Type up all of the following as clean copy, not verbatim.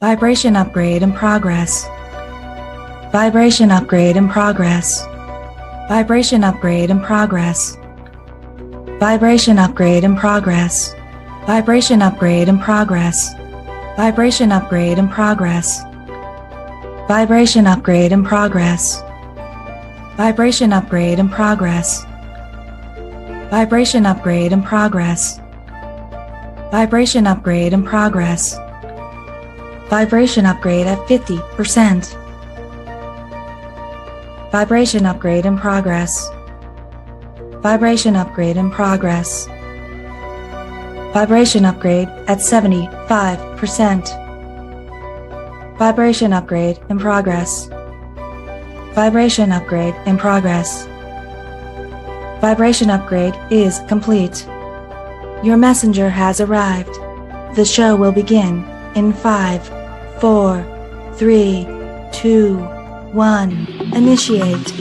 Vibration upgrade in progress. Vibration upgrade in progress. Vibration upgrade in progress. Vibration upgrade in progress. Vibration upgrade in progress. Vibration upgrade in progress. Vibration upgrade in progress. Vibration upgrade in progress. Vibration upgrade in progress. Vibration upgrade in progress. Vibration upgrade at 50%. Vibration upgrade in progress. Vibration upgrade in progress. Vibration upgrade at 75%. Vibration upgrade in progress. Vibration upgrade in progress. Vibration upgrade is complete. Your messenger has arrived. The show will begin in 5, 4, 3, 2, 1. Initiate.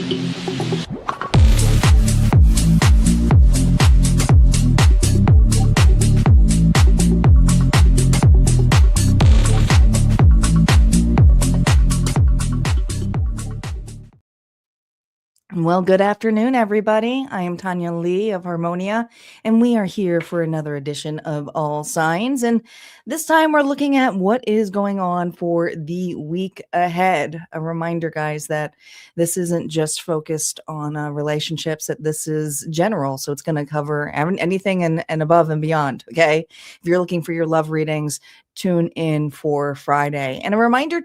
Well, good afternoon, everybody. I am Tanya Lee of Harmonia, and we are here for another edition of All Signs. And this time we're looking at what is going on for the week ahead. A reminder, guys, that this isn't just focused on relationships, that this is general. So it's going to cover anything and above and beyond. Okay. If you're looking for your love readings, tune in for Friday. And a reminder,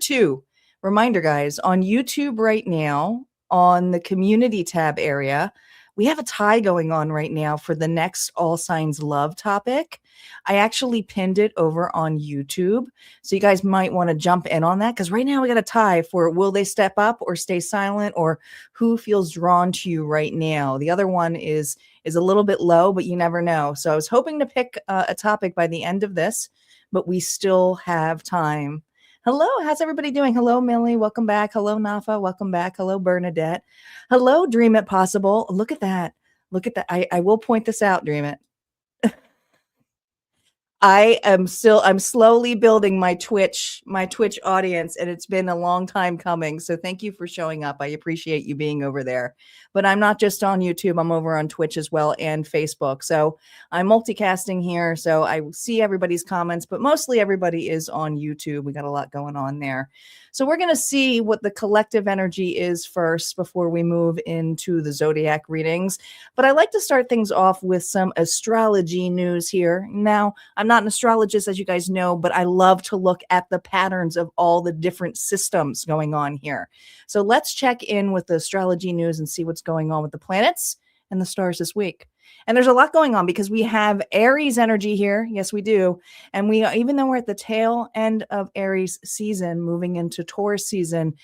guys, on YouTube right now, on the community tab area, we have a tie going on right now for the next All Signs Love topic. I actually pinned it over on YouTube. So you guys might want to jump in on that, because right now we got a tie for will they step up or stay silent, or who feels drawn to you right now. The other one is a little bit low, but you never know. So I was hoping to pick a topic by the end of this, but we still have time. Hello, how's everybody doing? Hello, Millie. Welcome back. Hello, Nafa. Welcome back. Hello, Bernadette. Hello, Dream It Possible. Look at that. Look at that. I will point this out, Dream It. I'm slowly building my Twitch audience, and it's been a long time coming. So thank you for showing up. I appreciate you being over there. But I'm not just on YouTube. I'm over on Twitch as well and Facebook. So I'm multicasting here. So I see everybody's comments, but mostly everybody is on YouTube. We got a lot going on there. So we're going to see what the collective energy is first before we move into the Zodiac readings. But I like to start things off with some astrology news here. Now, I'm not an astrologist, as you guys know, but I love to look at the patterns of all the different systems going on here. So let's check in with the astrology news and see what's going on with the planets and the stars this week. And there's a lot going on because we have Aries energy here. Yes, we do. And even though we're at the tail end of Aries season, moving into Taurus season,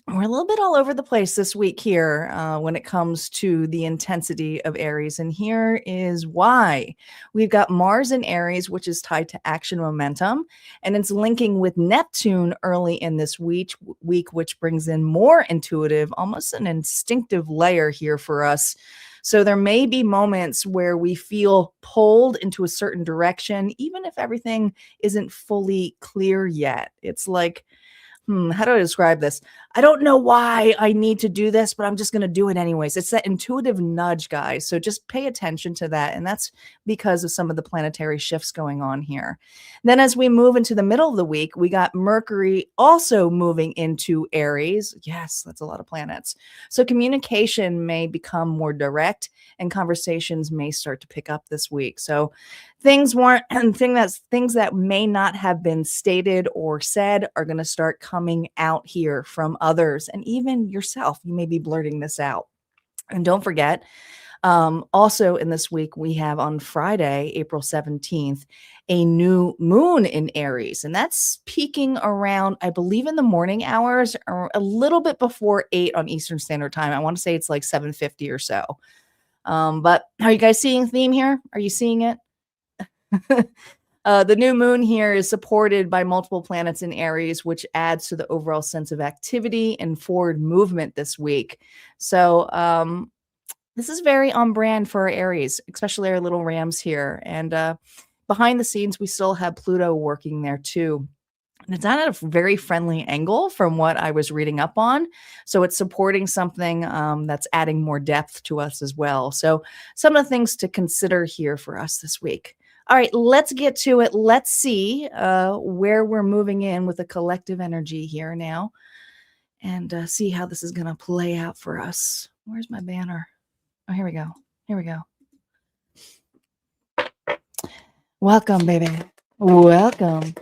we're a little bit all over the place this week here when it comes to the intensity of Aries. And here is why. We've got Mars in Aries, which is tied to action momentum, and it's linking with Neptune early in this week, which brings in more intuitive, almost an instinctive layer here for us. So there may be moments where we feel pulled into a certain direction, even if everything isn't fully clear yet. It's like, how do I describe this? I don't know why I need to do this, but I'm just going to do it anyways. It's that intuitive nudge, guys. So just pay attention to that. And that's because of some of the planetary shifts going on here. Then as we move into the middle of the week, we got Mercury also moving into Aries. Yes, that's a lot of planets. So communication may become more direct and conversations may start to pick up this week. So things that may not have been stated or said are going to start coming out here from others, and even yourself. You may be blurting this out. And don't forget, also in this week, we have on Friday, April 17th, a new moon in Aries, and that's peaking around, I believe, in the morning hours, or a little bit before 8 on Eastern Standard Time. I want to say it's like 7:50 or so. But are you guys seeing theme here? Are you seeing it? The new moon here is supported by multiple planets in Aries, which adds to the overall sense of activity and forward movement this week. So this is very on brand for our Aries, especially our little Rams here. And behind the scenes, we still have Pluto working there too. And it's at a very friendly angle from what I was reading up on. So it's supporting something that's adding more depth to us as well. So some of the things to consider here for us this week. All right, let's get to it. Let's see where we're moving in with a collective energy here now and see how this is going to play out for us. Where's my banner? Oh, here we go. Here we go. Welcome, baby. Welcome.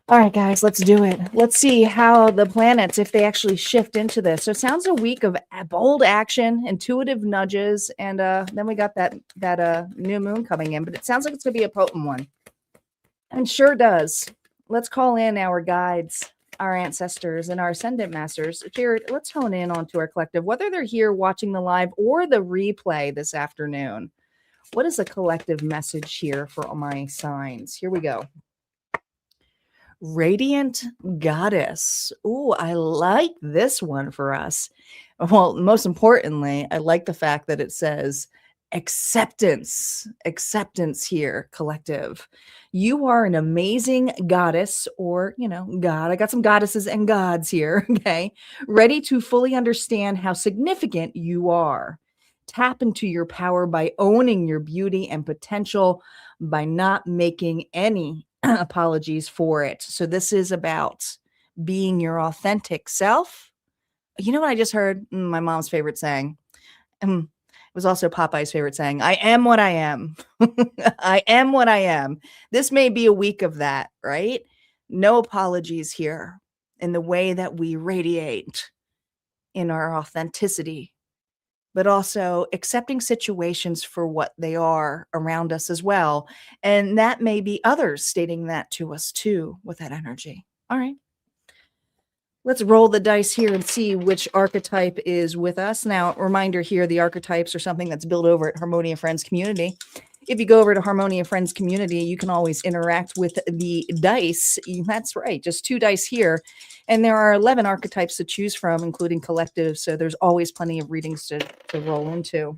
All right, guys, let's do it. Let's see how the planets, if they actually shift into this. So it sounds a week of bold action, intuitive nudges, and then we got that new moon coming in, but it sounds like it's going to be a potent one. And sure does. Let's call in our guides, our ancestors, and our ascendant masters. Jared, let's hone in onto our collective, whether they're here watching the live or the replay this afternoon. What is the collective message here for all my signs? Here we go. Radiant Goddess. Ooh, I like this one for us. Well, most importantly, I like the fact that it says acceptance here, collective. You are an amazing goddess, or, God. I got some goddesses and gods here, okay? Ready to fully understand how significant you are. Tap into your power by owning your beauty and potential, by not making any apologies for it. So this is about being your authentic self. You know what I just heard? My mom's favorite saying. It was also Popeye's favorite saying. I am what I am. I am what I am. This may be a week of that, right? No apologies here in the way that we radiate in our authenticity, but also accepting situations for what they are around us as well. And that may be others stating that to us too with that energy. All right. Let's roll the dice here and see which archetype is with us. Now, reminder here, the archetypes are something that's built over at Harmonia Friends Community. If you go over to Harmonia Friends Community, you can always interact with the dice. That's right, just 2 dice here. And there are 11 archetypes to choose from, including collective. So there's always plenty of readings to roll into.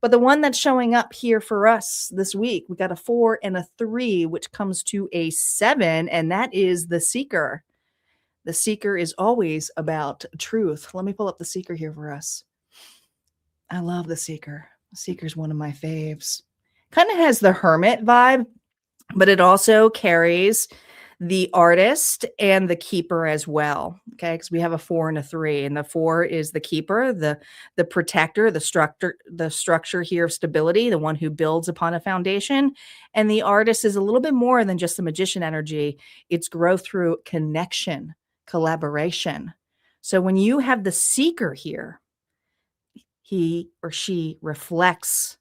But the one that's showing up here for us this week, we got a 4 and a 3, which comes to a 7, and that is the Seeker. The Seeker is always about truth. Let me pull up the Seeker here for us. I love the Seeker. The Seeker is one of my faves. Kind of has the Hermit vibe, but it also carries the Artist and the Keeper as well. Okay, because we have a 4 and a 3, and the 4 is the Keeper, the protector, the structure here of stability, the one who builds upon a foundation. And the Artist is a little bit more than just the magician energy. It's growth through connection, collaboration. So when you have the Seeker here, he or she reflects.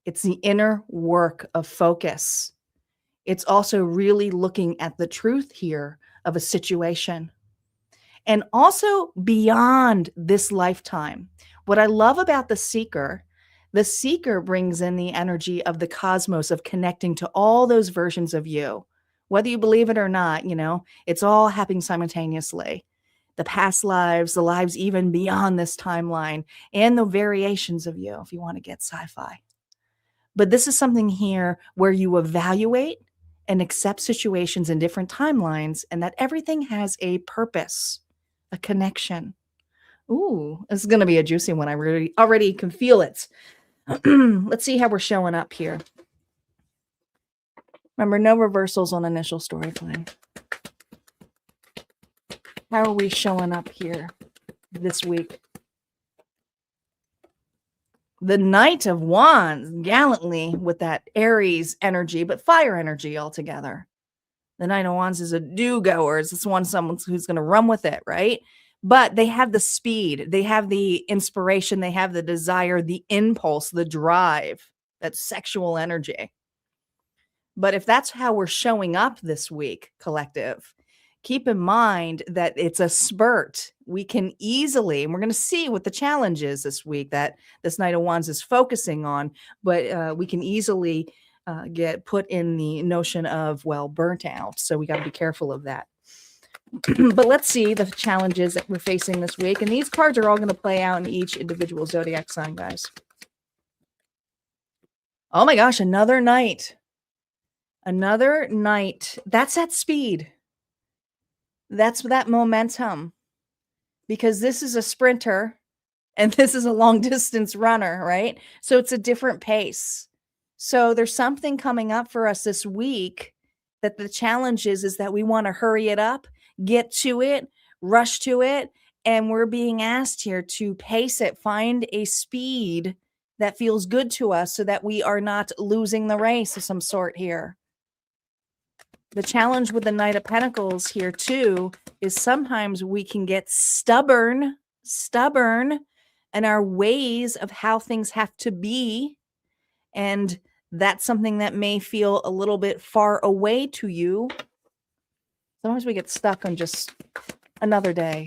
It's the inner work of focus. It's also really looking at the truth here of a situation. And also beyond this lifetime. What I love about the Seeker brings in the energy of the cosmos, of connecting to all those versions of you. Whether you believe it or not, it's all happening simultaneously. The past lives, the lives even beyond this timeline, and the variations of you, if you want to get sci-fi. But this is something here where you evaluate and accept situations in different timelines, and that everything has a purpose, a connection. Ooh, this is going to be a juicy one. I already can feel it. Let's see how we're showing up here. Remember, no reversals on initial storyline. How are we showing up here this week? The Knight of Wands, gallantly with that Aries energy, but fire energy altogether. The Knight of Wands is a do-goer. It's someone who's going to run with it, right? But they have the speed. They have the inspiration. They have the desire, the impulse, the drive, that sexual energy. But if that's how we're showing up this week, collective, keep in mind that it's a spurt. We can easily, and we're going to see what the challenge is this week that this Knight of Wands is focusing on, but we can easily get put in the notion of, burnt out. So we got to be careful of that. But let's see the challenges that we're facing this week. And these cards are all going to play out in each individual zodiac sign, guys. Oh my gosh, another Knight. Another night. That's that speed. That's that momentum. Because this is a sprinter and this is a long distance runner, right? So it's a different pace. So there's something coming up for us this week that the challenge is that we want to hurry it up, get to it, rush to it. And we're being asked here to pace it, find a speed that feels good to us so that we are not losing the race of some sort here. The challenge with the Knight of Pentacles here too is sometimes we can get stubborn in our ways of how things have to be. And that's something that may feel a little bit far away to you. Sometimes we get stuck on just another day.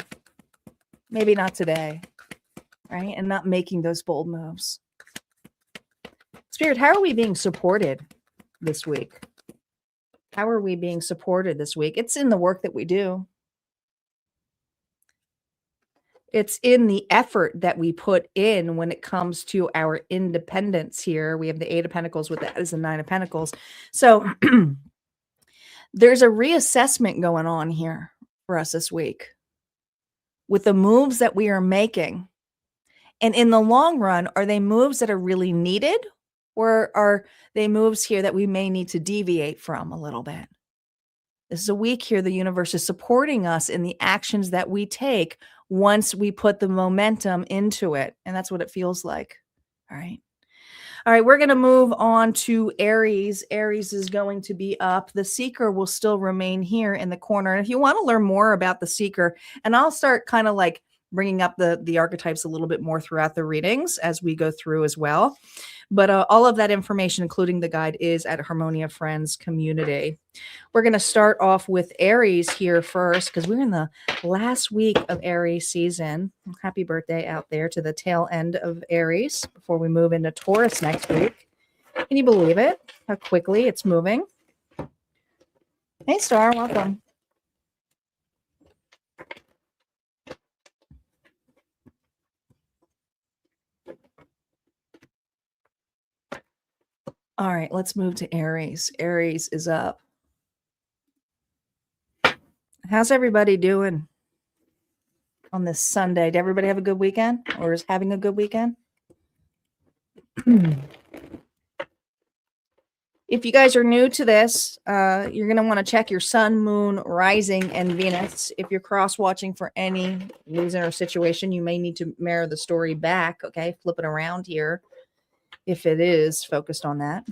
Maybe not today, right? And not making those bold moves. Spirit, how are we being supported this week? How are we being supported this week? It's in the work that we do. It's in the effort that we put in when it comes to our independence here. We have the Eight of Pentacles with that is the Nine of Pentacles. So there's a reassessment going on here for us this week with the moves that we are making. And in the long run, are they moves that are really needed? Or are they moves here that we may need to deviate from a little bit? This is a week here the universe is supporting us in the actions that we take once we put the momentum into it. And that's what it feels like. All right. All right, we're going to move on to Aries. Aries is going to be up. The Seeker will still remain here in the corner. And if you want to learn more about the Seeker, and I'll start kind of like bringing up the archetypes a little bit more throughout the readings as we go through as well. But all of that information, including the guide, is at Harmonia Friends community. We're going to start off with Aries here first because we're in the last week of Aries season. Happy birthday out there to the tail end of Aries before we move into Taurus next week. Can you believe it? How quickly it's moving. Hey, Star, welcome. All right, let's move to Aries. Aries is up. How's everybody doing on this Sunday? Did everybody have a good weekend or is having a good weekend? If you guys are new to this, you're going to want to check your sun, moon, rising, and Venus. If you're cross-watching for any reason or situation, you may need to mirror the story back, okay? Flip it around here if it is focused on that.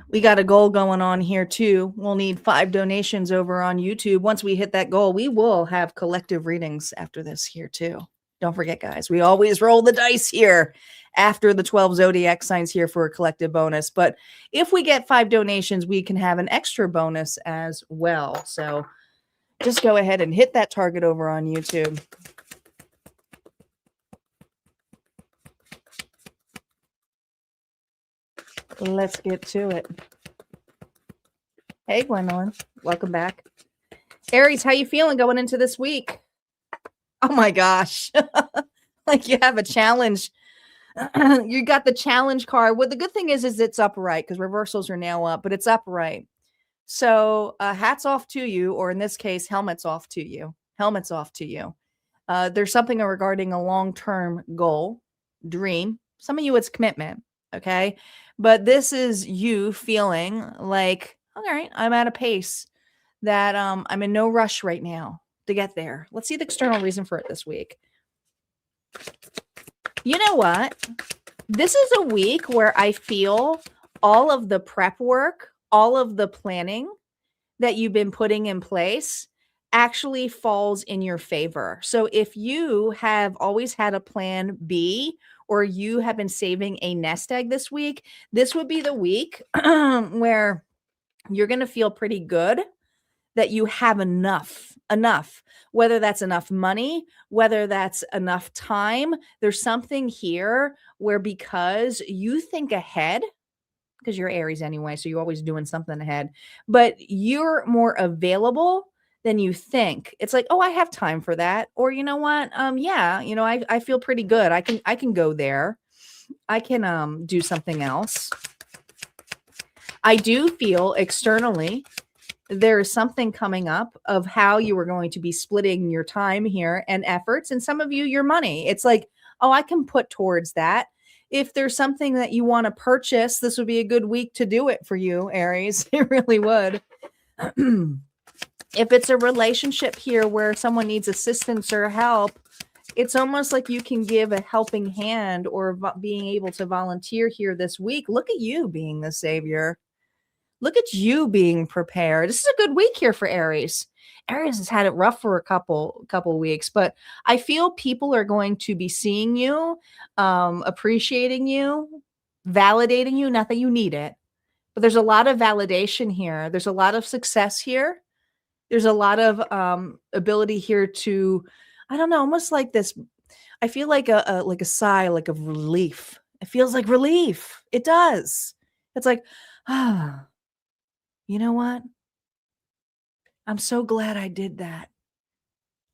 We got a goal going on here too. We'll need 5 donations over on YouTube. Once we hit that goal, we will have collective readings after this here too. Don't forget, guys, we always roll the dice here after the 12 Zodiac signs here for a collective bonus. But if we get 5 donations, we can have an extra bonus as well. So just go ahead and hit that target over on YouTube. Let's get to it. Hey, Gwendolyn. Welcome back. Aries, how you feeling going into this week? Oh, my gosh. Like you have a challenge. You got the challenge card. Well, the good thing is it's upright because reversals are now up, but it's upright. So hats off to you, or in this case, helmets off to you. Helmets off to you. There's something regarding a long-term goal, dream. Some of you, it's commitment. Okay. But this is you feeling like, all right, I'm at a pace that I'm in no rush right now to get there. Let's see the external reason for it this week. You know what? This is a week where I feel all of the prep work, all of the planning that you've been putting in place actually falls in your favor. So if you have always had a plan B, or you have been saving a nest egg this week, this would be the week where you're going to feel pretty good that you have enough, whether that's enough money, whether that's enough time. There's something here where because you think ahead, because you're Aries anyway, so you're always doing something ahead, but you're more available than you think. It's like, oh, I have time for that. Or you know what? Yeah, I feel pretty good. I can go there. I can do something else. I do feel externally there is something coming up of how you are going to be splitting your time here and efforts, and some of you your money. It's like, oh, I can put towards that. If there's something that you want to purchase, this would be a good week to do it for you, Aries. It really would. If it's a relationship here where someone needs assistance or help, it's almost like you can give a helping hand or being able to volunteer here this week. Look at you being the savior. Look at you being prepared. This is a good week here for Aries. Aries has had it rough for a couple weeks, but I feel people are going to be seeing you, appreciating you, validating you. Not that you need it, but there's a lot of validation here. There's a lot of success here. There's a lot of ability here to, I don't know, almost like this. I feel like a sigh, like of relief. It feels like relief. It does. It's like, ah. You know what? I'm so glad I did that.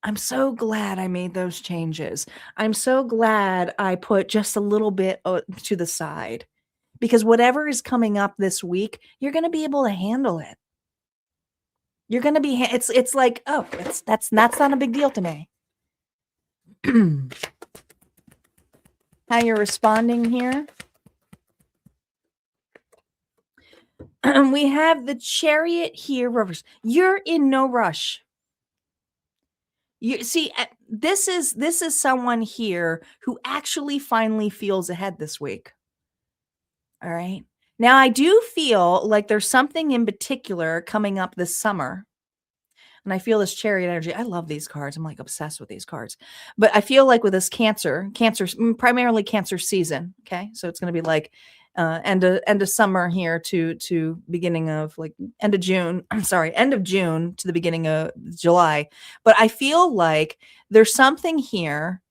I'm so glad I made those changes. I'm so glad I put just a little bit to the side, because whatever is coming up this week, you're going to be able to handle it. You're going to be, it's like, oh, that's not a big deal to me. How you're responding here. We have the Chariot here reversed. You're in no rush. You see, this is someone here who actually finally feels ahead this week. All right. Now, I do feel like there's something in particular coming up this summer. And I feel this Chariot energy. I love these cards. I'm like obsessed with these cards. But I feel like with this Cancer, primarily Cancer season. Okay. So it's going to be like end of summer here to beginning of like end of June. I'm sorry, end of June to the beginning of July. But I feel like there's something here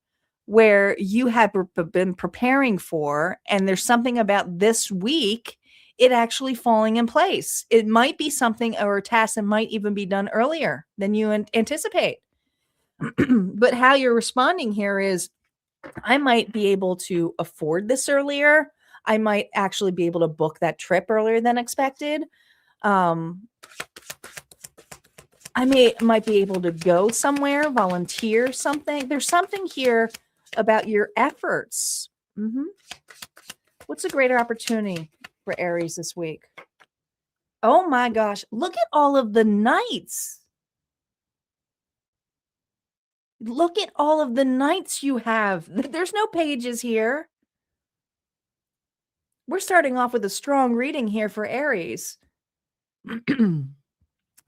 where you have been preparing for, and there's something about this week it actually falling in place. It might be something or a task that might even be done earlier than you anticipate. But how you're responding here is, I might be able to afford this earlier. I might actually be able to book that trip earlier than expected. I might be able to go somewhere, volunteer something. There's something here about your efforts. What's a greater opportunity for Aries this week? Oh my gosh, look at all of the knights. Look at all of the knights you have. There's no pages here. We're starting off with a strong reading here for Aries.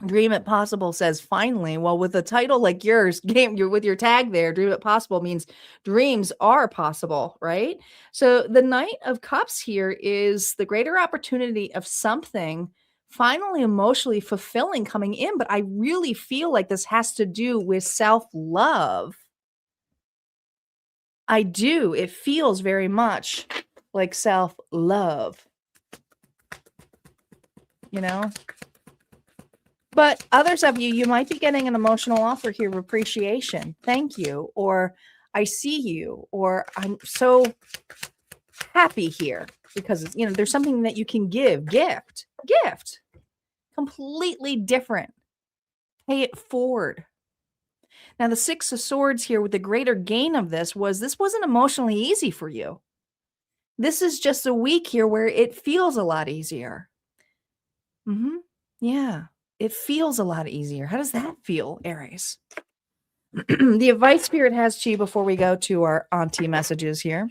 Dream It Possible says, finally. Well, with a title like yours, you're with your tag there, Dream It Possible means dreams are possible, right? So the Knight of Cups here is the greater opportunity of something finally emotionally fulfilling coming in. But I really feel like this has to do with self-love. I do. It feels very much like self-love, you know? But others of you might be getting an emotional offer here of appreciation. Thank you. Or I see you. Or I'm so happy here because, there's something that you can give. Gift. Completely different. Pay it forward. Now, the Six of Swords here with the greater gain of this wasn't emotionally easy for you. This is just a week here where it feels a lot easier. Yeah. It feels a lot easier. How does that feel, Aries? The advice Spirit has to you before we go to our auntie messages here.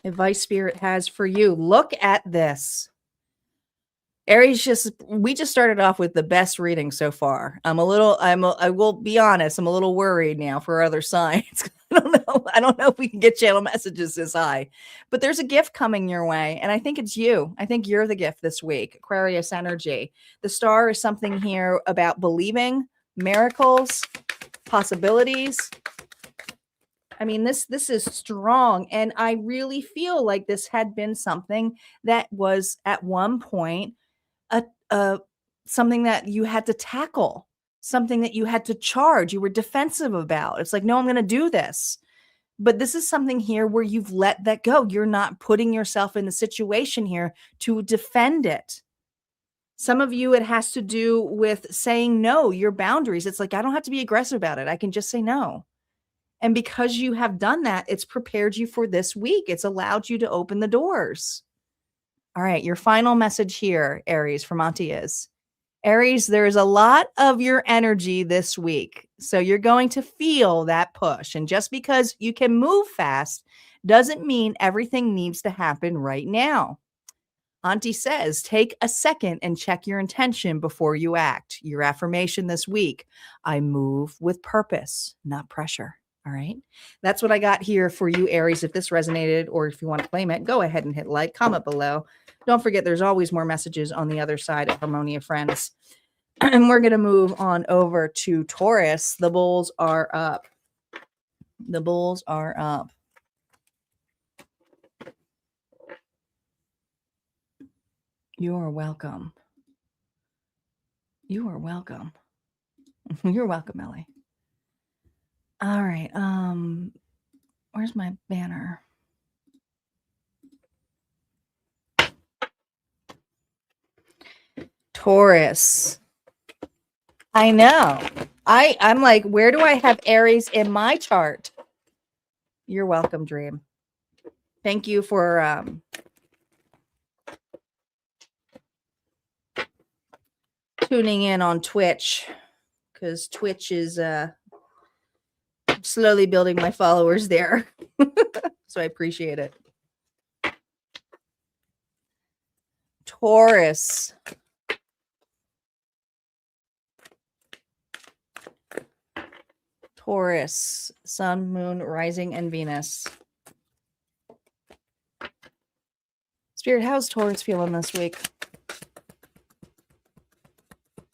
Advice Spirit has for you. Look at this. Aries, we just started off with the best reading so far. I will be honest, I'm a little worried now for other signs. I don't know if we can get channel messages this high, but there's a gift coming your way. And I think it's you. I think you're the gift this week. Aquarius energy. The star is something here about believing, miracles, possibilities. I mean, this is strong. And I really feel like this had been something that was at one point a, a something that you had to tackle, something that you had to charge, you were defensive about. It's like, no, I'm going to do this. But this is something here where you've let that go. You're not putting yourself in the situation here to defend it. Some of you, it has to do with saying no, your boundaries. It's like, I don't have to be aggressive about it. I can just say no. And because you have done that, it's prepared you for this week. It's allowed you to open the doors. All right, your final message here, Aries, from Auntie is, Aries, there's a lot of your energy this week. So you're going to feel that push. And just because you can move fast doesn't mean everything needs to happen right now. Auntie says, take a second and check your intention before you act. Your affirmation this week, I move with purpose, not pressure. All right. That's what I got here for you, Aries. If this resonated or if you want to claim it, go ahead and hit like, comment below. Don't forget, there's always more messages on the other side of Harmonia, friends. And we're going to move on over to Taurus. The bulls are up. The bulls are up. You are welcome. You are welcome. You're welcome, Ellie. All right. Where's my banner? Taurus. I know. I'm like, where do I have Aries in my chart? You're welcome, Dream. Thank you for tuning in on Twitch, because Twitch is slowly building my followers there. So I appreciate it. Taurus. Taurus, Sun, Moon, Rising, and Venus. Spirit, how's Taurus feeling this week?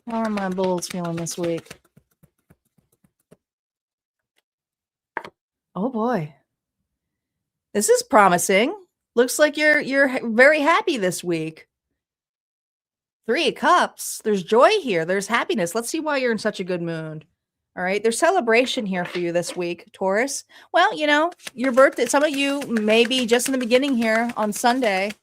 How are my bulls feeling this week? Oh boy. This is promising. Looks like you're very happy this week. 3 of Cups. There's joy here. There's happiness. Let's see why you're in such a good mood. All right. There's celebration here for you this week, Taurus. Well, you know, your birthday, some of you may be just in the beginning here on Sunday.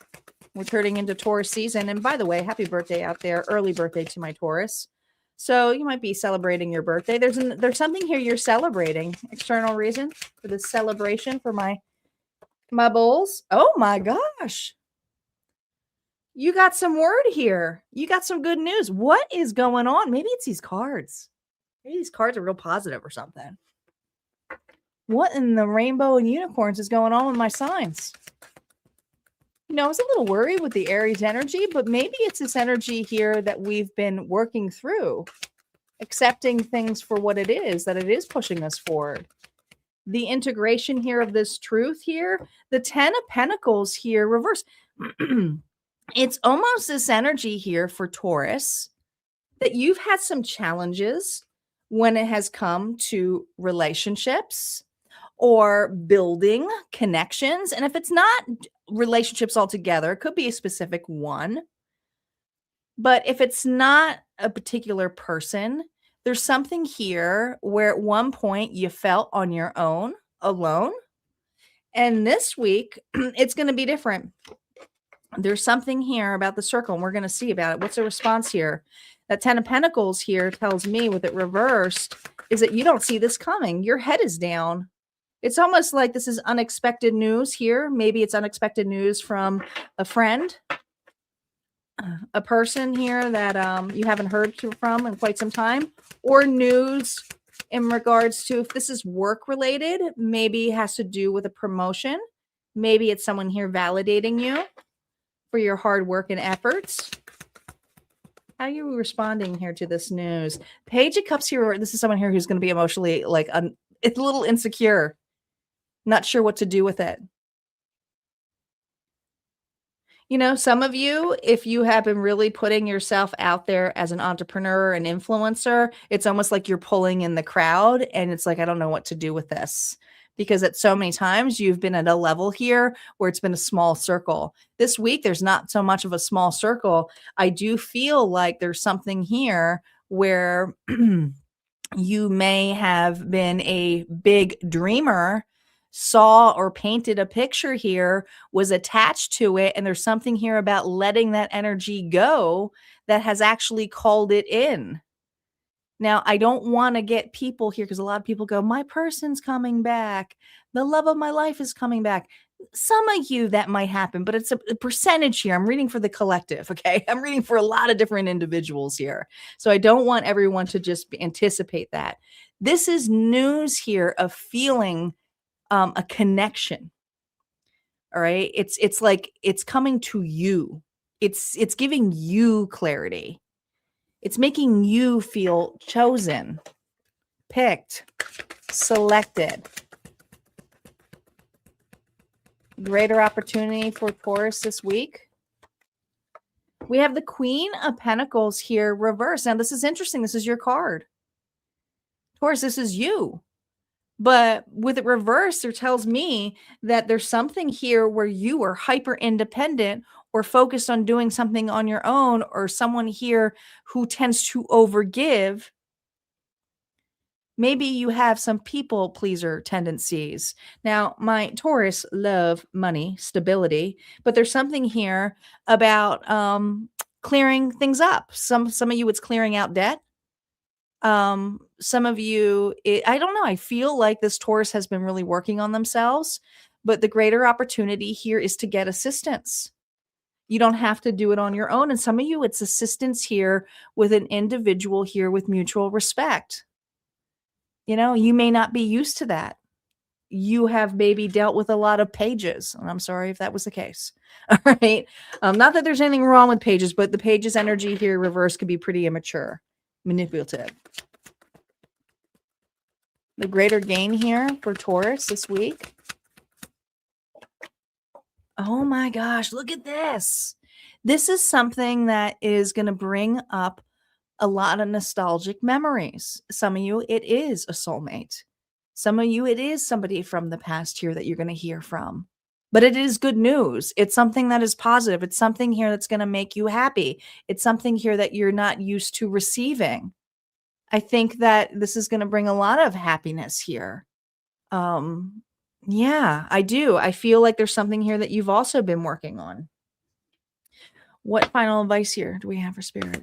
We're turning into Taurus season. And by the way, happy birthday out there. Early birthday to my Taurus. So you might be celebrating your birthday. There's something here you're celebrating. External reason for this celebration for my bulls. Oh my gosh. You got some word here. You got some good news. What is going on? Maybe it's these cards. Maybe these cards are real positive or something. What in the rainbow and unicorns is going on with my signs? You know, I was a little worried with the Aries energy, but maybe it's this energy here that we've been working through, accepting things for what it is, that it is pushing us forward. The integration here of this truth here, the 10 of Pentacles here, reverse. It's almost this energy here for Taurus that you've had some challenges when it has come to relationships or building connections. And if it's not relationships altogether, it could be a specific one. But if it's not a particular person, there's something here where at one point you felt on your own, alone. And this week, it's going to be different. There's something here about the circle, and we're going to see about it. What's the response here? That 10 of Pentacles here tells me with it reversed is that you don't see this coming. Your head is down. It's almost like this is unexpected news here. Maybe it's unexpected news from a friend, a person here that you haven't heard from in quite some time, or news in regards to if this is work related, maybe it has to do with a promotion. Maybe it's someone here validating you for your hard work and efforts. How are you responding here to this news? Page of Cups here. This is someone here who's going to be emotionally like it's a little insecure. Not sure what to do with it. You know, some of you, if you have been really putting yourself out there as an entrepreneur and influencer, it's almost like you're pulling in the crowd and it's like, I don't know what to do with this. because at so many times you've been at a level here where it's been a small circle. This week, there's not so much of a small circle. I do feel like there's something here where you may have been a big dreamer, saw or painted a picture here, was attached to it, and there's something here about letting that energy go that has actually called it in. Now, I don't want to get people here because a lot of people go, my person's coming back. The love of my life is coming back. Some of you that might happen, but it's a percentage here. I'm reading for the collective, okay? I'm reading for a lot of different individuals here. So I don't want everyone to just anticipate that. This is news here of feeling a connection. All right? It's like it's coming to you. It's giving you clarity. It's making you feel chosen, picked, selected. Greater opportunity for Taurus this week. We have the Queen of Pentacles here reversed. Now, this is interesting. This is your card. Taurus, this is you. But with it reversed, it tells me that there's something here where you are hyper independent or focused on doing something on your own, or someone here who tends to overgive. Maybe you have some people pleaser tendencies. Now, my Taurus love money, stability, but there's something here about clearing things up. Some of you, it's clearing out debt. Some of you, I don't know. I feel like this Taurus has been really working on themselves, but the greater opportunity here is to get assistance. You don't have to do it on your own. And some of you, it's assistance here with an individual here with mutual respect. You know, you may not be used to that. You have maybe dealt with a lot of pages, and I'm sorry if that was the case. All right. Not that there's anything wrong with pages, but the pages energy here reverse could be pretty immature, manipulative. The greater gain here for Taurus this week. Oh my gosh, look at this. This is something that is going to bring up a lot of nostalgic memories. Some of you, it is a soulmate. Some of you, it is somebody from the past here that you're going to hear from. But it is good news. It's something that is positive. It's something here that's going to make you happy. It's something here that you're not used to receiving. I think that this is going to bring a lot of happiness here. Yeah, I do. I feel like there's something here that you've also been working on. What final advice here do we have for Spirit?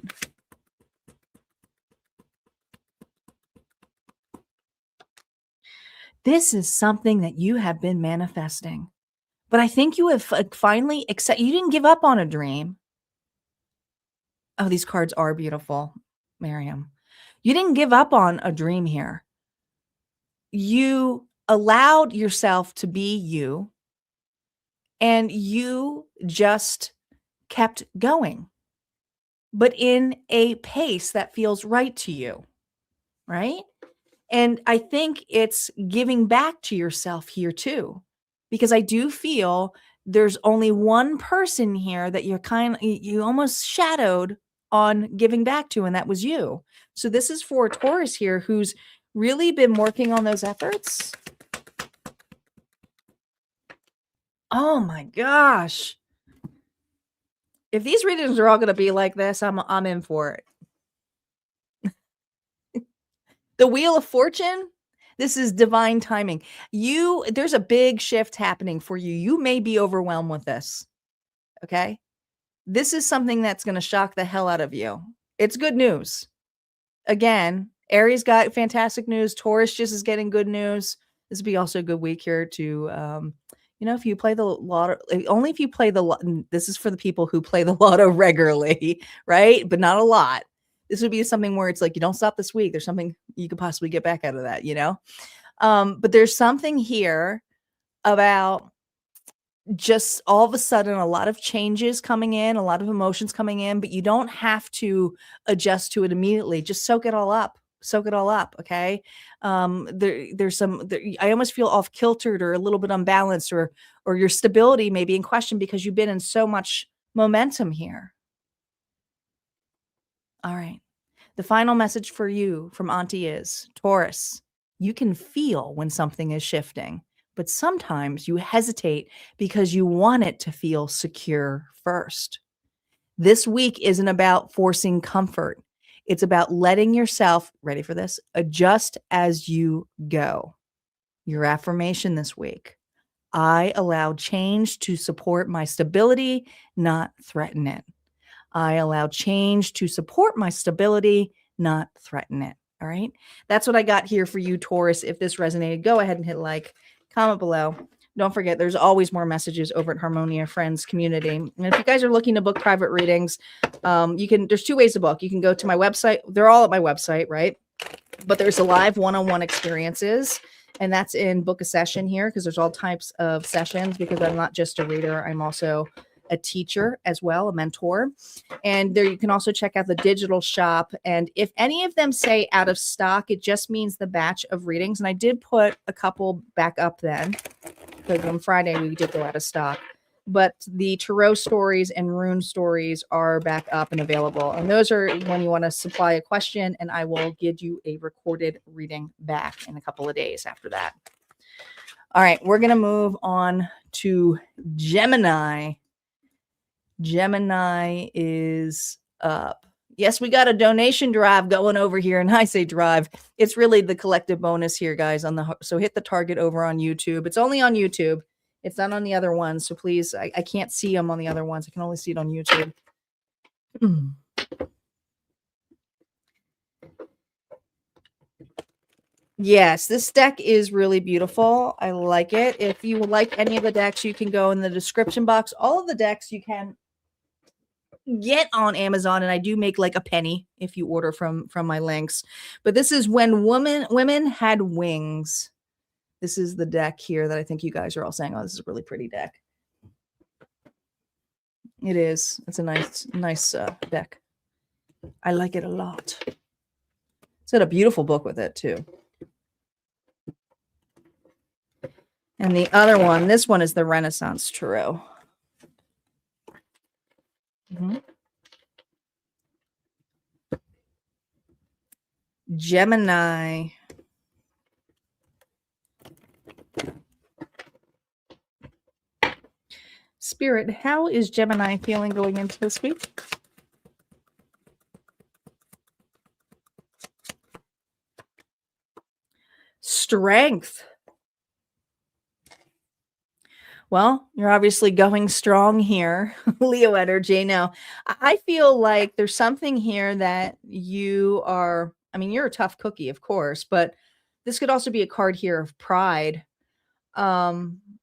This is something that you have been manifesting. But I think you have finally you didn't give up on a dream. Oh, these cards are beautiful, Miriam. You didn't give up on a dream here. You allowed yourself to be you, and you just kept going, but in a pace that feels right to you, right? And I think it's giving back to yourself here too, because I do feel there's only one person here that you almost shadowed on giving back to, and that was you. So this is for Taurus here who's really been working on those efforts. Oh my gosh. If these readings are all going to be like this, I'm in for it. The Wheel of Fortune, this is divine timing. There's a big shift happening for you. You may be overwhelmed with this. Okay? This is something that's going to shock the hell out of you. It's good news. Again, Aries got fantastic news. Taurus just is getting good news. This would be also a good week here to, if you play the lotto, only if you play this is for the people who play the lotto regularly, right? But not a lot. This would be something where it's like, you don't stop this week. There's something you could possibly get back out of that, but there's something here about just all of a sudden a lot of changes coming in, a lot of emotions coming in, but you don't have to adjust to it immediately. Just soak it all up. Okay. I almost feel off kiltered or a little bit unbalanced, or your stability may be in question because you've been in so much momentum here. All right. The final message for you from Auntie is, Taurus, You can feel when something is shifting, but sometimes you hesitate because you want it to feel secure first. This week isn't about forcing comfort. It's about letting yourself, ready for this, adjust as you go. Your affirmation this week: I allow change to support my stability, not threaten it. I allow change to support my stability, not threaten it. All right. That's what I got here for you, Taurus. If this resonated, go ahead and hit like, comment below. Don't forget, there's always more messages over at Harmonia Friends Community. And if you guys are looking to book private readings, there's two ways to book. You can go to my website. They're all at my website, right? But there's a live one-on-one experiences, and that's in book a session here, because there's all types of sessions, because I'm not just a reader. I'm also a teacher as well, a mentor. And there you can also check out the digital shop. And if any of them say out of stock, it just means the batch of readings. And I did put a couple back up then, because on Friday we did go out of stock. But the Tarot stories and Rune stories are back up and available. And those are when you want to supply a question, and I will give you a recorded reading back in a couple of days after that. All right, we're going to move on to Gemini. Gemini is up. Yes, we got a donation drive going over here, and I say drive. It's really the collective bonus here, guys. So hit the target over on YouTube. It's only on YouTube. It's not on the other ones. So please, I can't see them on the other ones. I can only see it on YouTube. Yes, this deck is really beautiful. I like it. If you like any of the decks, you can go in the description box. All of the decks you can get on Amazon, and I do make like a penny if you order from my links. But this is When Women Had Wings. This is the deck here that I think you guys are all saying, oh, this is a really pretty deck. It is. It's a nice deck. I like it a lot. It's got a beautiful book with it too. And the other one, this one is the Renaissance Tarot. Gemini. Spirit, how is Gemini feeling going into this week? Strength. Well, you're obviously going strong here, Leo energy. Now, I feel like there's something here that you are, I mean, you're a tough cookie, of course, but this could also be a card here of pride,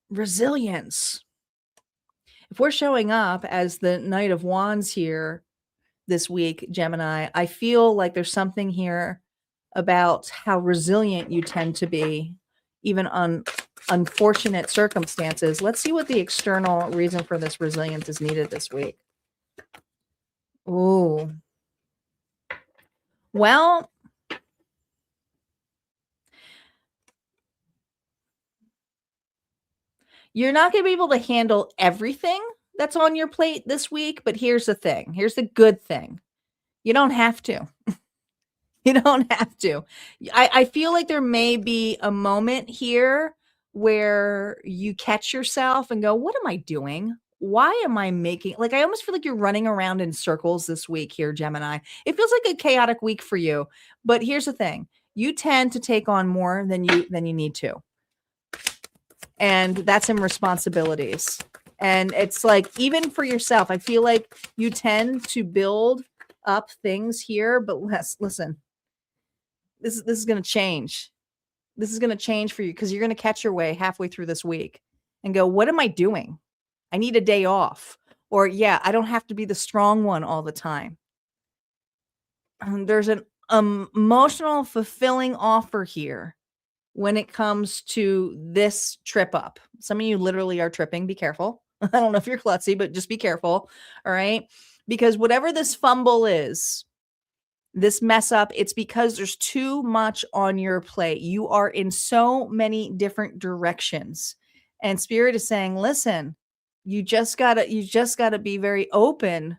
resilience. If we're showing up as the Knight of Wands here this week, Gemini, I feel like there's something here about how resilient you tend to be, even on unfortunate circumstances. Let's see what the external reason for this resilience is needed this week. Oh, well, you're not going to be able to handle everything that's on your plate this week, but here's the thing. Here's the good thing. You don't have to. You don't have to. I feel like there may be a moment here where you catch yourself and go, what am I doing? Why am I making, like, I almost feel like you're running around in circles this week here, Gemini. It feels like a chaotic week for you. But here's the thing. You tend to take on more than you need to. And that's in responsibilities. And it's like, even for yourself, I feel like you tend to build up things here, but listen, this is going to change. This is going to change for you, because you're going to catch your way halfway through this week and go, what am I doing? I need a day off. Or, yeah, I don't have to be the strong one all the time. There's an emotional, fulfilling offer here when it comes to this trip up. Some of you literally are tripping. Be careful. I don't know if you're klutzy, but just be careful. All right. Because whatever this fumble is, this mess up, it's because there's too much on your plate. You are in so many different directions. And Spirit is saying, listen, you just gotta be very open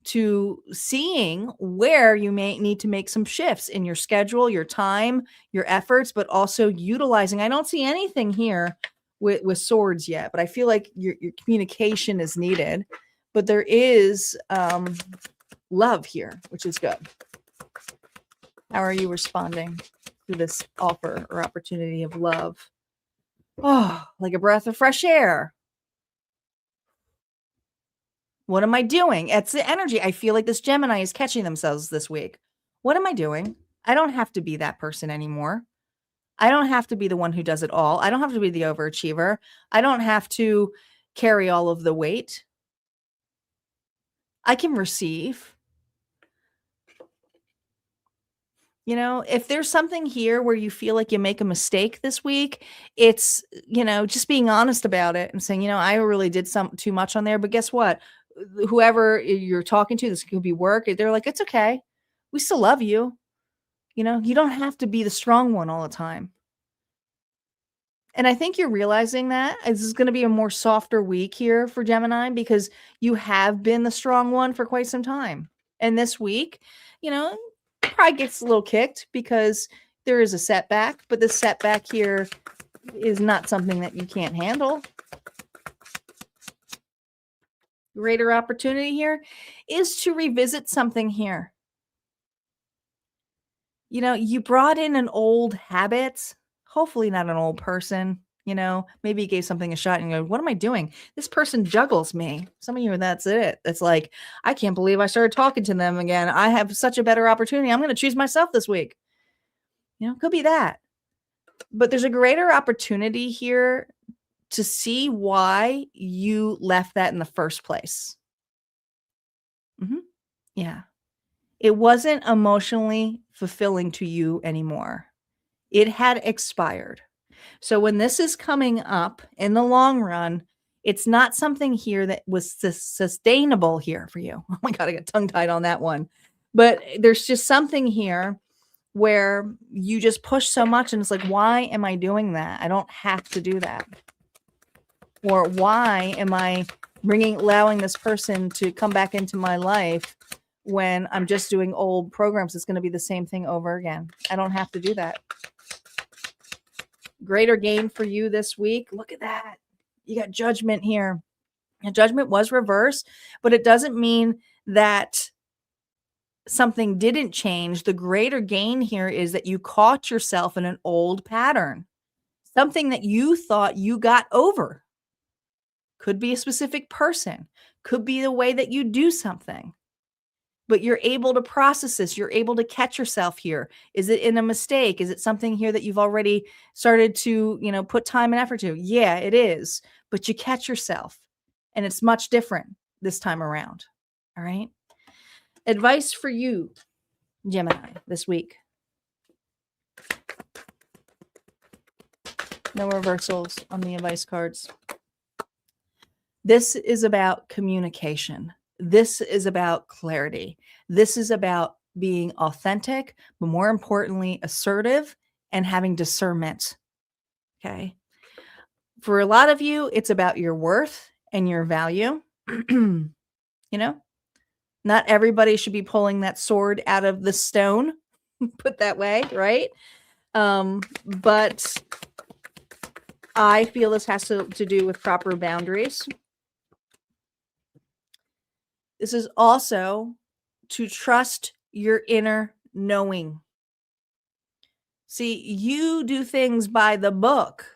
to seeing where you may need to make some shifts in your schedule, your time, your efforts, but also utilizing. I don't see anything here with swords yet, but I feel like your communication is needed. But there is love here, which is good. How are you responding to this offer or opportunity of love? Oh, like a breath of fresh air. What am I doing? It's the energy. I feel like this Gemini is catching themselves this week. What am I doing? I don't have to be that person anymore. I don't have to be the one who does it all. I don't have to be the overachiever. I don't have to carry all of the weight. I can receive. You know, if there's something here where you feel like you make a mistake this week, it's, just being honest about it and saying, I really did too much on there, but guess what? Whoever you're talking to, this could be work. They're like, it's okay. We still love you. You don't have to be the strong one all the time. And I think you're realizing that this is going to be a more softer week here for Gemini because you have been the strong one for quite some time. And this week, probably gets a little kicked because there is a setback, but the setback here is not something that you can't handle. Greater opportunity here is to revisit something here. You brought in an old habit, hopefully not an old person, maybe you gave something a shot and you go, what am I doing? This person juggles me. Some of you, that's it. It's like, I can't believe I started talking to them again. I have such a better opportunity. I'm going to choose myself this week. Could be that. But there's a greater opportunity here to see why you left that in the first place. Yeah. It wasn't emotionally fulfilling to you anymore. It had expired. So when this is coming up in the long run, it's not something here that was sustainable here for you. Oh my God, I got tongue tied on that one. But there's just something here where you just push so much and it's like, why am I doing that? I don't have to do that. Or why am I allowing this person to come back into my life when I'm just doing old programs? It's going to be the same thing over again. I don't have to do that. Greater gain for you this week. Look at that. You got judgment here. And judgment was reversed, but it doesn't mean that something didn't change. The greater gain here is that you caught yourself in an old pattern, something that you thought you got over. Could be a specific person, could be the way that you do something, but you're able to process this. You're able to catch yourself here. Is it in a mistake? Is it something here that you've already started to, put time and effort to? Yeah, it is, but you catch yourself and it's much different this time around. All right. Advice for you, Gemini, this week. No reversals on the advice cards. This is about communication. This is about clarity. This is about being authentic, but more importantly, assertive and having discernment. Okay. For a lot of you, it's about your worth and your value. Not everybody should be pulling that sword out of the stone, put that way, right? But I feel this has to do with proper boundaries. This is also to trust your inner knowing. See, you do things by the book,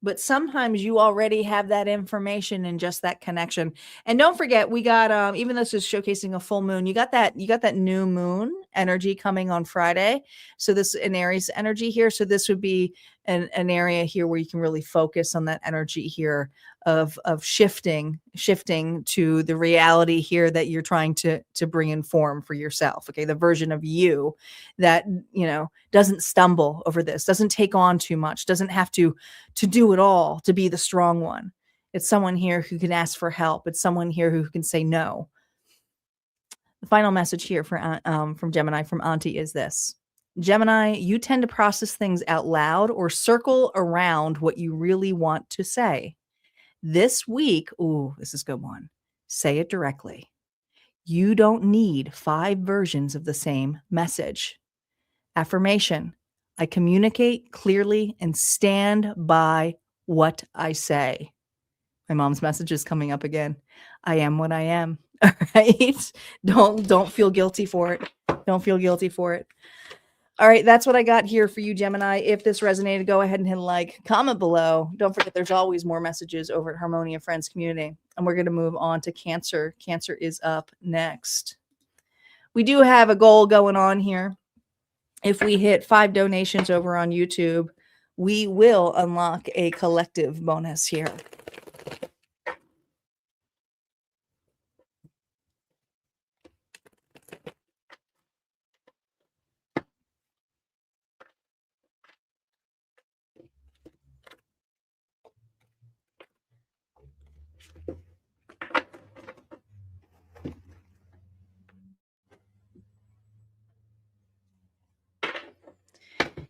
but sometimes you already have that information and just that connection. And don't forget, we got even though this is showcasing a full moon, you got that new moon energy coming on Friday. So this an Aries energy here. So this would be an area here where you can really focus on that energy here of shifting to the reality here that you're trying to bring in form for yourself. Okay, the version of you that doesn't stumble over this, doesn't take on too much, doesn't have to do it all to be the strong one. It's someone here who can ask for help. It's someone here who can say no. The final message here from Gemini, from Auntie, is this. Gemini, you tend to process things out loud or circle around what you really want to say. This week, this is a good one. Say it directly. You don't need 5 versions of the same message. Affirmation: I communicate clearly and stand by what I say. My mom's message is coming up again. I am what I am. All right. Don't feel guilty for it. Don't feel guilty for it. All right, that's what I got here for you, Gemini. If this resonated, go ahead and hit like, comment below. Don't forget there's always more messages over at Harmonia Friends Community. And we're going to move on to Cancer. Cancer is up next. We do have a goal going on here. If we hit 5 donations over on YouTube, we will unlock a collective bonus here.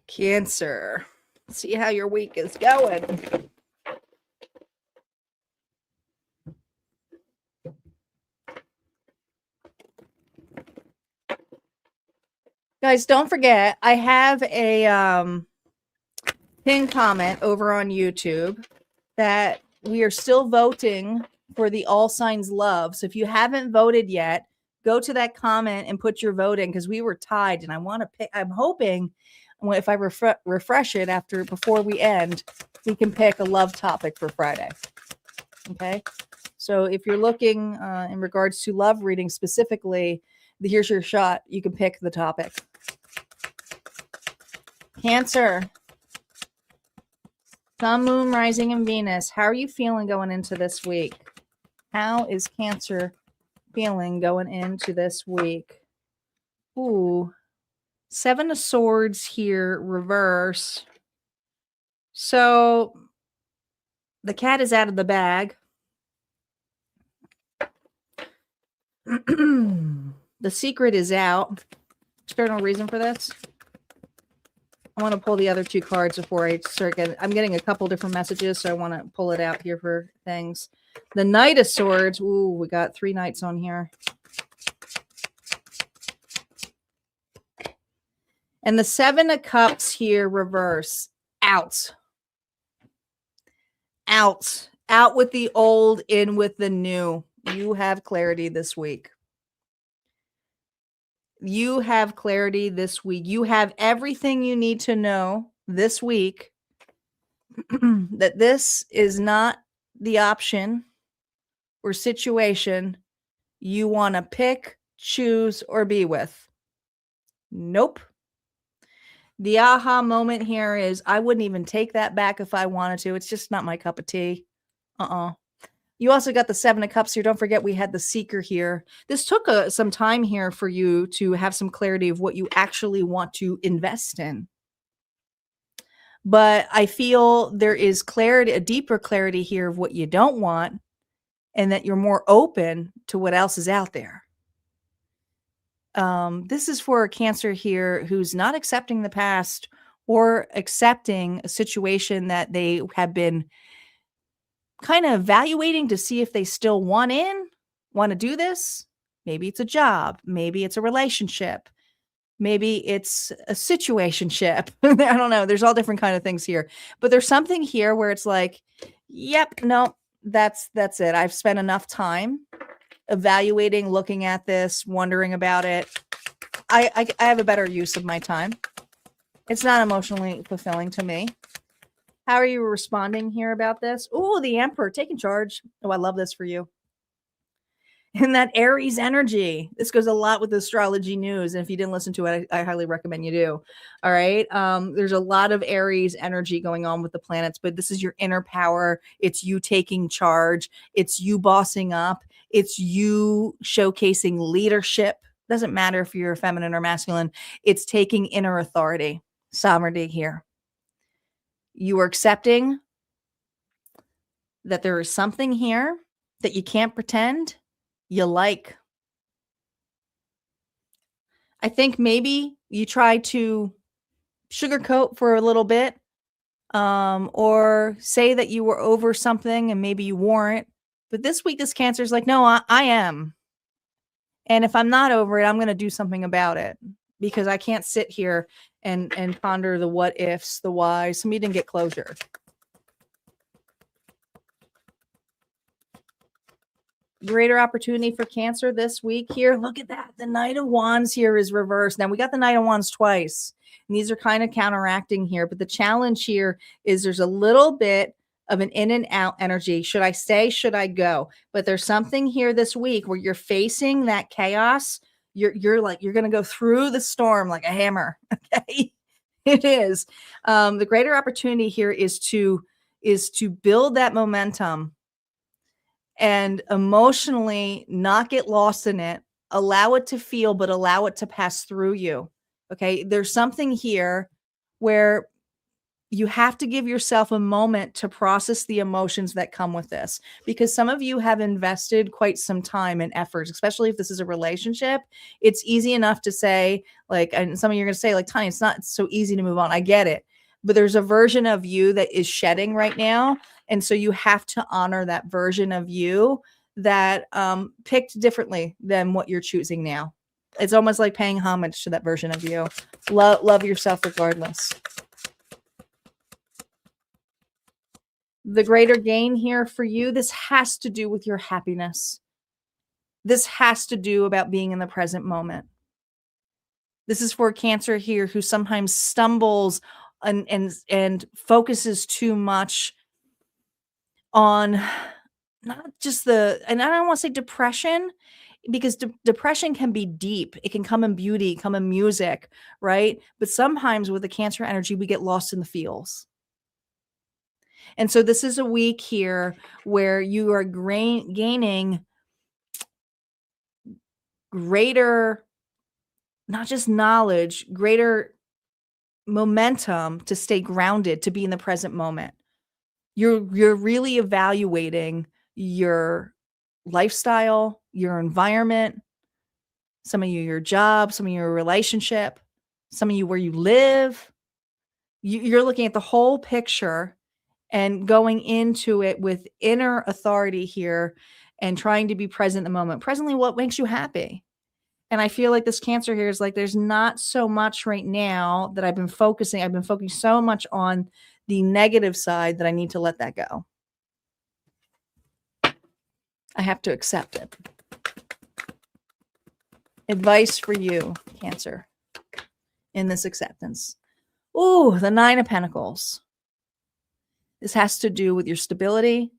Cancer. See how your week is going. Guys, don't forget, I have a pinned comment over on YouTube that we are still voting for the All Signs Love. So if you haven't voted yet, go to that comment and put your vote in, because we were tied, and I want to pick. I'm hoping if I refresh it before we end, we can pick a love topic for Friday. Okay. So if you're looking in regards to love reading specifically, here's your shot. You can pick the topic. Cancer. Sun, Moon, Rising, and Venus. How are you feeling going into this week? How is Cancer feeling going into this week? Ooh. 7 of Swords here, reverse. So the cat is out of the bag. The secret is out. Is there no reason for this? I want to pull the other 2 cards before I start getting. I'm getting a couple different messages, so I want to pull it out here for things. The Knight of Swords. Ooh, we got 3 knights on here. And the 7 of Cups here, reverse. Out. Out. Out with the old, in with the new. You have clarity this week. You have clarity this week. You have everything you need to know this week that this is not the option or situation you want to pick, choose, or be with. Nope. The aha moment here is I wouldn't even take that back if I wanted to. It's just not my cup of tea. You also got the 7 of Cups here. Don't forget we had the Seeker here. This took some time here for you to have some clarity of what you actually want to invest in. But I feel there is clarity, a deeper clarity here of what you don't want, and that you're more open to what else is out there. This is for a Cancer here who's not accepting the past or accepting a situation that they have been kind of evaluating to see if they still want to do this. Maybe it's a job. Maybe it's a relationship. Maybe it's a situationship. I don't know. There's all different kind of things here. But there's something here where it's like, yep, no, that's it. I've spent enough time evaluating, looking at this, wondering about it. I have a better use of my time. It's not emotionally fulfilling to me. How are you responding here about this? Oh, the Emperor taking charge. Oh, I love this for you. And that Aries energy. This goes a lot with astrology news. And if you didn't listen to it, I highly recommend you do. All right. There's a lot of Aries energy going on with the planets, but this is your inner power. It's you taking charge. It's you bossing up. It's you showcasing leadership. Doesn't matter if you're feminine or masculine. It's taking inner authority, sovereignty here. You are accepting that there is something here that you can't pretend you like. I think maybe you try to sugarcoat for a little bit, or say that you were over something and maybe you weren't. But this week, this Cancer is like, no, I am. And if I'm not over it, I'm going to do something about it, because I can't sit here and ponder the what ifs, the whys. Somebody didn't get closure. Greater opportunity for Cancer this week here. Look at that. The Knight of Wands here is reversed. Now we got the Knight of Wands twice. And these are kind of counteracting here. But the challenge here is there's a little bit of an in and out energy. Should I stay? Should I go? But there's something here this week where you're facing that chaos. You're like, you're going to go through the storm like a hammer. Okay. It is. The greater opportunity here is to build that momentum and emotionally not get lost in it. Allow it to feel, but allow it to pass through you. Okay. There's something here where you have to give yourself a moment to process the emotions that come with this, because some of you have invested quite some time and effort, especially if this is a relationship. It's easy enough to say, like, and some of you are going to say, like, Tanya, it's not so easy to move on. I get it. But there's a version of you that is shedding right now. And so you have to honor that version of you that picked differently than what you're choosing now. It's almost like paying homage to that version of you. Love yourself regardless. The greater gain here for you, this has to do with your happiness. This has to do about being in the present moment. This is for a Cancer here who sometimes stumbles and focuses too much on not just and I don't want to say depression, because depression can be deep. It can come in beauty, come in music, right? But sometimes with the Cancer energy, we get lost in the feels. And so this is a week here where you are gaining greater, not just knowledge, greater momentum to stay grounded, to be in the present moment. You're really evaluating your lifestyle, your environment, some of you, your job, some of your relationship, some of you where you live. You're looking at the whole picture and going into it with inner authority here and trying to be present in the moment. Presently, what makes you happy? And I feel like this Cancer here is like, there's not so much right now that I've been focusing so much on the negative side that I need to let that go. I have to accept it. Advice for you, Cancer, in this acceptance. Ooh, the Nine of Pentacles. This has to do with your stability.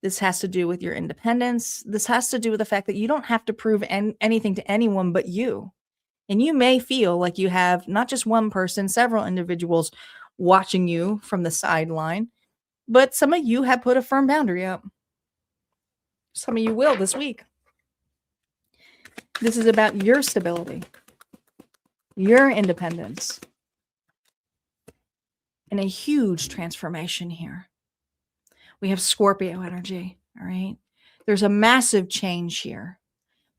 This has to do with your independence. This has to do with the fact that you don't have to prove anything to anyone but you. And you may feel like you have not just one person, several individuals watching you from the sideline, but some of you have put a firm boundary up. Some of you will this week. This is about your stability, your independence, and a huge transformation here. We have Scorpio energy, all right? There's a massive change here.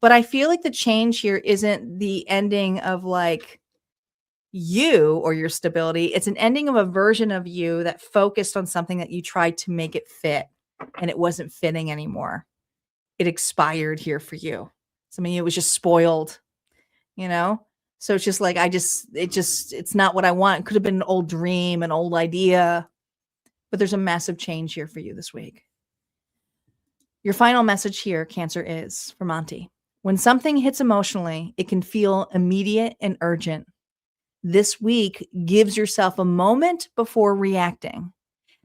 But I feel like the change here isn't the ending of like you or your stability. It's an ending of a version of you that focused on something that you tried to make it fit and it wasn't fitting anymore. It expired here for you. Some of you, it was just spoiled, you know? So it's just like, it's not what I want. It could have been an old dream, an old idea, but there's a massive change here for you this week. Your final message here, Cancer, is for Monty. When something hits emotionally, it can feel immediate and urgent. This week gives yourself a moment before reacting.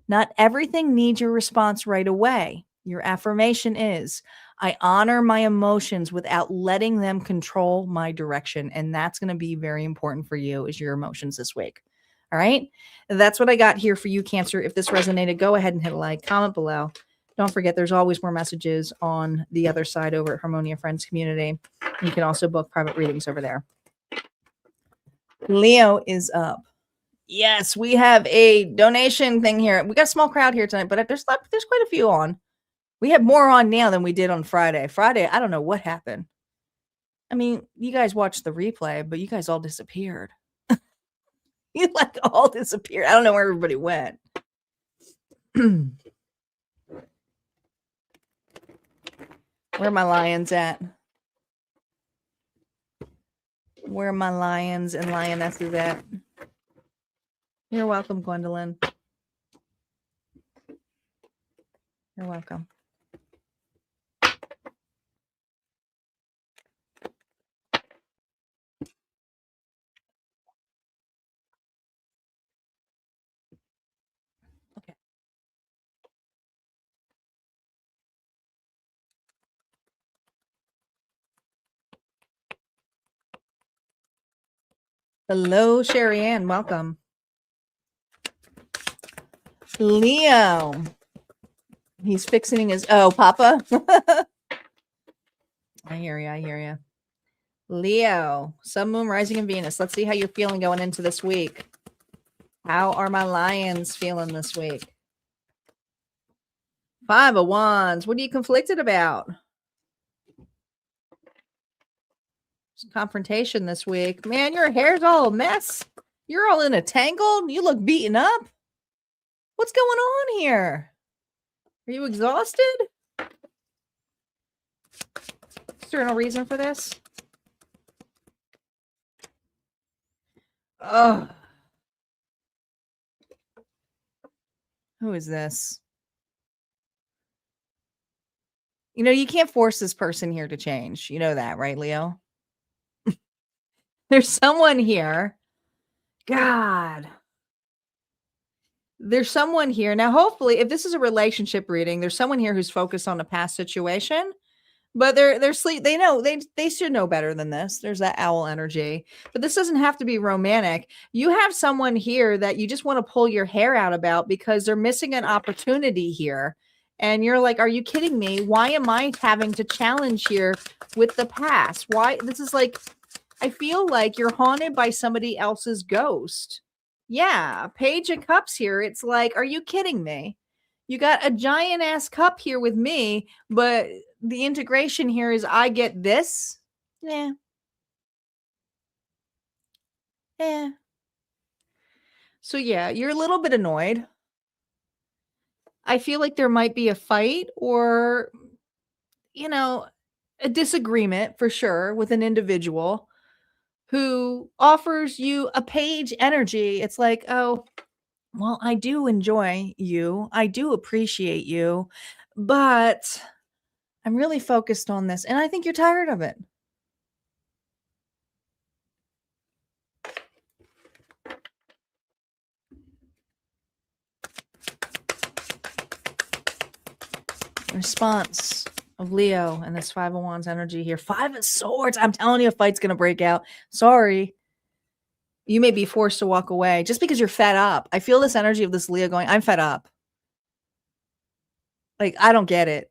Not everything needs your response right away. Your affirmation is, I honor my emotions without letting them control my direction. And that's going to be very important for you, is your emotions this week. All right. That's what I got here for you, Cancer. If this resonated, go ahead and hit a like, comment below. Don't forget, there's always more messages on the other side over at Harmonia Friends Community. You can also book private readings over there. Leo is up. Yes, we have a donation thing here. We got a small crowd here tonight, but there's quite a few on. We have more on now than we did on Friday. Friday, I don't know what happened. I mean, you guys watched the replay, but you guys all disappeared. You like all disappeared. I don't know where everybody went. Where are my lions at? Where are my lions and lionesses at? You're welcome, Gwendolyn. You're welcome. Okay. Hello, Sherry Ann. Welcome. Leo. He's fixing his... Oh, Papa? I hear you. I hear you. Leo. Sun, Moon, Rising, and Venus. Let's see how you're feeling going into this week. How are my lions feeling this week? 5 of Wands. What are you conflicted about? Confrontation this week. Man, your hair's all a mess. You're all in a tangle. You look beaten up. What's going on here? Are you exhausted? Is there no reason for this? Oh. Who is this? You know, you can't force this person here to change. You know that, right, Leo? There's someone here. God. There's someone here. Now, hopefully, if this is a relationship reading, there's someone here who's focused on a past situation, but they're sleep. They know they should know better than this. There's that owl energy, but this doesn't have to be romantic. You have someone here that you just want to pull your hair out about because they're missing an opportunity here. And you're like, are you kidding me? Why am I having to challenge here with the past? Why? This is like, I feel like you're haunted by somebody else's ghost. Yeah, Page of Cups here. It's like, are you kidding me? You got a giant ass cup here with me, but the integration here is I get this. Yeah. Yeah. So yeah, you're a little bit annoyed. I feel like there might be a fight or, you know, a disagreement for sure with an individual who offers you a page energy. It's like, oh, well, I do enjoy you. I do appreciate you, but I'm really focused on this. And I think you're tired of it. Response of Leo and this 5 of Wands energy here. 5 of Swords. I'm telling you, a fight's going to break out. Sorry. You may be forced to walk away just because you're fed up. I feel this energy of this Leo going, I'm fed up. Like, I don't get it.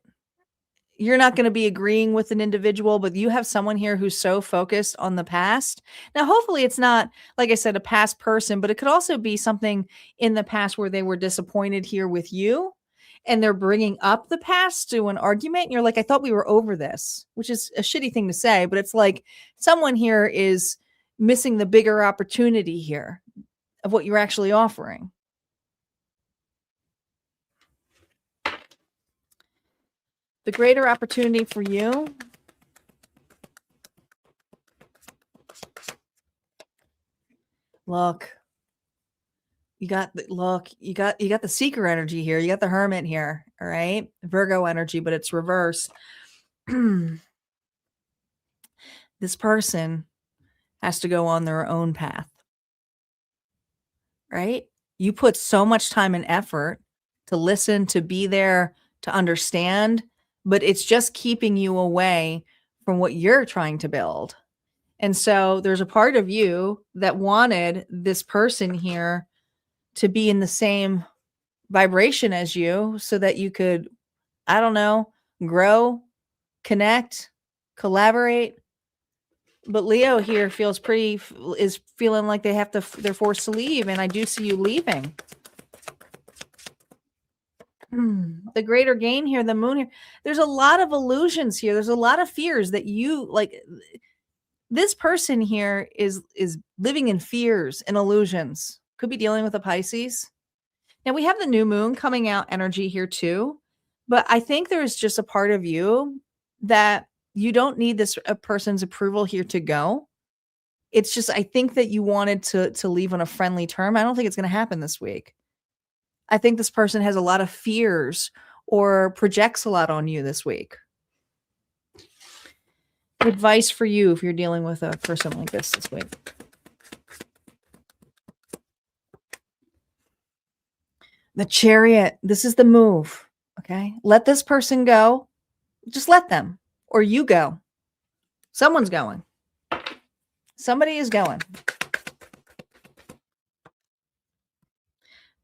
You're not going to be agreeing with an individual, but you have someone here who's so focused on the past. Now, hopefully it's not, like I said, a past person, but it could also be something in the past where they were disappointed here with you and they're bringing up the past to an argument. And you're like, I thought we were over this, which is a shitty thing to say, but it's like someone here is missing the bigger opportunity here of what you're actually offering. The greater opportunity for you. Look, you got the seeker energy here. You got the hermit here. All right. Virgo energy, but it's reverse. This person has to go on their own path. Right? You put so much time and effort to listen, to be there, to understand, but it's just keeping you away from what you're trying to build. And so there's a part of you that wanted this person here to be in the same vibration as you so that you could, I don't know, grow, connect, collaborate. But Leo here is feeling like they're forced to leave. And I do see you leaving. The greater gain here, the moon here. There's a lot of illusions here. There's a lot of fears that you like. This person here is living in fears and illusions. Could be dealing with a Pisces. Now we have the new moon coming out energy here too. But I think there's just a part of you that you don't need this person's approval here to go. It's just, I think that you wanted to leave on a friendly term. I don't think it's going to happen this week. I think this person has a lot of fears or projects a lot on you this week. Advice for you if you're dealing with a person like this week. The Chariot. This is the move. Okay. Let this person go. Just let them. Or you go. Someone's going. Somebody is going.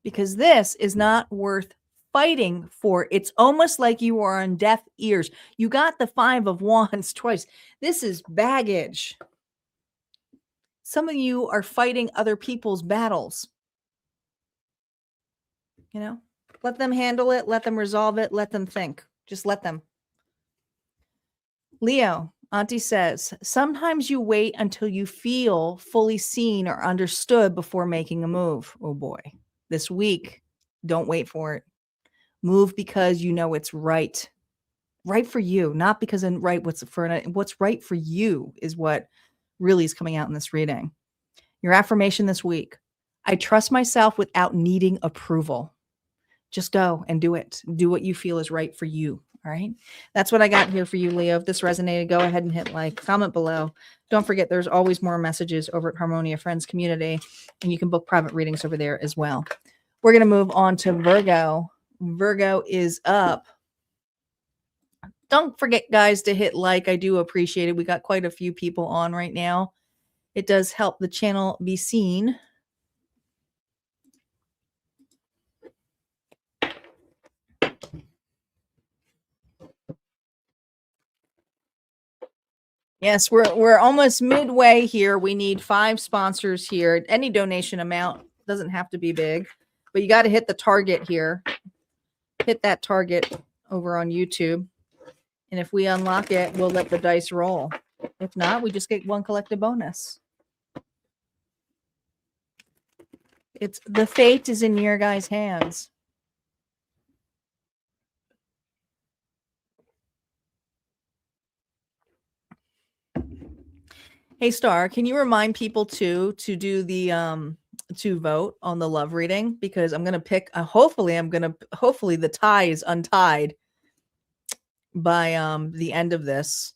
Because this is not worth fighting for. It's almost like you are on deaf ears. You got the 5 of Wands twice. This is baggage. Some of you are fighting other people's battles. You know, let them handle it. Let them resolve it. Let them think. Just let them. Leo, Auntie says, sometimes you wait until you feel fully seen or understood before making a move. Oh boy. This week, don't wait for it. Move because you know it's right. Right for you, not because what's right for you is what really is coming out in this reading. Your affirmation this week: I trust myself without needing approval. Just go and do it. Do what you feel is right for you. All right. That's what I got here for you, Leo. If this resonated, go ahead and hit like, comment below. Don't forget, there's always more messages over at Harmonia Friends Community, and you can book private readings over there as well. We're going to move on to Virgo. Virgo is up. Don't forget, guys, to hit like. I do appreciate it. We got quite a few people on right now. It does help the channel be seen. Yes, we're almost midway here. We need 5 sponsors here. Any donation amount doesn't have to be big, but you got to hit the target here. Hit that target over on YouTube. And if we unlock it, we'll let the dice roll. If not, we just get one collective bonus. It's the fate is in your guys' hands. Hey Star, can you remind people to do the to vote on the love reading, because I'm gonna pick hopefully the tie is untied by the end of this,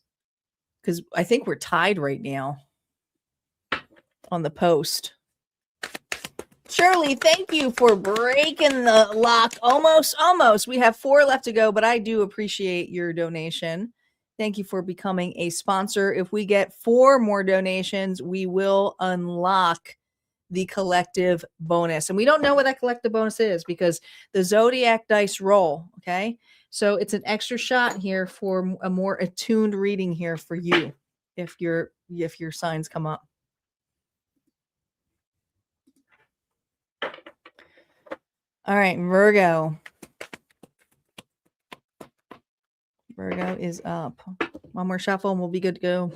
because I think we're tied right now on the post. Shirley, thank you for breaking the lock. Almost. We have 4 left to go, but I do appreciate your donation. Thank you for becoming a sponsor. If we get 4 more donations, we will unlock the collective bonus. And we don't know what that collective bonus is because the Zodiac dice roll, okay? So it's an extra shot here for a more attuned reading here for you if your signs come up. All right, Virgo. Virgo is up. One more shuffle and we'll be good to go.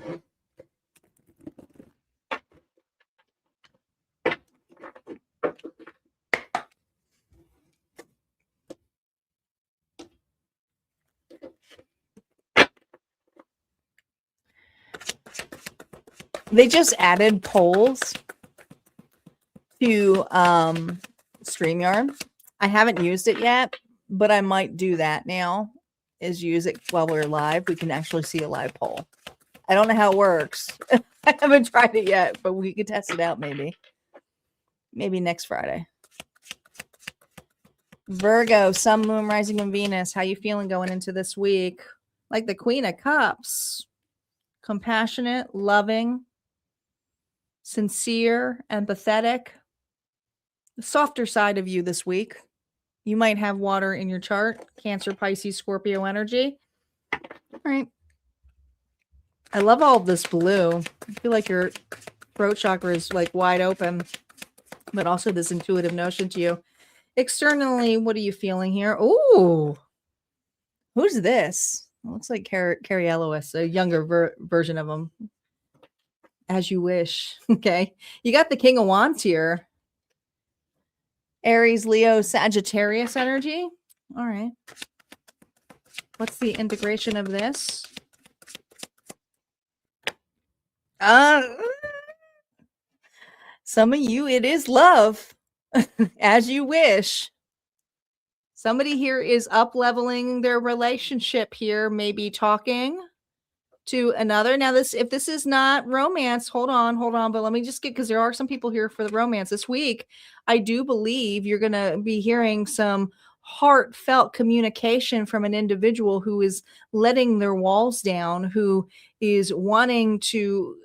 They just added polls to StreamYard. I haven't used it yet, but I might do that now, is use it while we're live. We can actually see a live poll. I don't know how it works. I haven't tried it yet, but we could test it out maybe. Maybe next Friday. Virgo, Sun, Moon, Rising, and Venus. How you feeling going into this week? Like the Queen of Cups. Compassionate, loving, sincere, empathetic. The softer side of you this week. You might have water in your chart. Cancer, Pisces, Scorpio energy. All right. I love all of this blue. I feel like your throat chakra is like wide open, but also this intuitive notion to you. Externally, what are you feeling here? Ooh, who's this? It looks like Carrie Ellis, a younger version of him. As you wish. Okay. You got the King of Wands here. Aries, Leo, Sagittarius energy. All right. What's the integration of this? Some of you, it is love. As you wish. Somebody here is up-leveling their relationship here, maybe talking to another. Now, if this is not romance, hold on, but let me just get, because there are some people here for the romance this week. I do believe you're going to be hearing some heartfelt communication from an individual who is letting their walls down, who is wanting to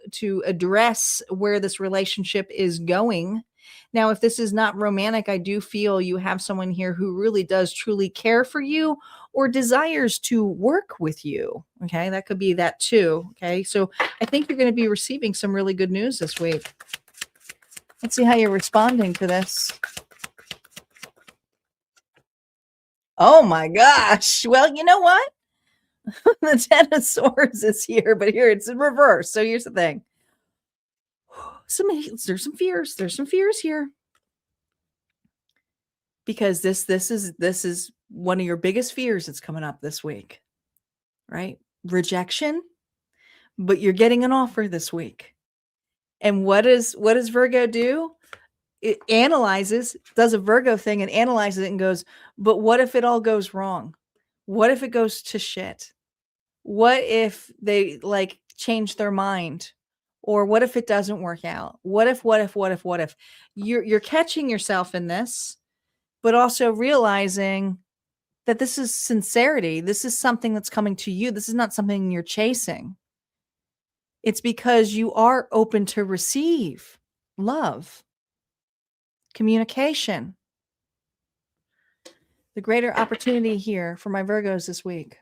address where this relationship is going. Now, if this is not romantic, I do feel you have someone here who really does truly care for you or desires to work with you. Okay, that could be that too. Okay, so I think you're going to be receiving some really good news this week. Let's see how you're responding to this. Oh my gosh. Well, you know what? The Ten of Swords is here, but here it's in reverse. So here's the thing. There's some fears. There's some fears here. Because this is one of your biggest fears that's coming up this week, right? Rejection, but you're getting an offer this week. And what does Virgo do? It does a Virgo thing and analyzes it and goes, but what if it all goes wrong? What if it goes to shit? What if they change their mind? Or what if it doesn't work out? What if? You're catching yourself in this, but also realizing that this is sincerity. This is something that's coming to you. This is not something you're chasing. It's because you are open to receive love, communication. The greater opportunity here for my Virgos this week.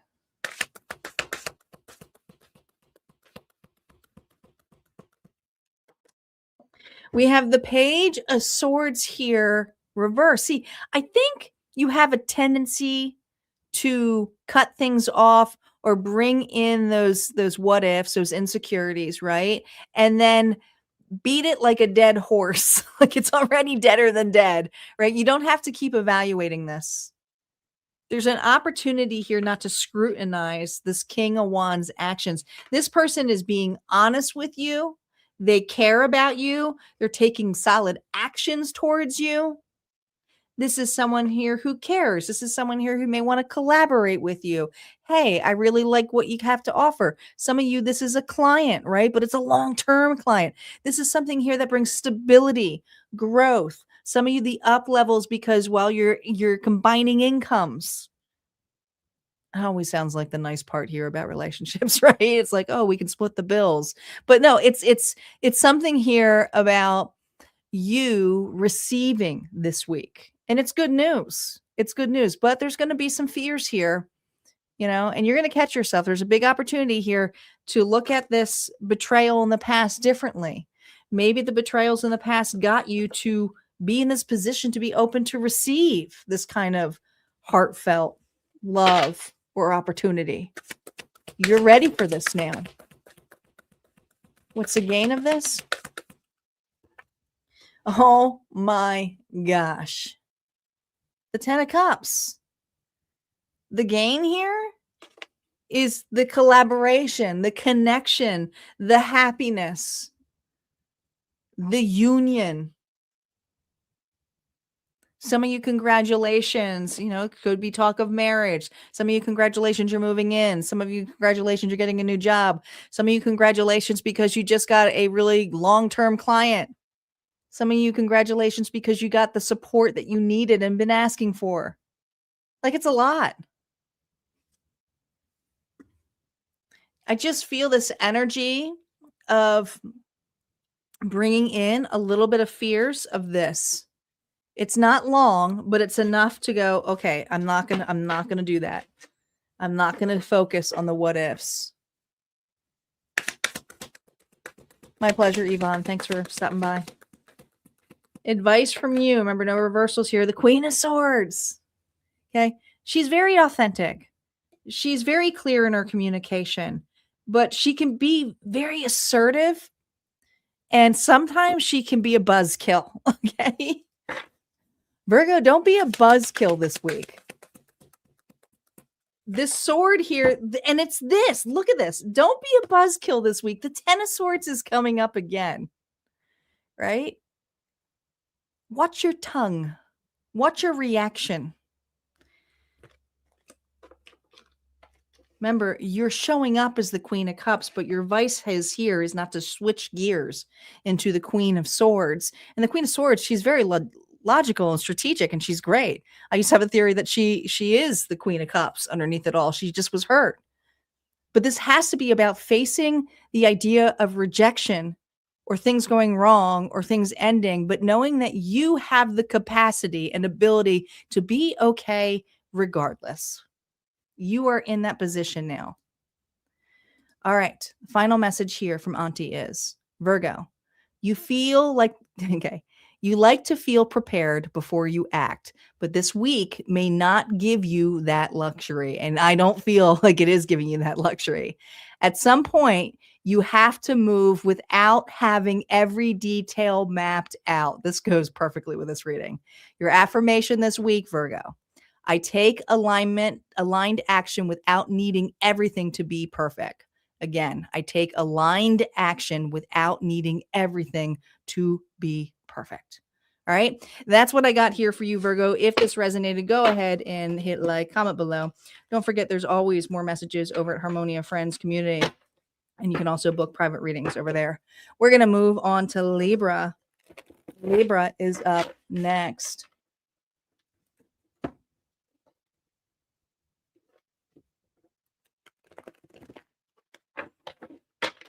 We have the Page of Swords here reverse. See, I think you have a tendency to cut things off or bring in those what ifs, those insecurities, right? And then beat it like a dead horse, like it's already deader than dead, right? You don't have to keep evaluating this. There's an opportunity here not to scrutinize this King of Wands actions. This person is being honest with you. They care about you. They're taking solid actions towards you. This is someone here who cares. This is someone here who may want to collaborate with you. Hey, I really like what you have to offer. Some of you, this is a client, right? But it's a long-term client. This is something here that brings stability, growth. Some of you, the up levels, because while you're combining incomes. It always sounds like the nice part here about relationships, right? It's like, oh, we can split the bills. But no, it's something here about you receiving this week. And it's good news. It's good news. But there's going to be some fears here, and you're going to catch yourself. There's a big opportunity here to look at this betrayal in the past differently. Maybe the betrayals in the past got you to be in this position to be open to receive this kind of heartfelt love or opportunity. You're ready for this now. What's the gain of this? Oh my gosh. The Ten of Cups. The gain here is the collaboration, the connection, the happiness, the union. Some of you, congratulations. It could be talk of marriage. Some of you, congratulations, you're moving in. Some of you, congratulations, you're getting a new job. Some of you, congratulations, because you just got a really long-term client. Some of you, congratulations, because you got the support that you needed and been asking for. It's a lot. I just feel this energy of bringing in a little bit of fears of this. It's not long, but it's enough to go, okay, I'm not going to do that. I'm not going to focus on the what ifs. My pleasure, Yvonne. Thanks for stopping by. Advice from you. Remember, no reversals here. The Queen of Swords. Okay. She's very authentic. She's very clear in her communication, but she can be very assertive. And sometimes she can be a buzzkill. Okay. Virgo, don't be a buzzkill this week. This sword here, and it's this. Look at this. Don't be a buzzkill this week. The Ten of Swords is coming up again. Right? Watch your tongue. Watch your reaction. Remember, you're showing up as the Queen of Cups, but your vice is here is not to switch gears into the Queen of Swords. And the Queen of Swords, she's very logical and strategic, and she's great. I used to have a theory that she is the Queen of Cups underneath it all. She just was hurt. But this has to be about facing the idea of rejection or things going wrong or things ending, but knowing that you have the capacity and ability to be okay regardless. You are in that position now. All right. Final message here from Auntie is Virgo. You feel like, okay, you like to feel prepared before you act, but this week may not give you that luxury. And I don't feel like it is giving you that luxury. At some point, you have to move without having every detail mapped out. This goes perfectly with this reading. Your affirmation this week, Virgo. I take aligned action without needing everything to be perfect. Again, I take aligned action without needing everything to be perfect. All right. That's what I got here for you, Virgo. If this resonated, go ahead and hit like, comment below. Don't forget, there's always more messages over at Harmonia Friends Community. And you can also book private readings over there. We're going to move on to Libra. Libra is up next.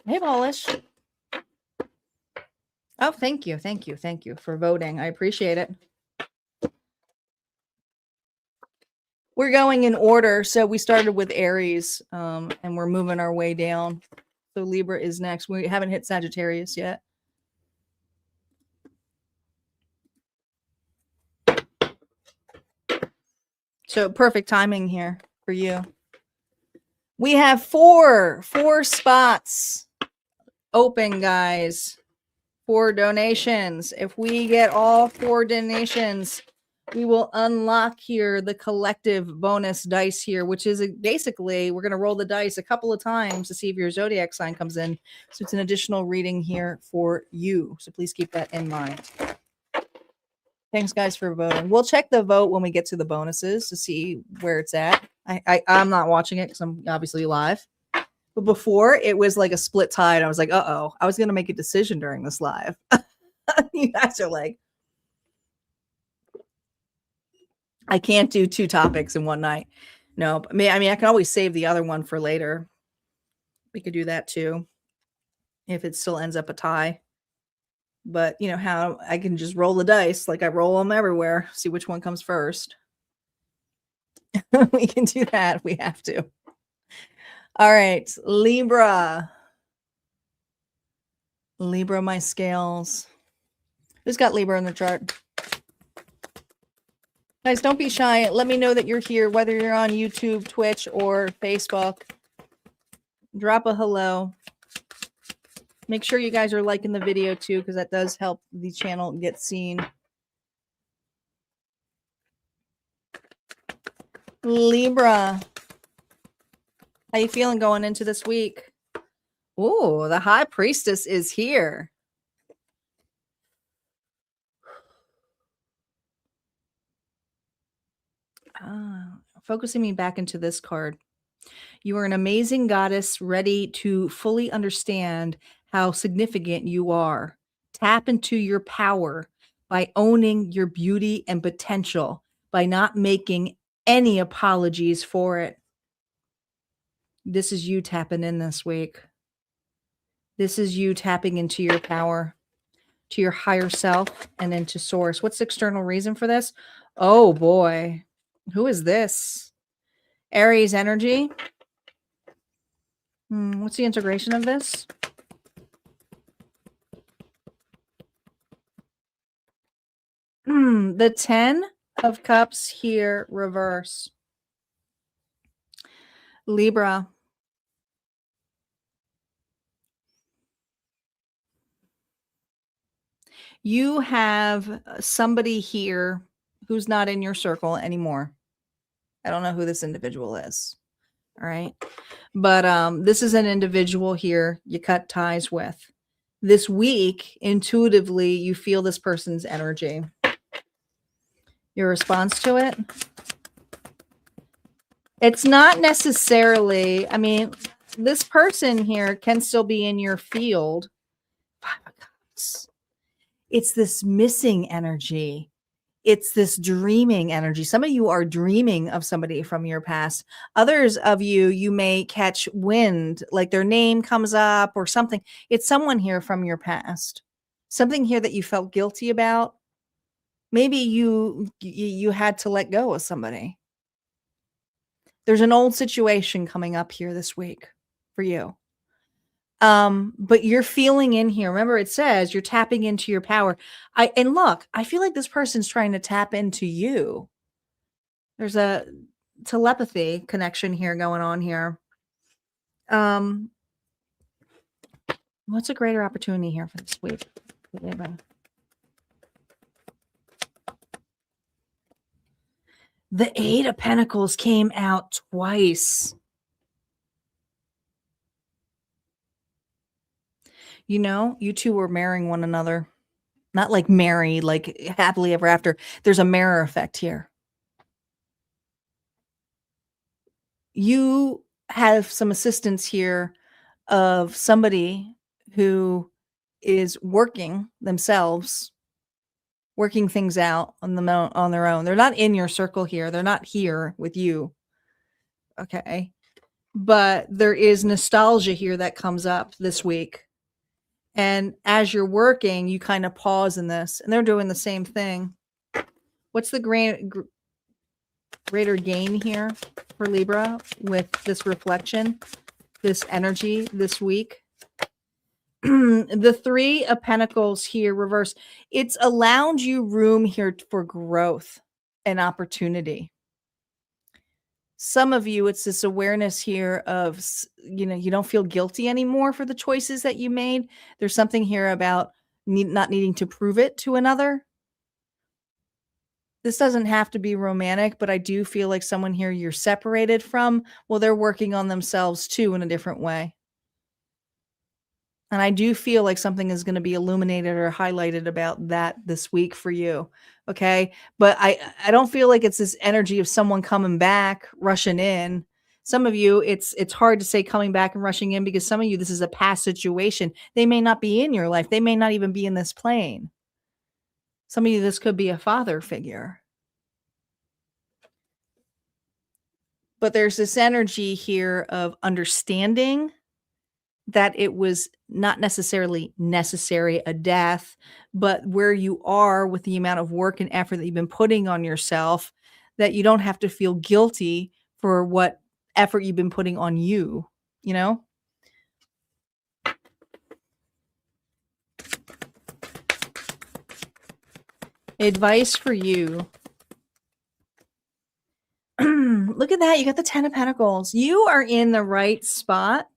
Hey, Polish. Oh, thank you. Thank you. Thank you for voting. I appreciate it. We're going in order. So we started with Aries, and we're moving our way down. So Libra is next. We haven't hit Sagittarius yet. So perfect timing here for you. We have four spots open, guys, for donations. If we get all 4 donations, we will unlock here the collective bonus dice here, which is basically we're going to roll the dice a couple of times to see if your zodiac sign comes in. So it's an additional reading here for you. So please keep that in mind. Thanks, guys, for voting. We'll check the vote when we get to the bonuses to see where it's at. I'm not watching it because I'm obviously live. But before, it was like a split tie. And I was like, uh-oh, I was going to make a decision during this live. You guys are like, I can't do 2 topics in one night. No, I mean, I can always save the other one for later. We could do that too, if it still ends up a tie. But you know how I can just roll the dice, like I roll them everywhere, see which one comes first. We can do that. We have to. All right, Libra. Libra, my scales. Who's got Libra in the chart? Guys, don't be shy. Let me know that you're here, whether you're on YouTube, Twitch, or Facebook. Drop a hello. Make sure you guys are liking the video too, because that does help the channel get seen. Libra. How you feeling going into this week? Oh, the High Priestess is here. Focusing me back into this card. You are an amazing goddess ready to fully understand how significant you are. Tap into your power by owning your beauty and potential, by not making any apologies for it. This is you tapping in this week. This is you tapping into your power, to your higher self, and into source. What's the external reason for this? Oh boy. Who is this? Aries energy. What's the integration of this? The 10 of Cups here, reverse. Libra. You have somebody here who's not in your circle anymore. I don't know who this individual is. All right. But this is an individual here you cut ties with. This week, intuitively, you feel this person's energy. Your response to it? It's not necessarily, I mean, this person here can still be in your field. 5 of Cups. It's this missing energy. It's this dreaming energy. Some of you are dreaming of somebody from your past. Others of you, you may catch wind, like their name comes up or something. It's someone here from your past. Something here that you felt guilty about. Maybe you had to let go of somebody. There's an old situation coming up here this week for you. But you're feeling in here. Remember, it says you're tapping into your power. And look, I feel like this person's trying to tap into you. There's a telepathy connection here going on here. What's a greater opportunity here for this week? The 8 of Pentacles came out twice. You know, you two were marrying one another. Not like married, like happily ever after. There's a mirror effect here. You have some assistance here of somebody who is working themselves, working things out on their own. They're not in your circle here. They're not here with you. Okay. But there is nostalgia here that comes up this week. And as you're working, you kind of pause in this, and they're doing the same thing. What's the greater gain here for Libra with this reflection, this energy this week? The 3 of Pentacles here reverse. It's allowed you room here for growth and opportunity. Some of you, it's this awareness here of, you know, you don't feel guilty anymore for the choices that you made. There's something here about not needing to prove it to another. This doesn't have to be romantic, but I do feel like someone here you're separated from, well, they're working on themselves too in a different way. And I do feel like something is going to be illuminated or highlighted about that this week for you. Okay. But I don't feel like it's this energy of someone coming back, rushing in. Some of you, it's hard to say coming back and rushing in because some of you, this is a past situation. They may not be in your life. They may not even be in this plane. Some of you, this could be a father figure. But there's this energy here of understanding that it was not necessarily necessary a death, but where you are with the amount of work and effort that you've been putting on yourself, that you don't have to feel guilty for what effort you've been putting on you, you know? Advice for you. Look at that. You got the 10 of Pentacles. You are in the right spot.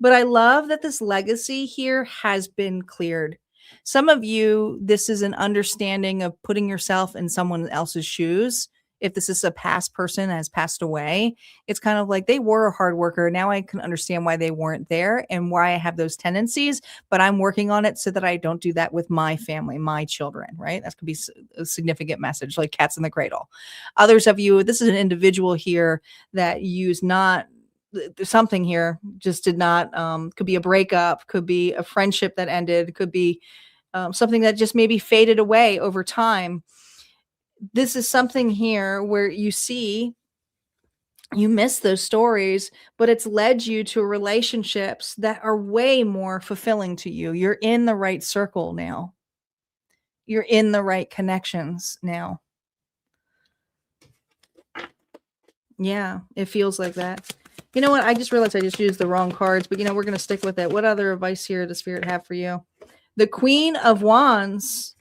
But I love that this legacy here has been cleared. Some of you, this is an understanding of putting yourself in someone else's shoes. If this is a past person that has passed away, it's kind of like they were a hard worker. Now I can understand why they weren't there and why I have those tendencies, but I'm working on it so that I don't do that with my family, my children, right? That could be a significant message, like cats in the cradle. Others of you, this is an individual here that use not something here just did not, could be a breakup, could be a friendship that ended, could be something that just maybe faded away over time. This is something here where you see you miss those stories, but it's led you to relationships that are way more fulfilling to you. You're in the right circle now. You're in the right connections now. Yeah, it feels like that. You know what? I just realized I just used the wrong cards, but you know, we're going to stick with it. What other advice here does Spirit have for you? The Queen of Wands.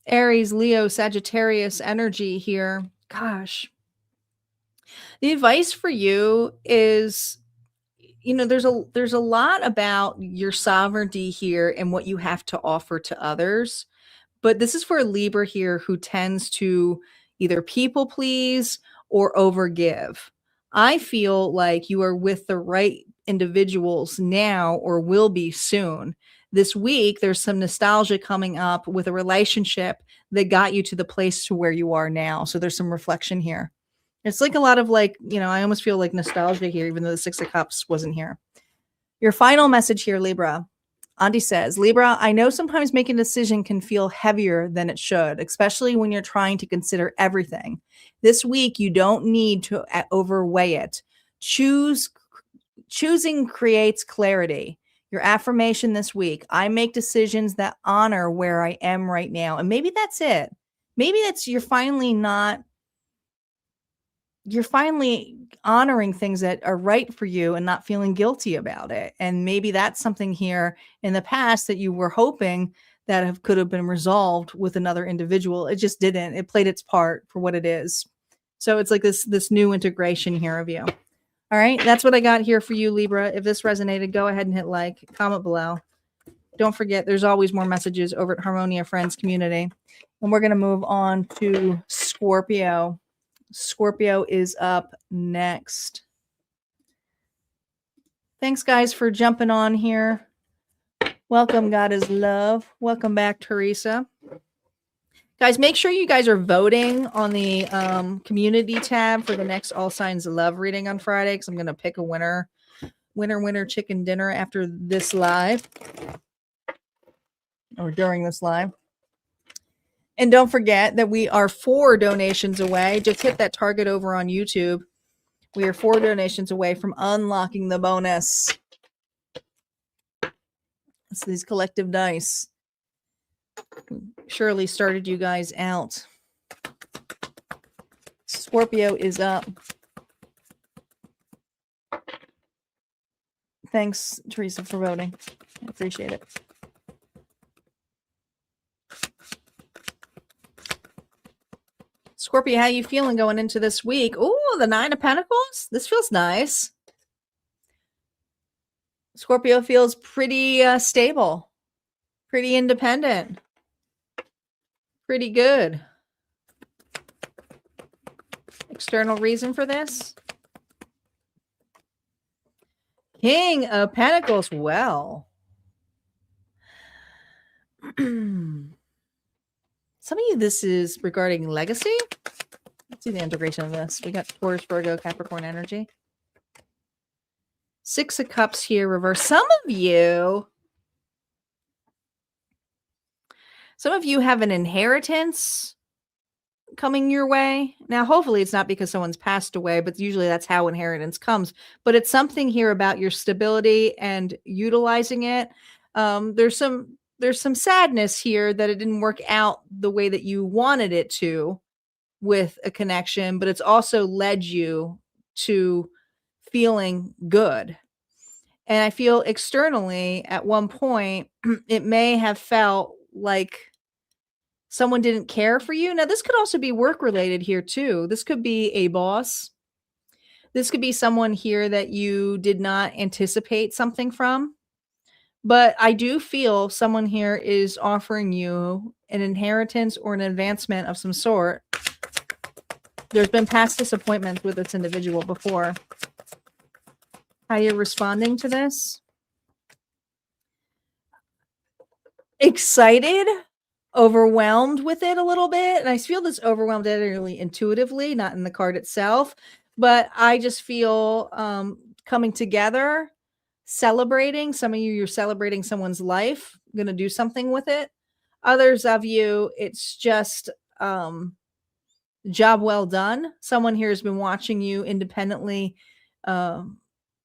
Aries, Leo, Sagittarius energy here. Gosh. The advice for you is, you know, there's a lot about your sovereignty here and what you have to offer to others. But this is for a Libra here who tends to either people please or overgive. I feel like you are with the right individuals now or will be soon this week, there's some nostalgia coming up with a relationship that got you to the place to where you are now. So there's some reflection here. It's like a lot of like, I almost feel like nostalgia here, even though the Six of Cups wasn't here. Your final message here, Libra. Andy says, Libra, I know sometimes making a decision can feel heavier than it should, especially when you're trying to consider everything. This week, you don't need to overweigh it. Choosing creates clarity. Your affirmation this week, I make decisions that honor where I am right now. And maybe that's it. Maybe that's you're finally honoring things that are right for you and not feeling guilty about it. And maybe that's something here in the past that you were hoping that could have been resolved with another individual. It just didn't. It played its part for what it is. So it's like this new integration here of you. All right, that's what I got here for you, Libra. If this resonated, go ahead and hit like, comment below. Don't forget, there's always more messages over at Harmonia Friends Community. And we're going to move on to Scorpio. Scorpio is up next. Thanks, guys, for jumping on here. Welcome, God is Love. Welcome back, Teresa. Guys, make sure you guys are voting on the community tab for the next All Signs of Love reading on Friday, because I'm going to pick a winner chicken dinner after this live or during this live. And don't forget that we are 4 donations away. Just hit that target over on YouTube. We are 4 donations away from unlocking the bonus. It's these collective dice. Surely started you guys out. Scorpio is up. Thanks, Teresa, for voting. I appreciate it. Scorpio, how you feeling going into this week? Oh, the 9 of Pentacles. This feels nice. Scorpio feels pretty stable, pretty independent, pretty good. External reason for this? King of Pentacles. Well, some of you, this is regarding legacy. Let's see the integration of this. We got Taurus, Virgo, Capricorn energy. 6 of Cups here, reverse. Some of you have an inheritance coming your way. Now, hopefully it's not because someone's passed away, but usually that's how inheritance comes. But it's something here about your stability and utilizing it. There's some sadness here that it didn't work out the way that you wanted it to with a connection, but it's also led you to feeling good. And I feel externally at one point, it may have felt like someone didn't care for you. Now, this could also be work related here too. This could be a boss. This could be someone here that you did not anticipate something from. But I do feel someone here is offering you an inheritance or an advancement of some sort. There's been past disappointments with this individual before. How you're responding to this? Excited, overwhelmed with it a little bit. And I feel this overwhelmed really intuitively, not in the card itself. But I just feel coming together, celebrating. Some of you, you're celebrating someone's life, going to do something with it. Others of you, it's just job well done. Someone here has been watching you independently,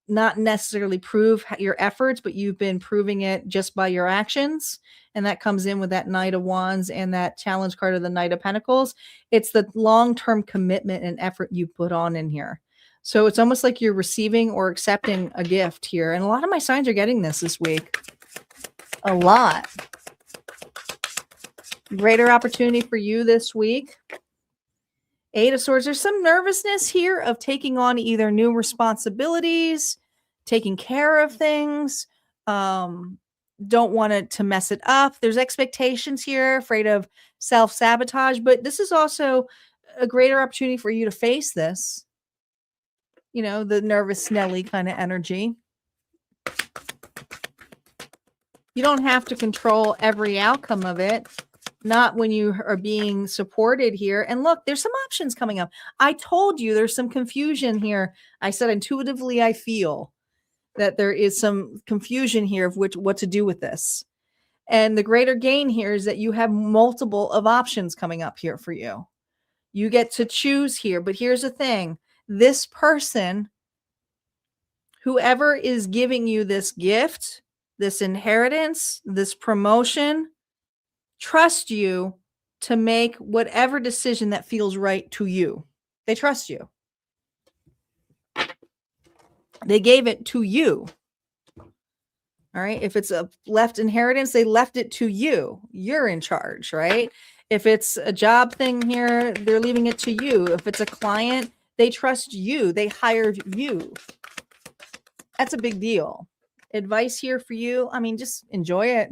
not necessarily prove your efforts, but you've been proving it just by your actions. And that comes in with that Knight of Wands and that challenge card of the Knight of Pentacles. It's the long-term commitment and effort you put on in here. So it's almost like you're receiving or accepting a gift here. And a lot of my signs are getting this week. A lot. Greater opportunity for you this week. 8 of Swords. There's some nervousness here of taking on either new responsibilities, taking care of things, don't want it to mess it up. There's expectations here, afraid of self-sabotage, but this is also a greater opportunity for you to face this. You know, the nervous Nelly kind of energy. You don't have to control every outcome of it. Not when you are being supported here. And look, there's some options coming up. I told you there's some confusion here. I said intuitively, I feel that there is some confusion here of what to do with this. And the greater gain here is that you have multiple of options coming up here for you. You get to choose here. But here's the thing. This person, whoever is giving you this gift, this inheritance, this promotion, trust you to make whatever decision that feels right to you. They trust you. They gave it to you. All right. If it's a left inheritance, they left it to you. You're in charge, right? If it's a job thing here, they're leaving it to you. If it's a client, they trust you. They hired you. That's a big deal. Advice here for you. I mean, just enjoy it.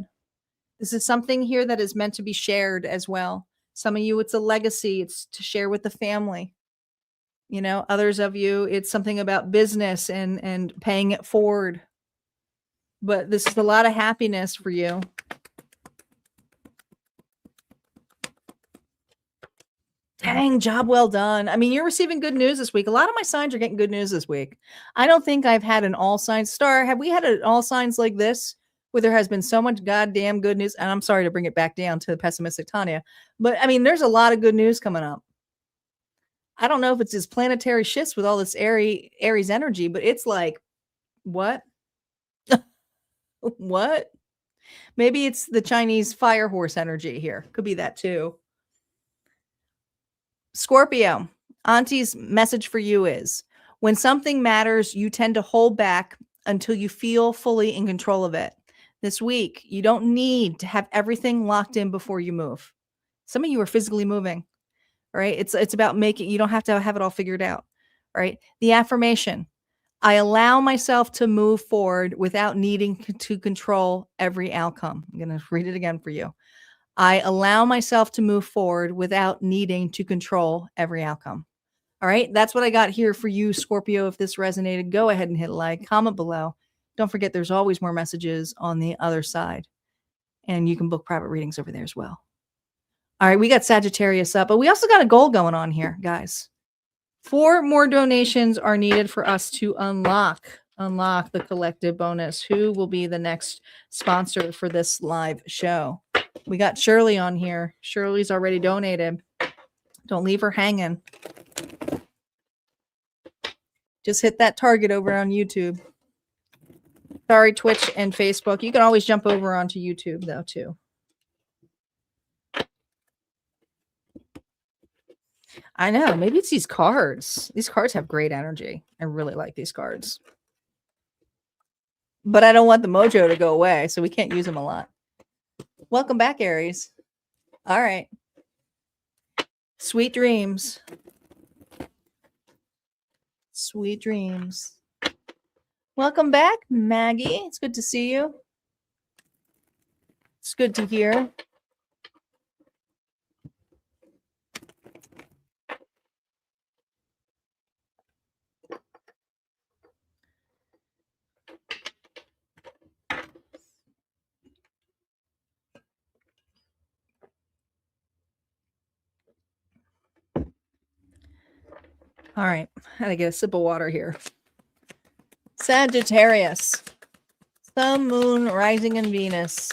This is something here that is meant to be shared as well. Some of you, it's a legacy. It's to share with the family. You know, others of you, it's something about business and paying it forward. But this is a lot of happiness for you. Dang, job well done. I mean, you're receiving good news this week. A lot of my signs are getting good news this week. I don't think I've had an all signs star. Have we had an all signs like this where there has been so much goddamn good news? And I'm sorry to bring it back down to the pessimistic Tanya, but I mean, there's a lot of good news coming up. I don't know if it's his planetary shifts with all this Aries energy, but it's like, what? What? Maybe it's the Chinese fire horse energy here. Could be that too. Scorpio, Auntie's message for you is when something matters, you tend to hold back until you feel fully in control of it. This week, you don't need to have everything locked in before you move. Some of you are physically moving, right? It's about making, you don't have to have it all figured out, right? The affirmation, I allow myself to move forward without needing to control every outcome. I'm going to read it again for you. I allow myself to move forward without needing to control every outcome. All right. That's what I got here for you, Scorpio. If this resonated, go ahead and hit a like, comment below. Don't forget, there's always more messages on the other side. And you can book private readings over there as well. All right. We got Sagittarius up, but we also got a goal going on here, guys. 4 more donations are needed for us to unlock the collective bonus. Who will be the next sponsor for this live show? We got Shirley on here. Shirley's already donated. Don't leave her hanging. Just hit that target over on YouTube. Sorry, Twitch and Facebook. You can always jump over onto YouTube, though, too. I know. Maybe it's these cards. These cards have great energy. I really like these cards. But I don't want the mojo to go away, so we can't use them a lot. Welcome back, Aries. All right. Sweet dreams. Sweet dreams. Welcome back, Maggie. It's good to see you. It's good to hear. All right, I gotta get a sip of water here. Sagittarius, Sun, Moon, Rising, and Venus.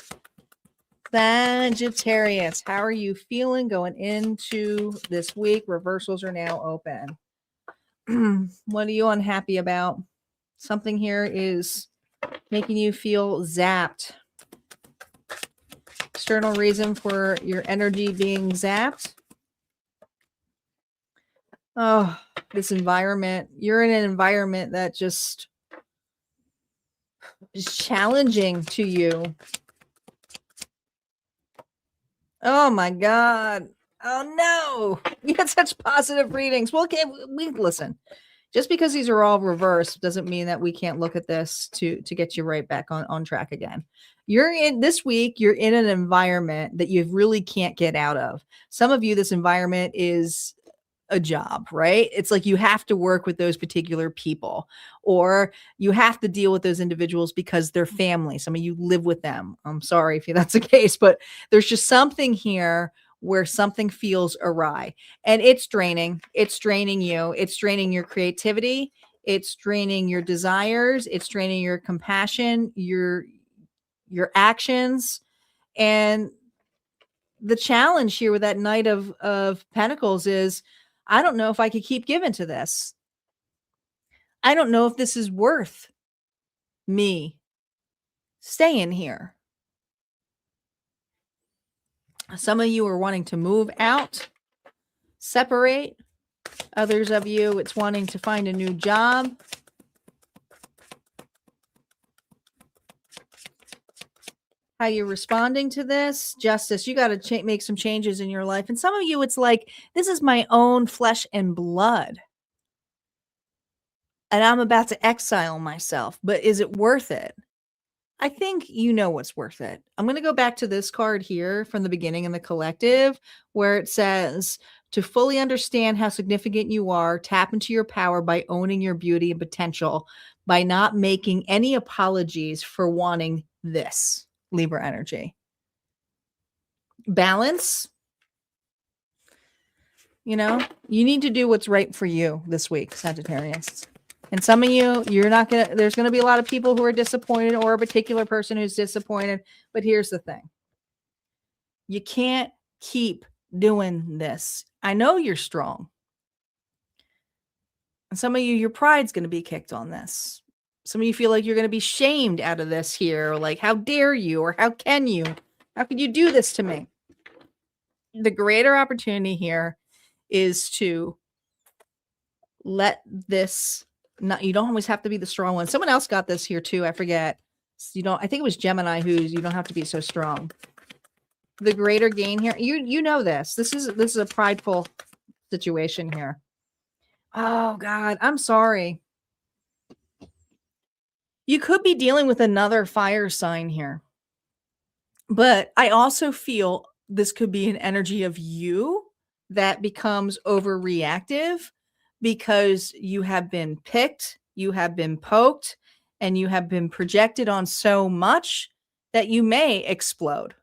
Sagittarius, how are you feeling going into this week? Reversals are now open. What are you unhappy about? Something here is making you feel zapped. External reason for your energy being zapped. Oh, this environment. You're in an environment that just is challenging to you. Oh my God. Oh no. You had such positive readings. Well, okay, we listen. Just because these are all reversed doesn't mean that we can't look at this to get you right back on track again. You're in this week, you're in an environment that you really can't get out of. Some of you, this environment is a job, right? It's like you have to work with those particular people, or you have to deal with those individuals because they're family. Some of you live with them. I'm sorry if that's the case, but there's just something here where something feels awry, and it's draining. It's draining you. It's draining your creativity. It's draining your desires. It's draining your compassion, your actions. And the challenge here with that Knight of Pentacles is, I don't know if I could keep giving to this. I don't know if this is worth me staying here. Some of you are wanting to move out, separate. Others of you, it's wanting to find a new job. How you're responding to this? Justice, you got to make some changes in your life. And some of you, it's like, this is my own flesh and blood, and I'm about to exile myself, but is it worth it? I think you know what's worth it. I'm going to go back to this card here from the beginning in the collective, where it says, to fully understand how significant you are, tap into your power by owning your beauty and potential, by not making any apologies for wanting this. Libra energy. Balance. You know, you need to do what's right for you this week, Sagittarius. And some of you, there's going to be a lot of people who are disappointed, or a particular person who's disappointed. But here's the thing. You can't keep doing this. I know you're strong. And some of you, your pride's going to be kicked on this. Some of you feel like you're going to be shamed out of this here. Or like, how dare you? Or how can you? How could you do this to me? The greater opportunity here is to let this, you don't always have to be the strong one. Someone else got this here too. I forget. I think it was Gemini, you don't have to be so strong. The greater gain here. You know this. This is a prideful situation here. Oh God, I'm sorry. You could be dealing with another fire sign here. But I also feel this could be an energy of you that becomes overreactive because you have been picked, you have been poked, and you have been projected on so much that you may explode.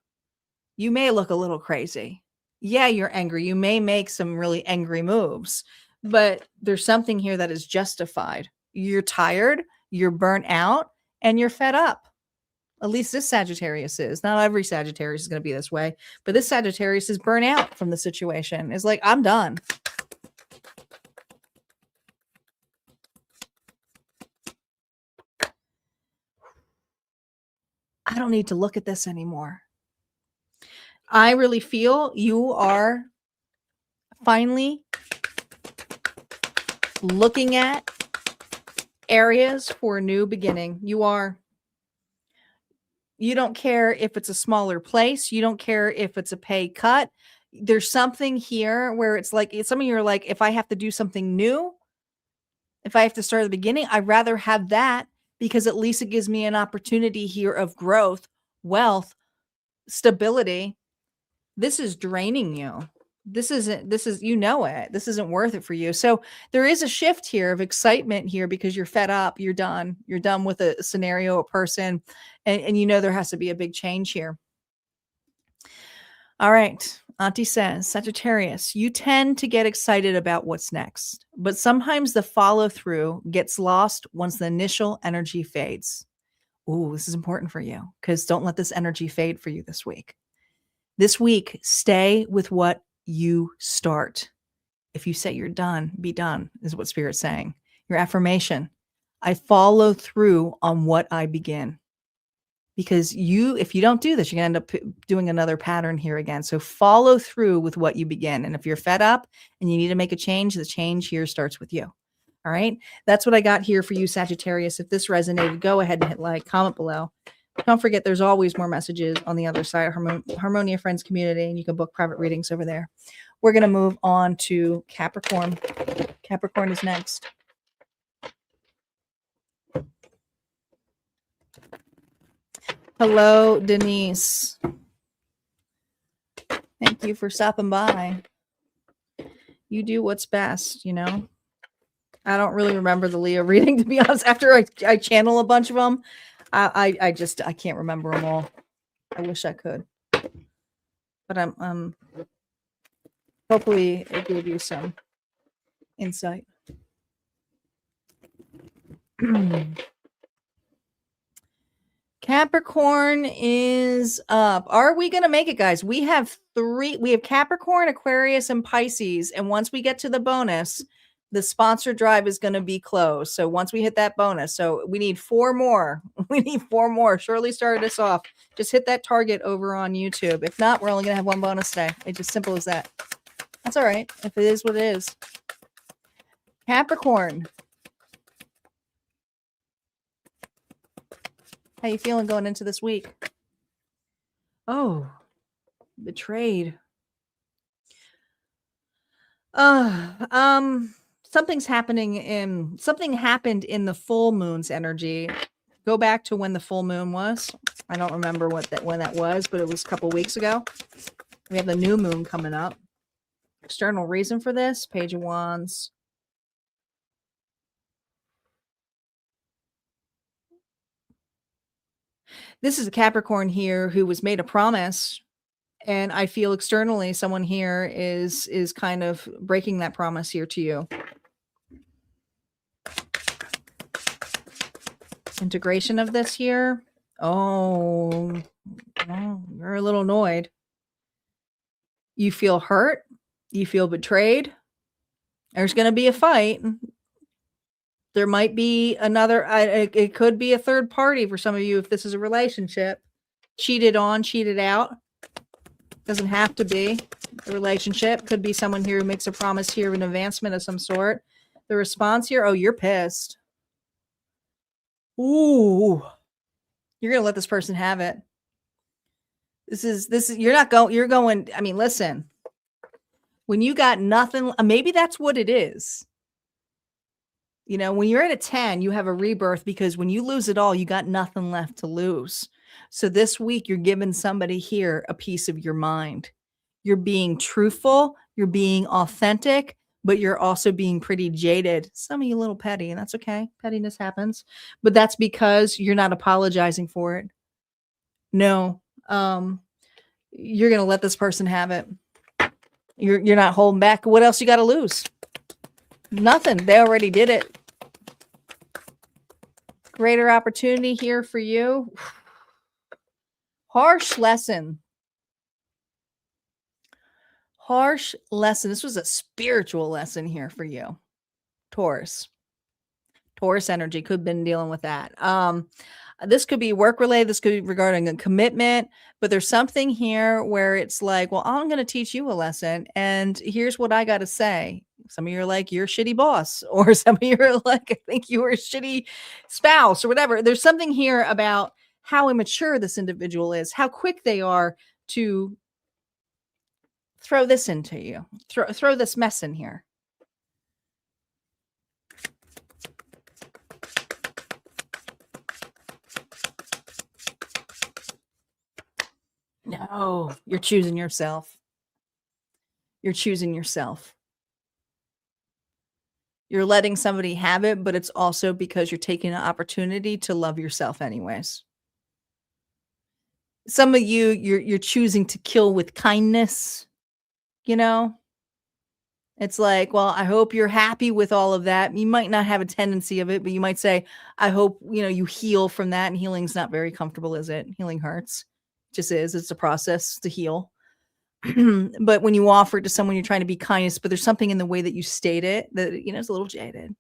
You may look a little crazy. Yeah, you're angry. You may make some really angry moves, but there's something here that is justified. You're tired, you're burnt out, and you're fed up. At least this Sagittarius is. Not every Sagittarius is going to be this way, but this Sagittarius is burnt out from the situation. It's like, I'm done. I don't need to look at this anymore. I really feel you are finally looking at areas for a new beginning. You are. You don't care if it's a smaller place. You don't care if it's a pay cut. There's something here where it's like, some of you are like, if I have to do something new, if I have to start at the beginning, I'd rather have that, because at least it gives me an opportunity here of growth, wealth, stability. This is draining you. This is, you know it. This isn't worth it for you. So there is a shift here of excitement here because you're fed up. You're done. You're done with a scenario, a person, and you know there has to be a big change here. All right. Auntie says, Sagittarius, you tend to get excited about what's next, but sometimes the follow through gets lost once the initial energy fades. Ooh, this is important for you, because don't let this energy fade for you this week. This week, stay with what you start. If you say you're done, be done, is what Spirit's saying. Your affirmation. I follow through on what I begin. Because if you don't do this, you're going to end up doing another pattern here again. So follow through with what you begin. And if you're fed up and you need to make a change, the change here starts with you. All right. That's what I got here for you, Sagittarius. If this resonated, go ahead and hit like, comment below. Don't forget, there's always more messages on the other side of Harmonia Friends community, and you can book private readings over there. We're going to move on to Capricorn. Capricorn is next. Hello, Denise. Thank you for stopping by. You do what's best, you know? I don't really remember the Leo reading, to be honest. After I channel a bunch of them, I can't remember them all. I wish I could. But I'm hopefully it gave you some insight. Capricorn is up. Are we going to make it, guys? We have Capricorn, Aquarius, and Pisces. And once we get to the bonus, the sponsor drive is going to be closed. So once we hit that bonus, so we need 4 more. We need 4 more. Shirley started us off. Just hit that target over on YouTube. If not, we're only going to have 1 bonus day. It's just simple as that. That's all right. If it is what it is. Capricorn. How you feeling going into this week? Oh, betrayed. Something happened in the full moon's energy. Go back to when the full moon was. I don't remember when that was, but it was a couple weeks ago. We have the new moon coming up. External reason for this, Page of Wands. This is a Capricorn here who was made a promise, and I feel externally someone here is kind of breaking that promise here to you. Integration of this here. Oh, well, you're a little annoyed. You feel hurt. You feel betrayed. There's going to be a fight. There might be another, it could be a third party for some of you if this is a relationship. Cheated on, cheated out. Doesn't have to be a relationship. Could be someone here who makes a promise here of an advancement of some sort. The response here, oh, you're pissed. Ooh. You're going to let this person have it. You're going, I mean, listen. When you got nothing, maybe that's what it is. You know, when you're at a 10, you have a rebirth because when you lose it all, you got nothing left to lose. So this week, you're giving somebody here a piece of your mind. You're being truthful. You're being authentic, but you're also being pretty jaded. Some of you a little petty, and that's okay. Pettiness happens, but that's because you're not apologizing for it. No, you're going to let this person have it. You're not holding back. What else you got to lose? Nothing. They already did it. Greater opportunity here for you. Harsh lesson. Harsh lesson. This was a spiritual lesson here for you. Taurus. Taurus energy. Could have been dealing with that. This could be work related. This could be regarding a commitment. But there's something here where it's like, well, I'm going to teach you a lesson. And here's what I got to say. Some of you are like, you're a shitty boss. Or some of you are like, I think you were a shitty spouse or whatever. There's something here about how immature this individual is, how quick they are to throw this into you, throw this mess in here. No, you're choosing yourself. You're choosing yourself. You're letting somebody have it, but it's also because you're taking an opportunity to love yourself anyways. Some of you, you're choosing to kill with kindness, you know? It's like, well, I hope you're happy with all of that. You might not have a tendency of it, but you might say, I hope, you heal from that. And healing's not very comfortable, is it? Healing hurts. It just is. It's a process to heal. But when you offer it to someone, you're trying to be kindness, but there's something in the way that you state it that, it's a little jaded.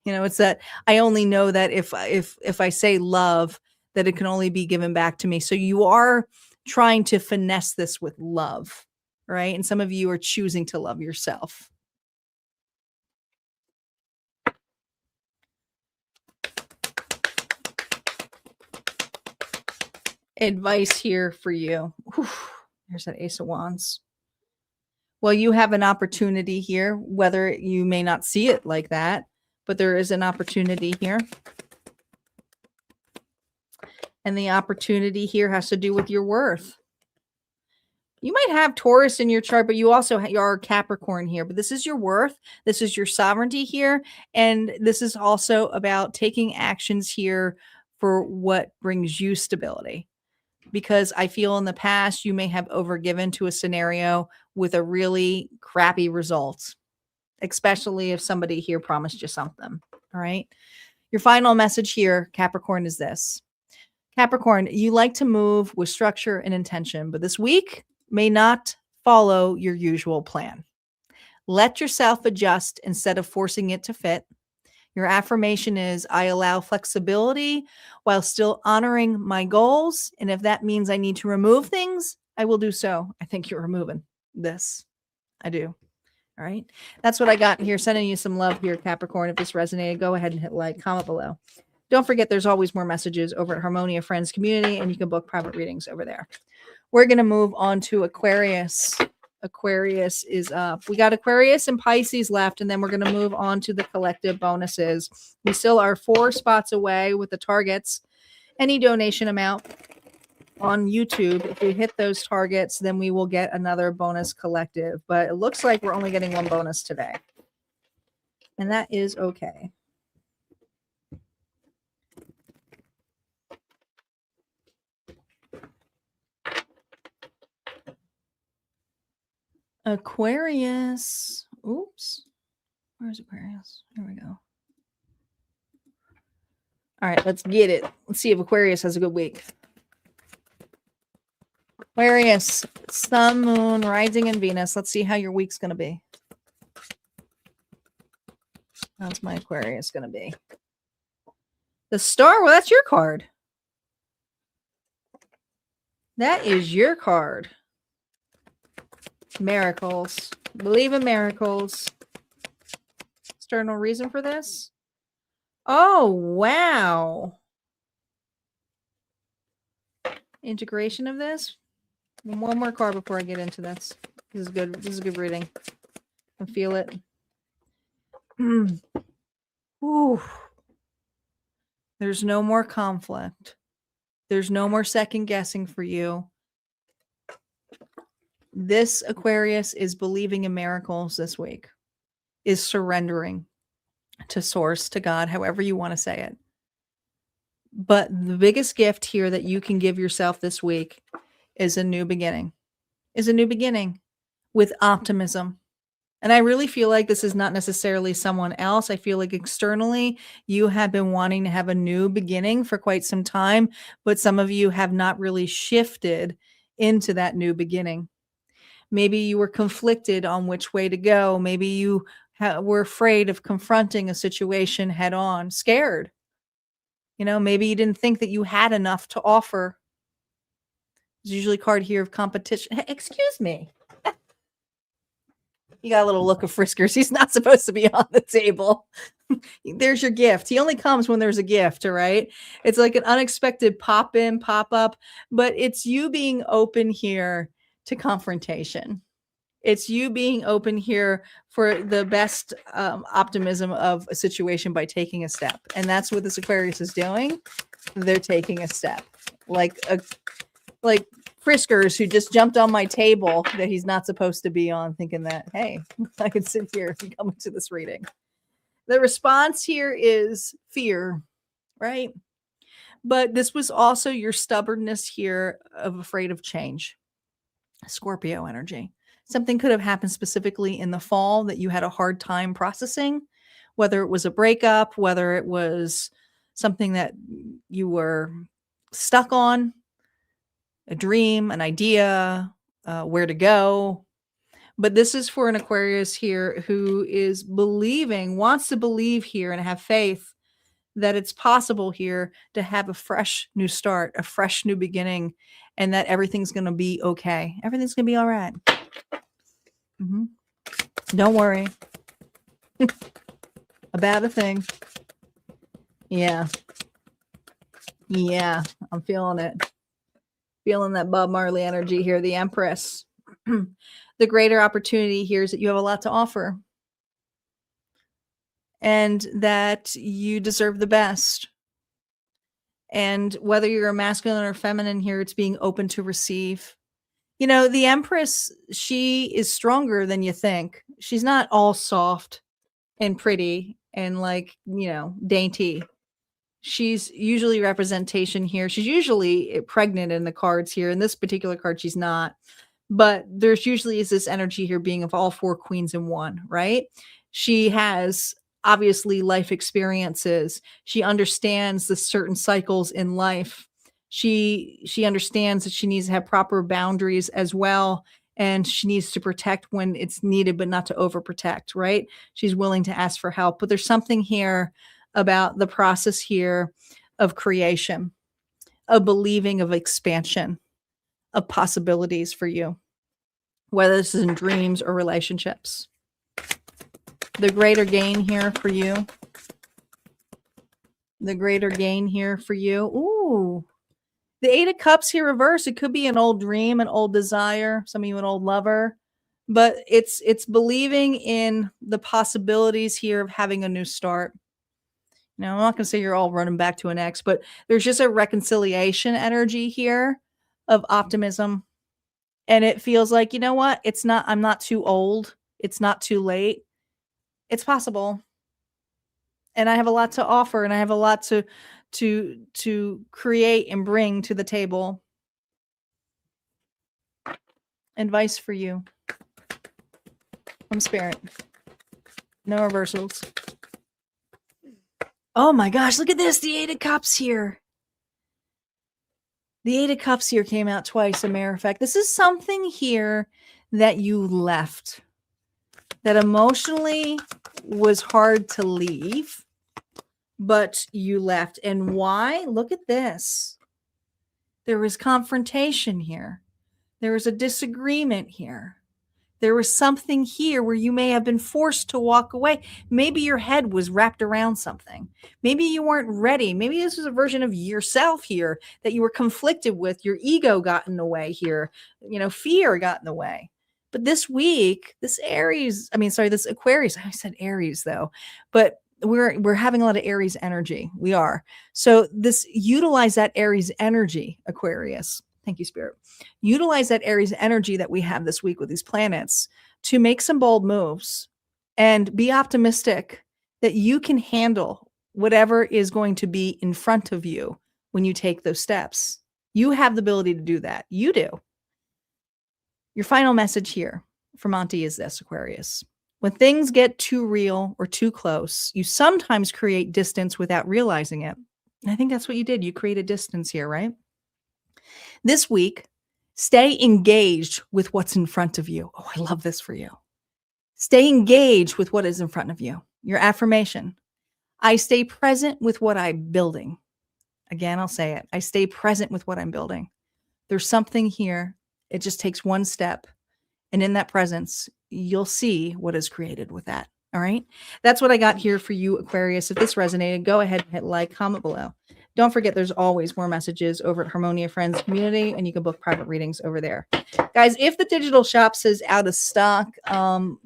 It's that I only know that if I say love, that it can only be given back to me. So you are trying to finesse this with love, right? And some of you are choosing to love yourself. Advice here for you. Whew. There's that Ace of Wands. Well, you have an opportunity here, whether you may not see it like that, but there is an opportunity here. And the opportunity here has to do with your worth. You might have Taurus in your chart, but you also are Capricorn here. But this is your worth. This is your sovereignty here. And this is also about taking actions here for what brings you stability. Because I feel in the past, you may have overgiven to a scenario with a really crappy result, especially if somebody here promised you something. All right. Your final message here, Capricorn, is this. Capricorn, you like to move with structure and intention, but this week may not follow your usual plan. Let yourself adjust instead of forcing it to fit. Your affirmation is, I allow flexibility while still honoring my goals. And if that means I need to remove things, I will do so. I think you're removing this. I do. All right. That's what I got here. Sending you some love here, Capricorn. If this resonated, go ahead and hit like, comment below. Don't forget, there's always more messages over at Harmonia Friends Community, and you can book private readings over there. We're going to move on to Aquarius. Aquarius is up. We got Aquarius and Pisces left, and then we're going to move on to the collective bonuses. We still are 4 spots away with the targets. Any donation amount on YouTube, if we hit those targets, then we will get another bonus collective. But it looks like we're only getting 1 bonus today. And that is okay. Aquarius. Oops. Where's Aquarius? Here we go. All right, let's get it. Let's see if Aquarius has a good week. Aquarius, Sun, Moon, Rising, and Venus. Let's see how your week's going to be. How's my Aquarius going to be? The Star. Well, that's your card. That is your card. Miracles. Believe in miracles. Is there no reason for this? Oh, wow. Integration of this. One more card before I get into this. This is good. This is a good reading. I feel it. Ooh. There's no more conflict. There's no more second guessing for you. This Aquarius is believing in miracles this week, is surrendering to source, to God, however you want to say it. But the biggest gift here that you can give yourself this week is a new beginning, with optimism. And I really feel like this is not necessarily someone else. I feel like externally, you have been wanting to have a new beginning for quite some time, but some of you have not really shifted into that new beginning. Maybe you were conflicted on which way to go. Maybe you were afraid of confronting a situation head on, scared. You know, maybe you didn't think that you had enough to offer. There's usually a card here of competition. Hey, excuse me. You got a little look of Friskers. He's not supposed to be on the table. There's your gift. He only comes when there's a gift, all right? It's like an unexpected pop in, pop up, but it's you being open here to confrontation. It's you being open here for the best optimism of a situation by taking a step. And that's what this Aquarius is doing. They're taking a step. Like Friskers who just jumped on my table that he's not supposed to be on, thinking that, hey, I can sit here and come into this reading. The response here is fear, right? But this was also your stubbornness here of afraid of change. Scorpio energy. Something could have happened specifically in the fall that you had a hard time processing, whether it was a breakup, whether it was something that you were stuck on, a dream, an idea, where to go. But this is for an Aquarius here who is believing, wants to believe here and have faith that it's possible here to have a fresh new start, a fresh new beginning, and that everything's going to be okay. Everything's going to be all right. Don't worry about a thing. Yeah. Yeah, I'm feeling it. Feeling that Bob Marley energy here, the Empress. The greater opportunity here is that you have a lot to offer and that you deserve the best. And whether you're a masculine or feminine here, it's being open to receive. You know, the Empress, she is stronger than you think. She's not all soft and pretty and like, dainty. She's usually representation here. She's usually pregnant in the cards here. In this particular card, she's not. But there's usually is this energy here being of all four queens in one, right? She has obviously life experiences. She understands the certain cycles in life. She understands that she needs to have proper boundaries as well, and she needs to protect when it's needed but not to overprotect, right? She's willing to ask for help. But there's something here about the process here of creation, of believing, of expansion, of possibilities for you, whether this is in dreams or relationships. The greater gain here for you. The greater gain here for you. Ooh. The Eight of Cups here reversed. It could be an old dream, an old desire, some of you an old lover, but it's believing in the possibilities here of having a new start. Now, I'm not going to say you're all running back to an ex, but there's just a reconciliation energy here of optimism. And it feels like, you know what? I'm not too old. It's not too late. It's possible. And I have a lot to offer, and I have a lot to create and bring to the table. Advice for you from Spirit. No reversals. Oh my gosh, look at this. The Eight of Cups here. The Eight of Cups here came out twice, a matter of fact. This is something here that you left, that emotionally was hard to leave, but you left. And why? Look at this. There was confrontation here. There was a disagreement here. There was something here where you may have been forced to walk away. Maybe your head was wrapped around something. Maybe you weren't ready. Maybe this was a version of yourself here that you were conflicted with. Your ego got in the way here. Fear got in the way. But this week, this Aquarius, I said Aries though, but we're having a lot of Aries energy. We are. So utilize that Aries energy, Aquarius. Thank you, Spirit. Utilize that Aries energy that we have this week with these planets to make some bold moves and be optimistic that you can handle whatever is going to be in front of you when you take those steps. You have the ability to do that. You do. Your final message here from Auntie is this, Aquarius. When things get too real or too close, you sometimes create distance without realizing it. And I think that's what you did. You created distance here, right? This week, stay engaged with what's in front of you. Oh, I love this for you. Stay engaged with what is in front of you. Your affirmation. I stay present with what I'm building. Again, I'll say it. I stay present with what I'm building. There's something here. It just takes one step. And in that presence, you'll see what is created with that. All right. That's what I got here for you, Aquarius. If this resonated, go ahead and hit like, comment below. Don't forget, there's always more messages over at Harmonia Friends Community, and you can book private readings over there. Guys, if the digital shop says out of stock,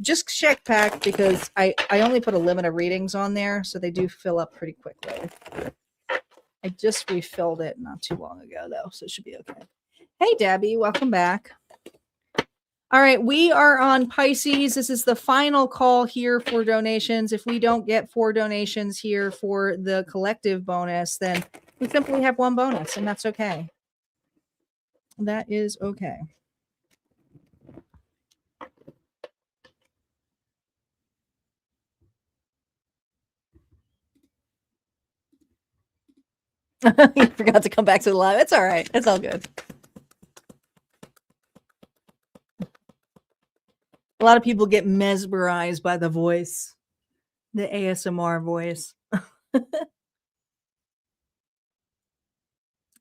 just check back because I only put a limit of readings on there, so they do fill up pretty quickly. I just refilled it not too long ago, though, so it should be okay. Hey, Debbie, welcome back. All right, we are on Pisces. This is the final call here for donations. If we don't get 4 donations here for the collective bonus, then we simply have 1 bonus, and that's okay. That is okay. You forgot to come back to the live. It's all right. It's all good. A lot of people get mesmerized by the voice, the ASMR voice.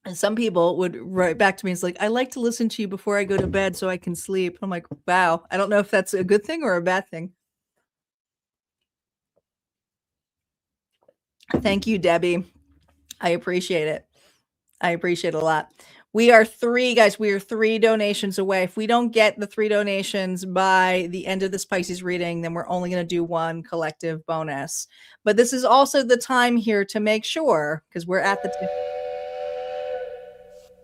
And some people would write back to me. It's like, I like to listen to you before I go to bed so I can sleep. I'm like, wow. I don't know if that's a good thing or a bad thing. Thank you, Debbie. I appreciate it. I appreciate it a lot. We are 3, guys. We are 3 donations away. If we don't get the 3 donations by the end of this Pisces reading, then we're only going to do 1 collective bonus. But this is also the time here to make sure, because we're at the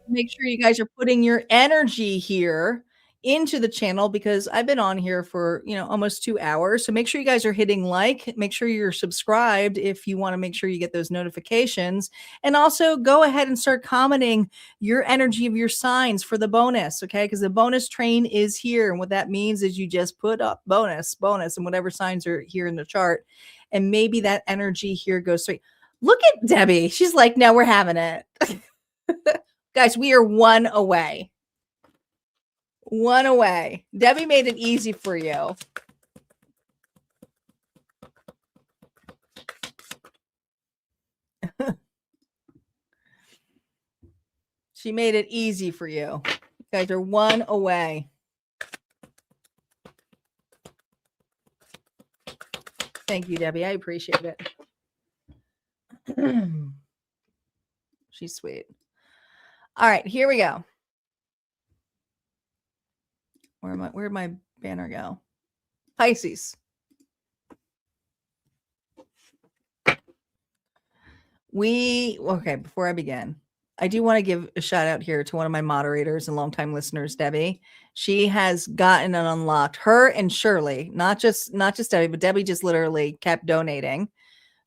make sure you guys are putting your energy here into the channel, because I've been on here for, almost 2 hours. So make sure you guys are hitting like, make sure you're subscribed if you want to make sure you get those notifications. And also go ahead and start commenting your energy of your signs for the bonus. Okay. Because the bonus train is here. And what that means is you just put up bonus, and whatever signs are here in the chart. And maybe that energy here goes straight. Look at Debbie. She's like, no, we're having it. Guys, we are one away. One away. Debbie made it easy for you. She made it easy for you. You guys are one away. Thank you, Debbie. I appreciate it. She's sweet. All right, here we go. Where'd my banner go? Pisces. Okay, before I begin, I do want to give a shout out here to one of my moderators and longtime listeners, Debbie. She has gotten and unlocked, her and Shirley, not just Debbie, but Debbie just literally kept donating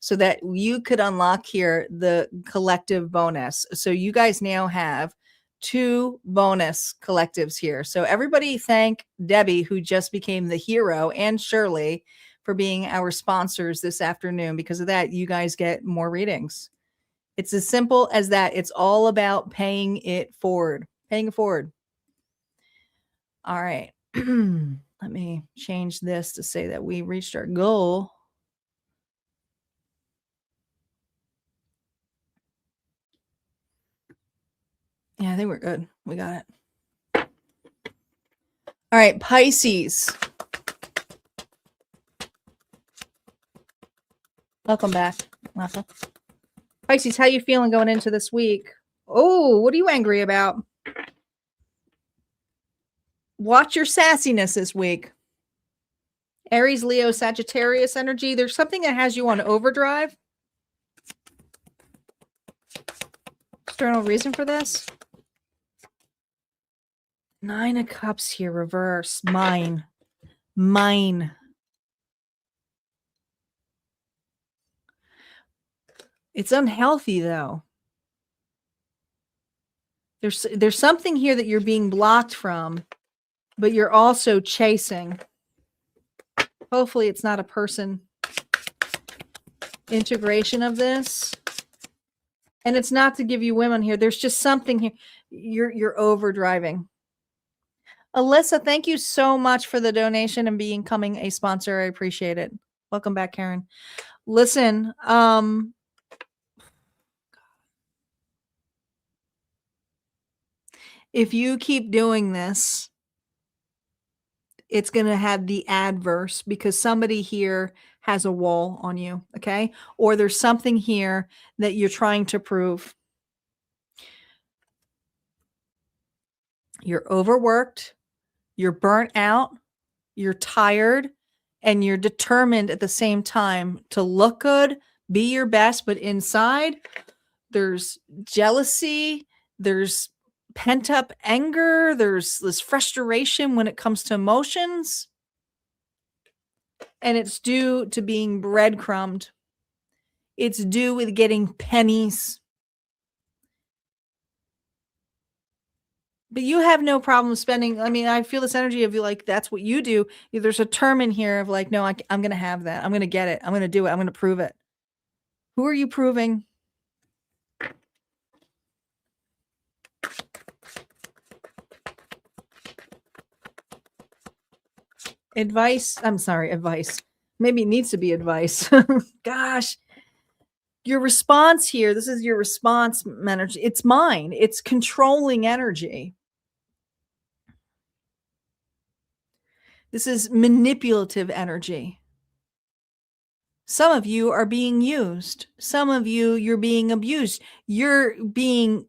so that you could unlock here the collective bonus. So you guys now have 2 bonus collectives here. So everybody thank Debbie, who just became the hero, and Shirley for being our sponsors this afternoon. Because of that, you guys get more readings. It's as simple as that. It's all about paying it forward. Paying it forward. All right. Let me change this to say that we reached our goal. Yeah, I think we're good. We got it. All right, Pisces. Welcome back, Rafa. Pisces, how you feeling going into this week? Oh, what are you angry about? Watch your sassiness this week. Aries, Leo, Sagittarius energy. There's something that has you on overdrive. External reason for this? 9 of Cups here, reverse. Mine. It's unhealthy, though. There's something here that you're being blocked from, but you're also chasing. Hopefully it's not a person integration of this. And it's not to give you women here. There's just something here. You're overdriving. Alyssa, thank you so much for the donation and becoming a sponsor. I appreciate it. Welcome back, Karen. Listen, if you keep doing this, it's going to have the adverse, because somebody here has a wall on you, okay? Or there's something here that you're trying to prove. You're overworked, you're burnt out, you're tired, and you're determined at the same time to look good, be your best, but inside there's jealousy, there's pent-up anger, there's this frustration when it comes to emotions, and it's due to being breadcrumbed. It's due with getting pennies. But you have no problem spending. I mean, I feel this energy of you, like, that's what you do. There's a term in here of like, no, I'm going to have that. I'm going to get it. I'm going to do it. I'm going to prove it. Who are you proving? Advice. I'm sorry, advice. Maybe it needs to be advice. Gosh. Your response here, this is your response energy. It's mine. It's controlling energy. This is manipulative energy. Some of you are being used. Some of you, you're being abused. You're being,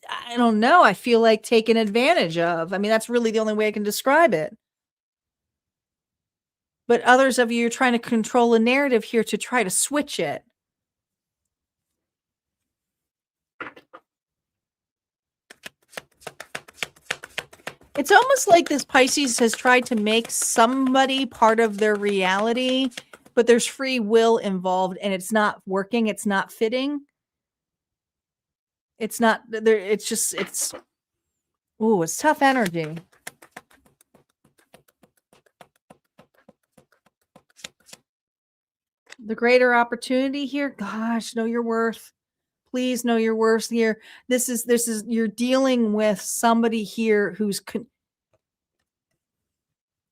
I don't know, I feel like taken advantage of. I mean, that's really the only way I can describe it. But others of you are trying to control a narrative here to try to switch it. It's almost like this Pisces has tried to make somebody part of their reality, but there's free will involved and it's not working. It's not fitting. It's not there. It's tough energy. The greater opportunity here. Gosh, know your worth. Please know your worth here. This is you're dealing with somebody here who's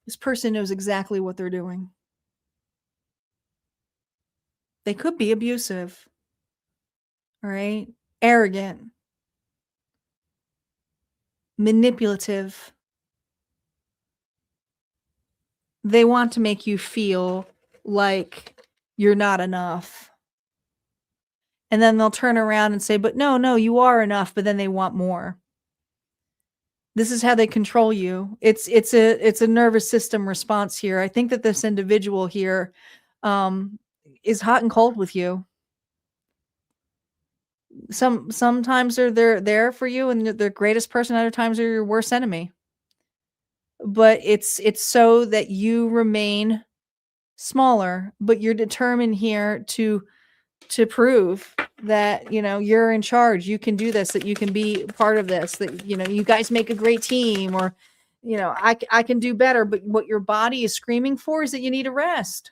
this person knows exactly what they're doing. They could be abusive. All right? Arrogant. Manipulative. They want to make you feel like you're not enough. And then they'll turn around and say, but no, you are enough. But then they want more. This is how they control you. It's a nervous system response here. I think that this individual here is hot and cold with you. Sometimes they're there for you and the greatest person, other times they're your worst enemy. But it's so that you remain smaller, but you're determined here to prove that, you're in charge, you can do this, that you can be part of this, that, you guys make a great team, or, I can do better. But what your body is screaming for is that you need a rest.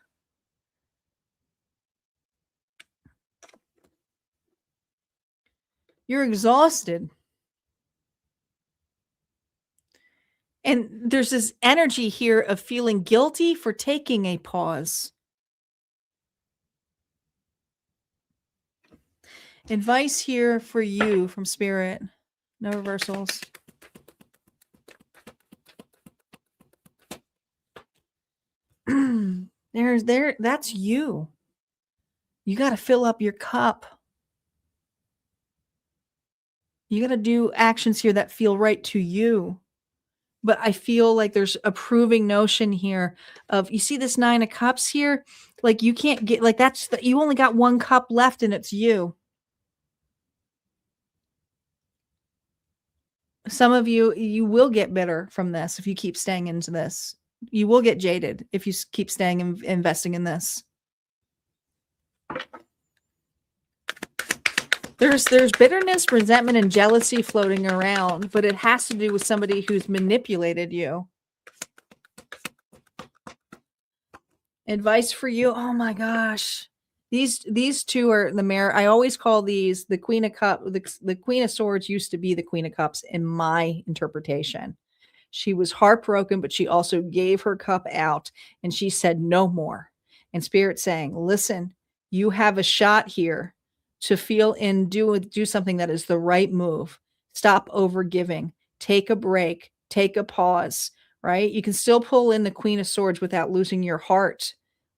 You're exhausted. And there's this energy here of feeling guilty for taking a pause. Advice here for you from Spirit. No reversals. That's you. You got to fill up your cup. You got to do actions here that feel right to you. But I feel like there's a proving notion here of, you see this 9 of Cups here? Like you can't get, like you only got 1 cup left and it's you. Some of you will get bitter from this if you keep staying into this. You will get jaded if you keep staying and investing in this. There's bitterness, resentment, and jealousy floating around, but it has to do with somebody who's manipulated you. Advice for you. Oh my gosh. These two are the mirror. I always call these the Queen of Cups. The Queen of Swords used to be the Queen of Cups in my interpretation. She was heartbroken, but she also gave her cup out and she said no more. And Spirit saying, listen, you have a shot here to feel and do something that is the right move. Stop over giving. Take a break. Take a pause, right? You can still pull in the Queen of Swords without losing your heart,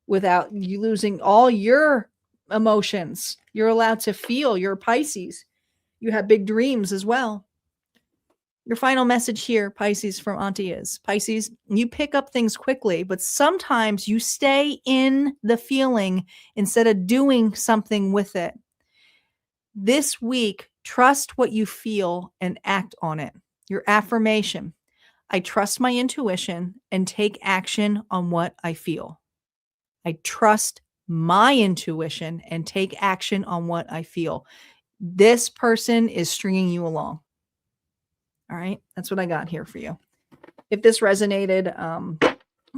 without you losing all your emotions. You're allowed to feel. You're Pisces. You have big dreams as well. Your final message here, Pisces, from Auntie is, Pisces, you pick up things quickly, but sometimes you stay in the feeling instead of doing something with it. This week, trust what you feel and act on it. Your affirmation, I trust my intuition and take action on what I feel. I trust my intuition and take action on what I feel. This person is stringing you along. All right. That's what I got here for you. If this resonated,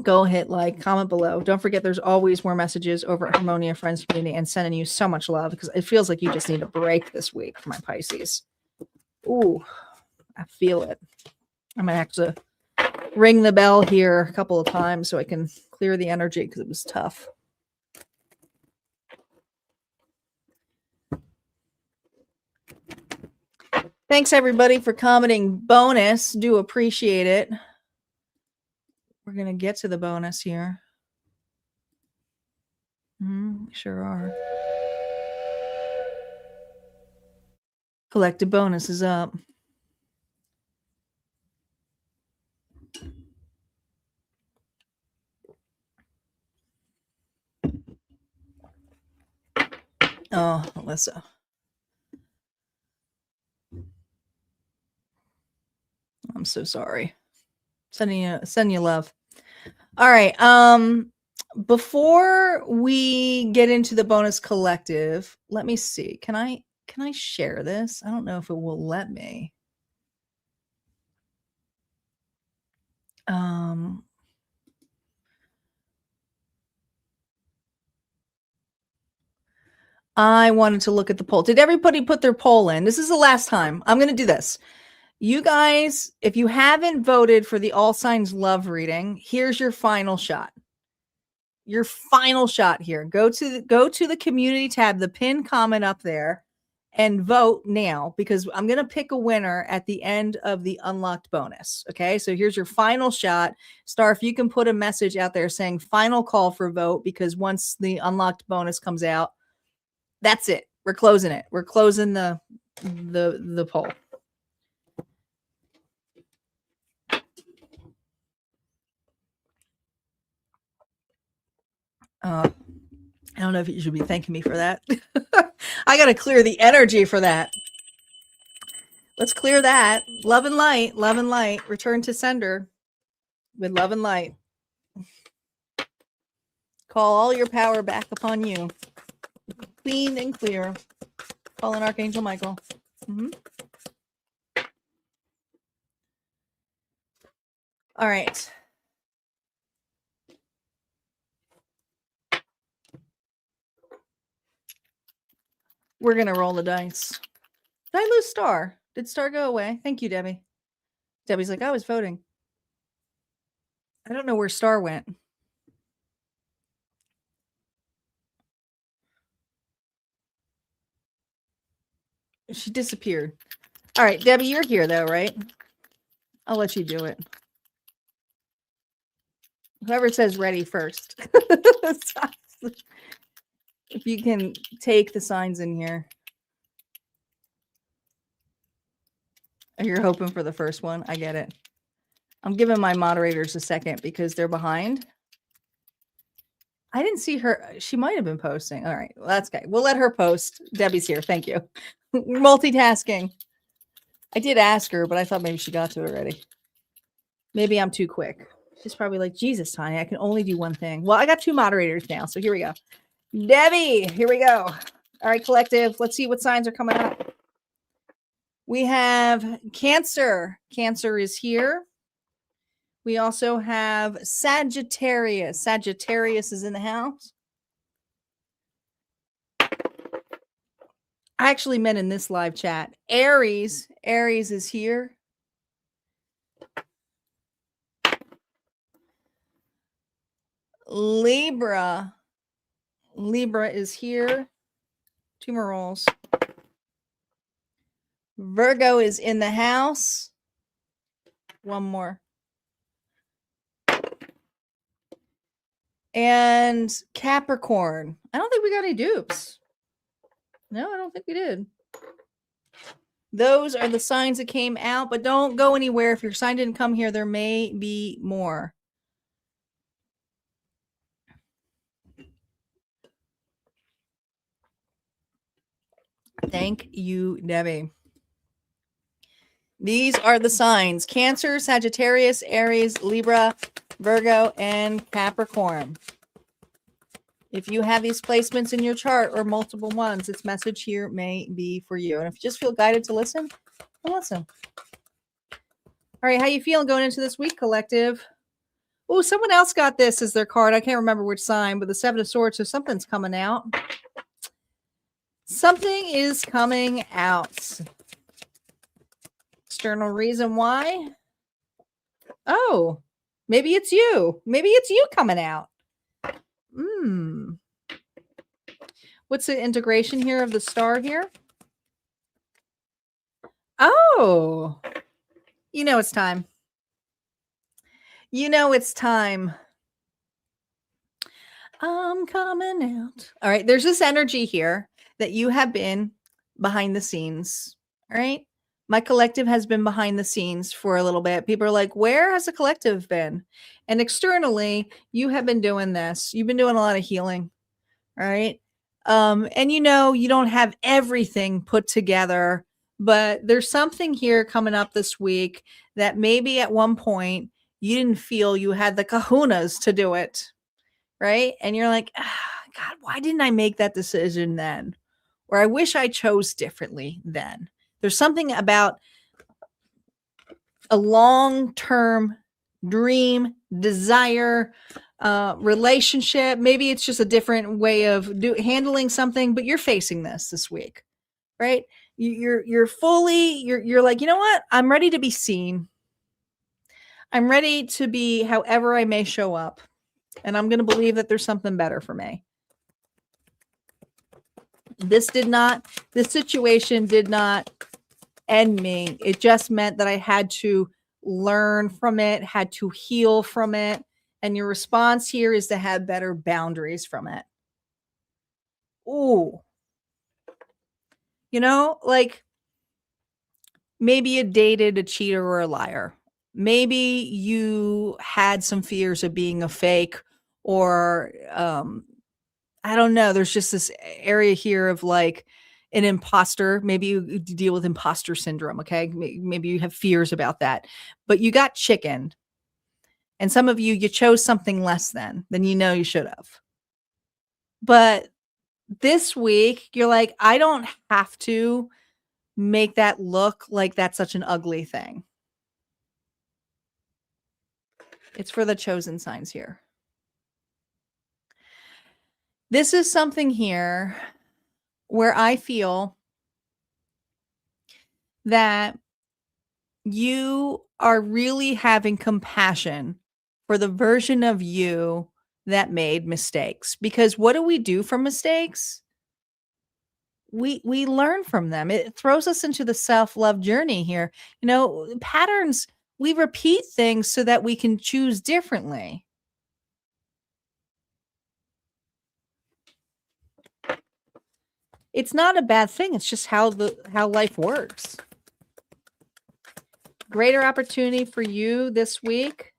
go hit like, comment below. Don't forget, there's always more messages over at Harmonia Friends Community, and sending you so much love because it feels like you just need a break this week, my Pisces. Ooh, I feel it. I'm going to have to ring the bell here a couple of times so I can clear the energy because it was tough. Thanks, everybody, for commenting. Bonus. Do appreciate it. We're going to get to the bonus here. Sure are. Collective bonus is up. Oh, Alyssa. I'm so sorry. Sending you love. All right. Before we get into the bonus collective, let me see. Can I share this? I don't know if it will let me. I wanted to look at the poll. Did everybody put their poll in? This is the last time. I'm going to do this. You guys, if you haven't voted for the All Signs Love reading, here's your final shot. Your final shot here. Go to the community tab, the pin comment up there, and vote now, because I'm going to pick a winner at the end of the unlocked bonus. Okay, so here's your final shot. Star, if you can put a message out there saying final call for vote, because once the unlocked bonus comes out, that's it. We're closing it. We're closing the poll. I don't know if you should be thanking me for that. I got to clear the energy for that. Let's clear that. Love and light, love and light. Return to sender with love and light. Call all your power back upon you. Clean and clear. Call in Archangel Michael. All right. We're going to roll the dice. Did I lose Star? Did Star go away? Thank you, Debbie. Debbie's like, I was voting. I don't know where Star went. She disappeared. All right, Debbie, you're here though, right? I'll let you do it. Whoever says ready first. If you can take the signs in here. You're hoping for the first one. I get it. I'm giving my moderators a second because they're behind. I didn't see her. She might have been posting. All right. Well, that's okay. We'll let her post. Debbie's here. Thank you. We're multitasking. I did ask her, but I thought maybe she got to it already. Maybe I'm too quick. She's probably like, Jesus, Tanya, I can only do one thing. Well, I got two moderators now. So here we go. Debbie, here we go. All right, collective. Let's see what signs are coming up. We have Cancer. Cancer is here. We also have Sagittarius. Sagittarius is in the house. I actually meant in this live chat. Aries. Aries is here. Libra. Libra is here. Two more rolls. Virgo is in the house. One more. And Capricorn. I don't think we got any dupes. No, I don't think we did. Those are the signs that came out, but don't go anywhere. If your sign didn't come here, there may be more. Thank you, Debbie. These are the signs: Cancer, Sagittarius, Aries, Libra, Virgo, and Capricorn. If you have these placements in your chart or multiple ones, this message here may be for you. And if you just feel guided to listen, then listen. All right, how you feeling going into this week, collective? Oh, someone else got this as their card. I can't remember which sign, but the Seven of Swords, so something's coming out. Something is coming out. External reason why? Oh, maybe it's you. Maybe it's you coming out. What's the integration here of the star here? Oh, you know it's time. You know it's time. I'm coming out. All right, there's this energy here that you have been behind the scenes. All right. My collective has been behind the scenes for a little bit. People are like, where has the collective been? And externally, you have been doing this. You've been doing a lot of healing. All right. And you know, you don't have everything put together, but there's something here coming up this week that maybe at one point you didn't feel you had the kahunas to do it, right? And you're like, God, why didn't I make that decision then? Or I wish I chose differently then. There's something about a long-term dream, desire, relationship. Maybe it's just a different way of handling something, but you're facing this week, right? You're fully, you're like, you know what? I'm ready to be seen. I'm ready to be however I may show up. And I'm going to believe that there's something better for me. This situation did not end me. It just meant that I had to learn from it, had to heal from it. And your response here is to have better boundaries from it. Ooh. You know, like maybe you dated a cheater or a liar. Maybe you had some fears of being a fake, or I don't know. There's just this area here of like an imposter. Maybe you deal with imposter syndrome. Okay. Maybe you have fears about that, but you got chickened. And some of you chose something less than you know you should have. But this week, you're like, I don't have to make that look like that's such an ugly thing. It's for the chosen signs here. This is something here where I feel that you are really having compassion for the version of you that made mistakes. Because what do we do from mistakes? We learn from them. It throws us into the self-love journey here. You know, patterns, we repeat things so that we can choose differently. It's not a bad thing. It's just how life works. Greater opportunity for you this week.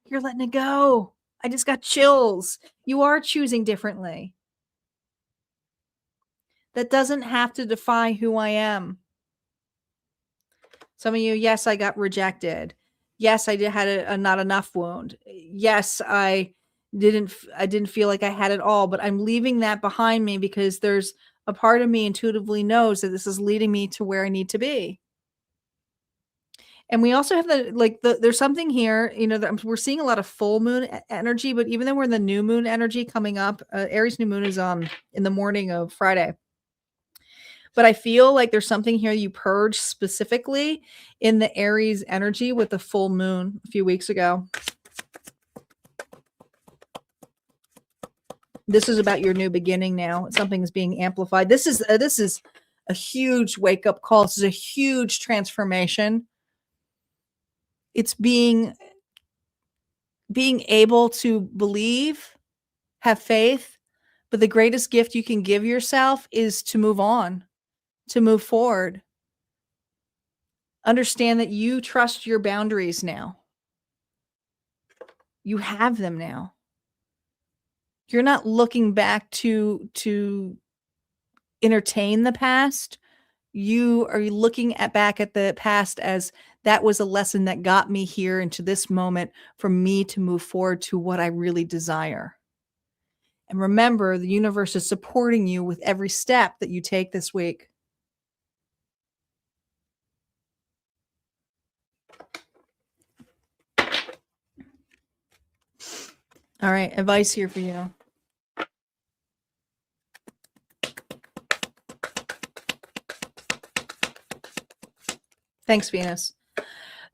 You're letting it go. I just got chills. You are choosing differently. That doesn't have to define who I am. Some of you, yes, I got rejected. Yes, I had a not enough wound. Yes, I didn't feel like I had it all, but I'm leaving that behind me because there's a part of me intuitively knows that this is leading me to where I need to be. And we also have there's something here, you know, that we're seeing a lot of full moon energy, but even though we're in the new moon energy coming up, Aries new moon is in the morning of Friday. But I feel like there's something here you purged specifically in the Aries energy with the full moon a few weeks ago. This is about your new beginning now. Something is being amplified. This is a huge wake-up call. This is a huge transformation. It's being able to believe, have faith, but the greatest gift you can give yourself is to move on, to move forward. Understand that you trust your boundaries now. You have them now. You're not looking back to entertain the past. You are looking back at the past as that was a lesson that got me here into this moment for me to move forward to what I really desire. And remember, the universe is supporting you with every step that you take this week. All right, advice here for you. Thanks, Venus.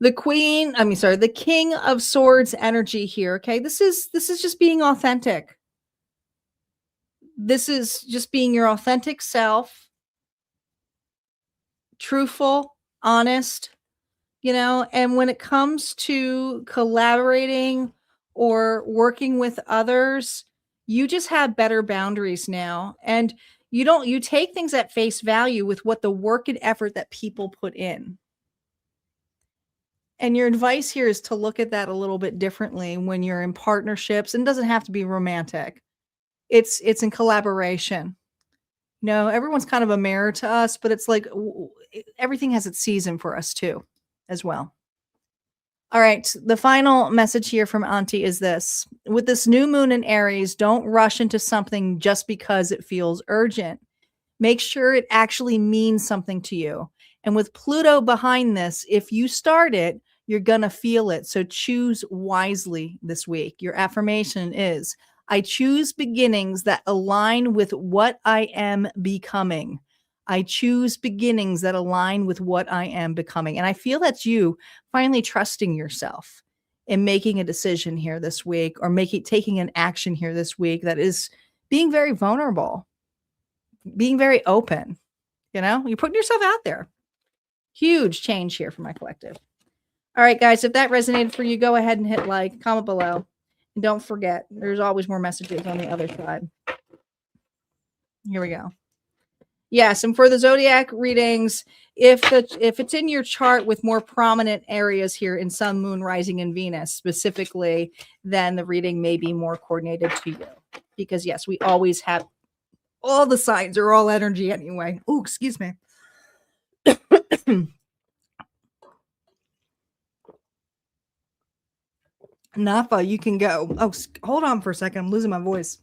The King of Swords energy here. Okay. This is just being authentic. This is just being your authentic self, truthful, honest, you know, and when it comes to collaborating or working with others, you just have better boundaries now. And you take things at face value with what the work and effort that people put in. And your advice here is to look at that a little bit differently when you're in partnerships, and it doesn't have to be romantic. It's in collaboration. You know, everyone's kind of a mirror to us, but it's like everything has its season for us too, as well. All right. The final message here from Auntie is this. With this new moon in Aries, don't rush into something just because it feels urgent. Make sure it actually means something to you. And with Pluto behind this, if you start it, you're going to feel it. So choose wisely this week. Your affirmation is, I choose beginnings that align with what I am becoming. I choose beginnings that align with what I am becoming. And I feel that's you finally trusting yourself and making a decision here this week, or taking an action here this week that is being very vulnerable, being very open. You're putting yourself out there. Huge change here for my collective. All right, guys, if that resonated for you, go ahead and hit like, comment below. And don't forget, there's always more messages on the other side. Here we go. Yes, and for the Zodiac readings, if it's in your chart with more prominent areas here in Sun, Moon, Rising, and Venus specifically, then the reading may be more coordinated to you. Because yes, we always have all the signs are all energy anyway. Oh, excuse me. Nafa, you can go. Oh, hold on for a second. I'm losing my voice.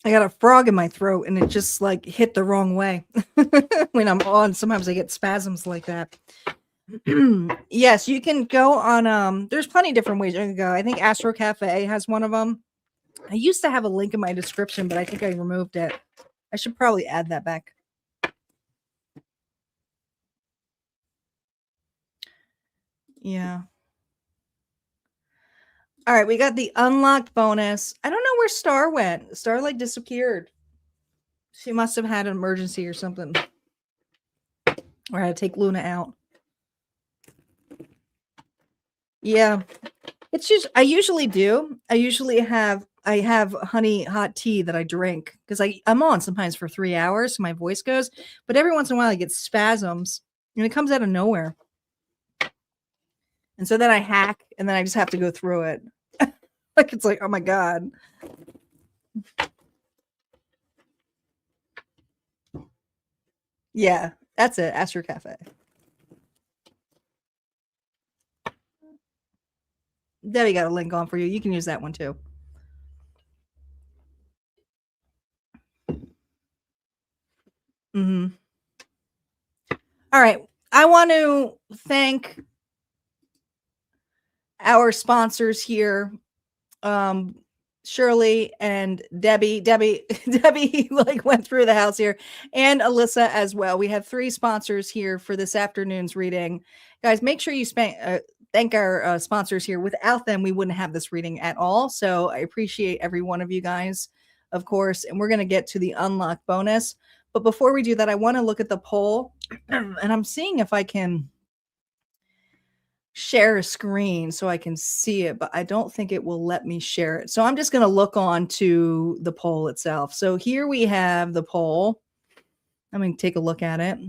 I got a frog in my throat and it just like hit the wrong way. When I'm on, sometimes I get spasms like that. Yes, you can go on, there's plenty of different ways you can go. I think Astro Cafe has one of them. I used to have a link in my description, but I think I removed it. I should probably add that back. Yeah. All right, we got the unlocked bonus. I don't know where Star went. Star like disappeared. She must have had an emergency or something. Or I had to take Luna out. Yeah. It's just, I usually do. I have honey hot tea that I drink because I'm on sometimes for 3 hours. So my voice goes, but every once in a while I get spasms and it comes out of nowhere. And so then I hack and then I just have to go through it. Like, it's like, oh my God. Yeah, that's it. Astro Cafe. Debbie got a link on for you. You can use that one too. Mm-hmm. All right. I want to thank our sponsors here. Shirley and Debbie like went through the house here, and Alyssa as well. We have 3 sponsors here for this afternoon's reading. Guys, make sure you thank our sponsors here. Without them, we wouldn't have this reading at all. So I appreciate every one of you guys, of course. And we're going to get to the unlock bonus. But before we do that, I want to look at the poll, and I'm seeing if I can share a screen so I can see it, but I don't think it will let me share it. So I'm just going to look on to the poll itself. So here we have the poll. I'm going to take a look at it.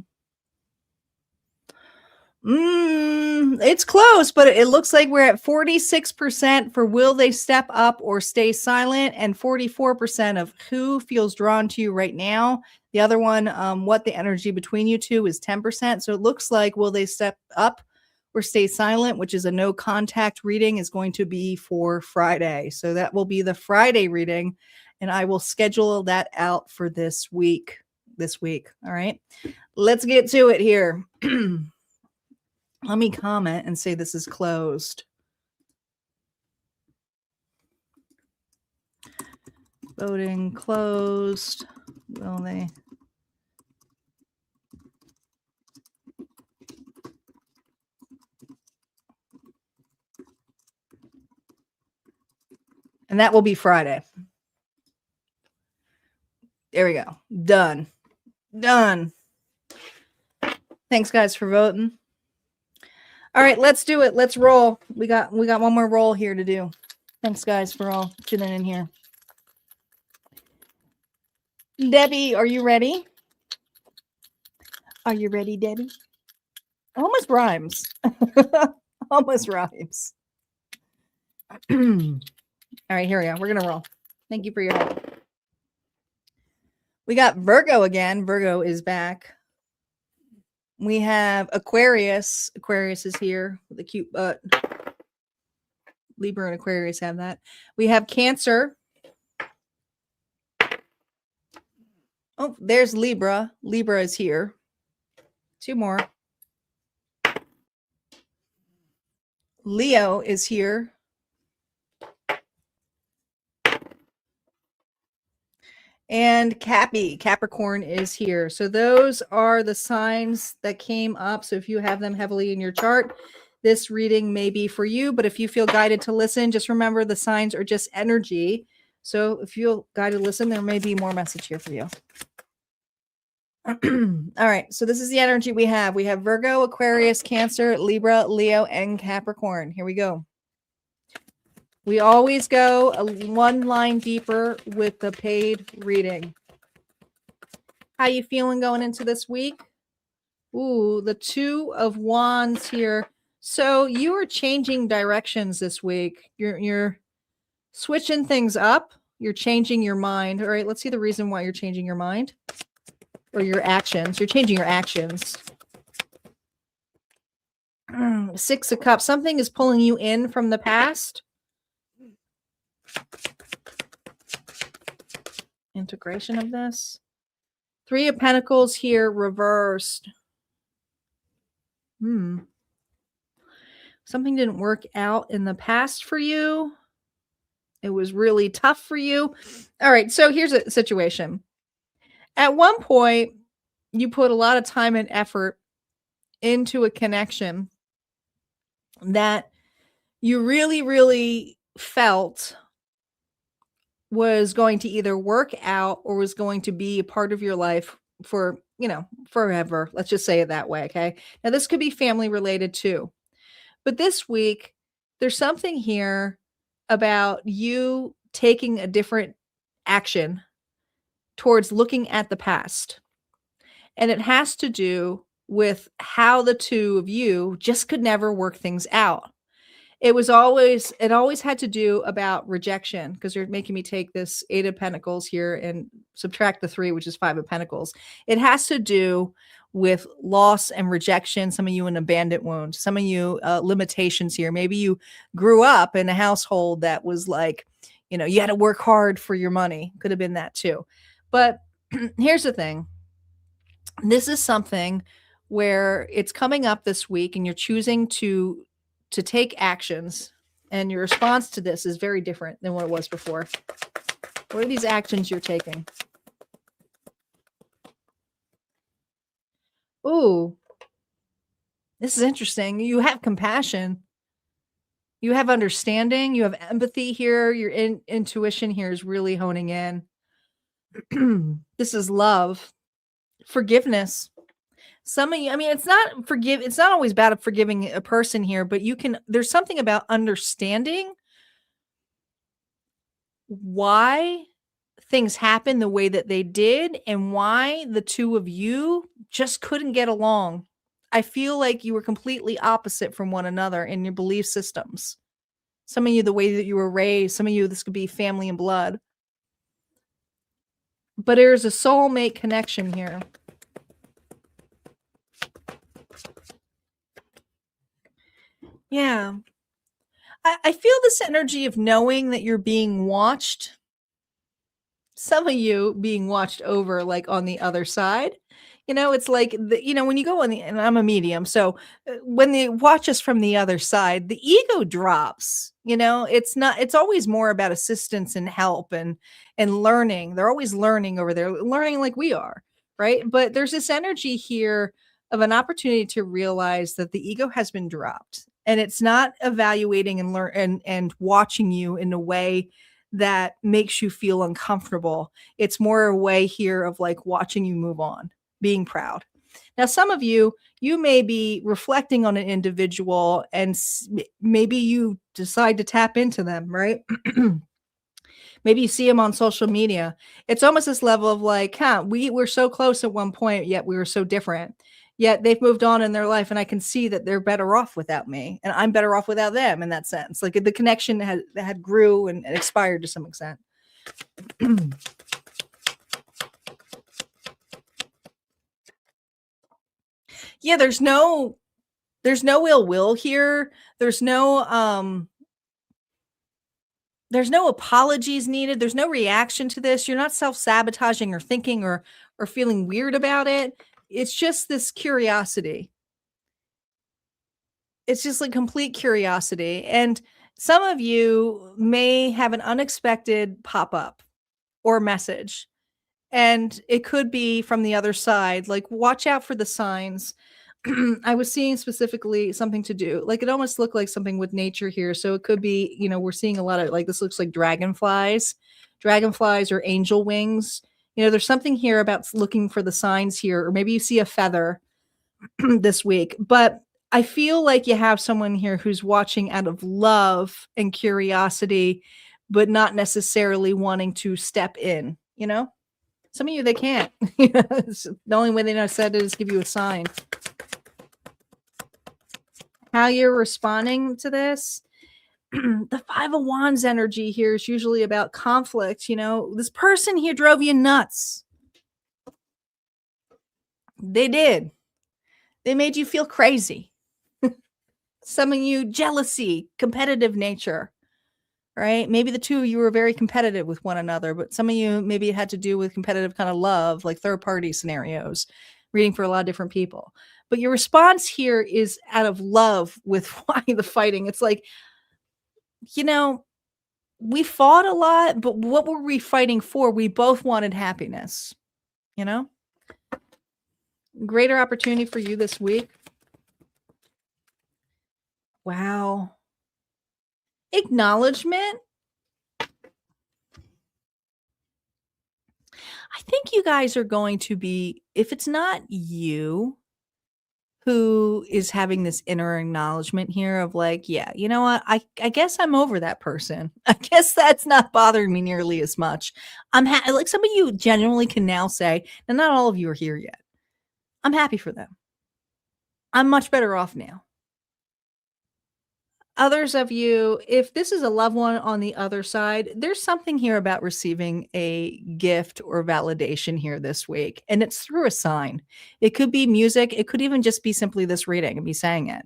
It's close, but it looks like we're at 46% for will they step up or stay silent, and 44% of who feels drawn to you right now. The other one, what the energy between you two, is 10%. So it looks like will they step up or stay silent, which is a no contact reading, is going to be for Friday. So that will be the Friday reading, and I will schedule that out for this week. All right, let's get to it here. Let me comment and say this is closed. Voting closed. Will they? And that will be Friday. There we go. Done. Thanks, guys, for voting. All right, let's do it. Let's roll. We got one more roll here to do. Thanks, guys, for all tuning in here. Debbie, are you ready? Are you ready, Debbie? Almost rhymes. Almost rhymes. All right, here we go. We're going to roll. Thank you for your help. We got Virgo again. Virgo is back. We have Aquarius. Aquarius is here with a cute butt. Libra and Aquarius have that. We have Cancer. Oh, there's Libra. Libra is here. Two more. Leo is here. And Capricorn is here. So those are the signs that came up. So if you have them heavily in your chart, this reading may be for you. But if you feel guided to listen, just remember the signs are just energy. So if you feel guided to listen, there may be more message here for you. All right. So this is the energy we have. We have Virgo, Aquarius, Cancer, Libra, Leo, and Capricorn. Here we go. We always go one line deeper with the paid reading. How you feeling going into this week? Ooh, the Two of Wands here. So you are changing directions this week. You're switching things up. You're changing your mind. All right, let's see the reason why you're changing your mind or your actions. You're changing your actions. Six of Cups. Something is pulling you in from the past. Integration of this. Three of Pentacles here reversed. Something didn't work out in the past for you. It was really tough for you. All right, so here's a situation. At one point, you put a lot of time and effort into a connection that you really, really felt was going to either work out or was going to be a part of your life for, forever. Let's just say it that way. Okay. Now this could be family related too, but this week there's something here about you taking a different action towards looking at the past. And it has to do with how the two of you just could never work things out. It always had to do about rejection, because you're making me take this Eight of Pentacles here and subtract the 3, which is 5 of Pentacles. It has to do with loss and rejection. Some of you an abandonment wound, some of you limitations here. Maybe you grew up in a household that was like, you had to work hard for your money. Could have been that too. But here's the thing. This is something where it's coming up this week and you're choosing to take actions, and your response to this is very different than what it was before. What are these actions you're taking? Ooh, this is interesting. You have compassion. You have understanding. You have empathy here. Your intuition here is really honing in. This is love, forgiveness. Some of you, it's not always bad at forgiving a person here, but there's something about understanding why things happen the way that they did and why the two of you just couldn't get along. I feel like you were completely opposite from one another in your belief systems. Some of you, the way that you were raised, some of you, this could be family and blood. But there's a soulmate connection here. Yeah. I feel this energy of knowing that you're being watched. Some of you being watched over, like on the other side. It's like, when you go and I'm a medium. So when they watch us from the other side, the ego drops, it's always more about assistance and help and learning. They're always learning over there, learning like we are. Right. But there's this energy here of an opportunity to realize that the ego has been dropped. And it's not evaluating and watching you in a way that makes you feel uncomfortable. It's more a way here of like watching you move on, being proud. Now, some of you may be reflecting on an individual and maybe you decide to tap into them, right? Maybe you see them on social media. It's almost this level of like, we were so close at one point, yet we were so different. Yet they've moved on in their life, and I can see that they're better off without me, and I'm better off without them in that sense. Like the connection had grew and expired to some extent. Yeah, there's no ill will here. There's no apologies needed. There's no reaction to this. You're not self-sabotaging or thinking or feeling weird about it. It's just this curiosity. It's just like complete curiosity. And some of you may have an unexpected pop-up or message. And it could be from the other side. Like, watch out for the signs. I was seeing specifically something to do. Like, it almost looked like something with nature here. So it could be, we're seeing a lot of, like, this looks like dragonflies or angel wings. There's something here about looking for the signs here, or maybe you see a feather this week. But I feel like you have someone here who's watching out of love and curiosity, but not necessarily wanting to step in, Some of you, they can't. The only way they know said it is give you a sign. How you're responding to this? The Five of Wands energy here is usually about conflict. This person here drove you nuts. They did. They made you feel crazy. Some of you, jealousy, competitive nature, right? Maybe the two of you were very competitive with one another, but some of you, maybe it had to do with competitive kind of love, like third party scenarios, reading for a lot of different people. But your response here is out of love with why the fighting. It's like, we fought a lot, but what were we fighting for? We both wanted happiness, Greater opportunity for you this week. Wow. Acknowledgement. I think you guys are going to be, if it's not you who is having this inner acknowledgement here of like, yeah, you know what? I guess I'm over that person. I guess that's not bothering me nearly as much. Like some of you genuinely can now say, and not all of you are here yet. I'm happy for them. I'm much better off now. Others of you, if this is a loved one on the other side, there's something here about receiving a gift or validation here this week, and it's through a sign. It could be music. It could even just be simply this reading and me saying it.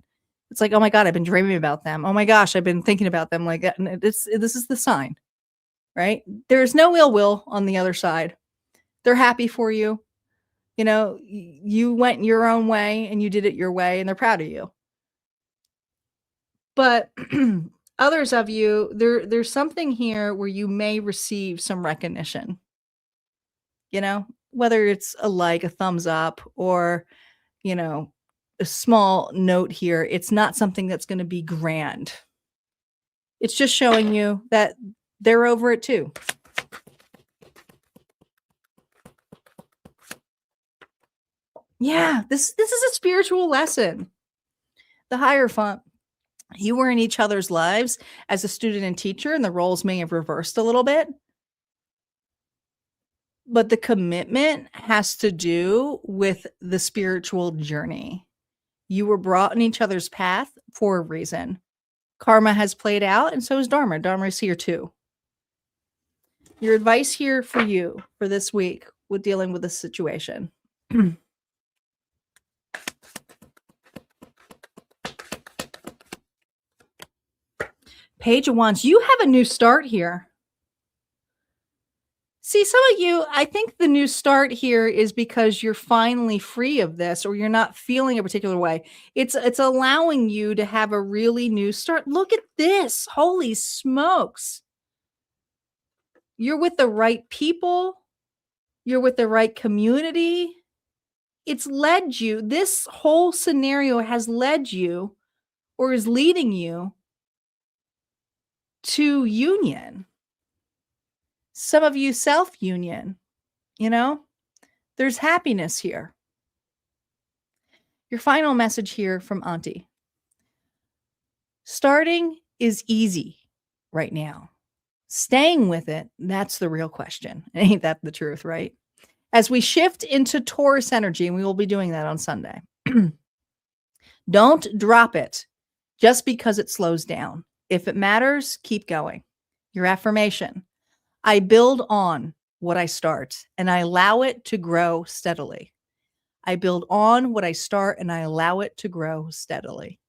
It's like, oh my God, I've been dreaming about them. Oh my gosh, I've been thinking about them like that. And this is the sign, right? There's no ill will on the other side. They're happy for you. You went your own way and you did it your way, and they're proud of you. But others of you, there's something here where you may receive some recognition, whether it's a thumbs up, or, a small note here. It's not something that's going to be grand. It's just showing you that they're over it too. Yeah, this is a spiritual lesson. The Hierophant. You were in each other's lives as a student and teacher, and the roles may have reversed a little bit. But the commitment has to do with the spiritual journey. You were brought in each other's path for a reason. Karma has played out, and so is Dharma. Dharma is here too. Your advice here for you for this week with dealing with this situation. Page of Wands, you have a new start here. See, some of you, I think the new start here is because you're finally free of this, or you're not feeling a particular way. It's allowing you to have a really new start. Look at this. Holy smokes. You're with the right people. You're with the right community. It's led you. This whole scenario has led you, or is leading you, to union. Some of you self-union, there's happiness here. Your final message here from Auntie. Starting is easy right now. Staying with it, that's the real question. Ain't that the truth, right? As we shift into Taurus energy, and we will be doing that on Sunday. Don't drop it just because it slows down. If it matters, keep going. Your affirmation: I build on what I start and I allow it to grow steadily. I build on what I start and I allow it to grow steadily.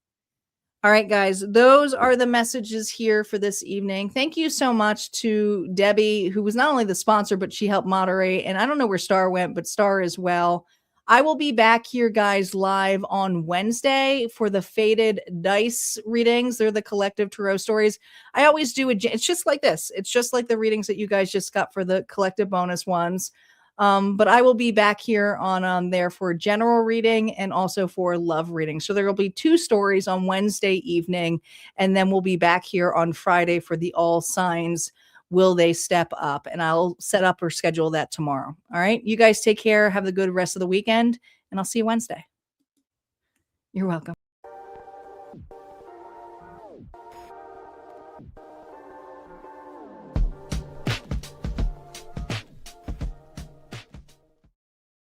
All right, guys, those are the messages here for this evening. Thank you so much to Debbie, who was not only the sponsor, but she helped moderate. And I don't know where Star went, but Star as well. I will be back here, guys, live on Wednesday for the Faded Dice readings. They're the collective tarot stories. I always do it's just like this. It's just like the readings that you guys just got for the collective bonus ones. But I will be back here on there for general reading and also for love reading. So there will be 2 stories on Wednesday evening, and then we'll be back here on Friday for the all signs. Will they step up? And I'll set up or schedule that tomorrow. All right. You guys take care. Have the good rest of the weekend, and I'll see you Wednesday. You're welcome.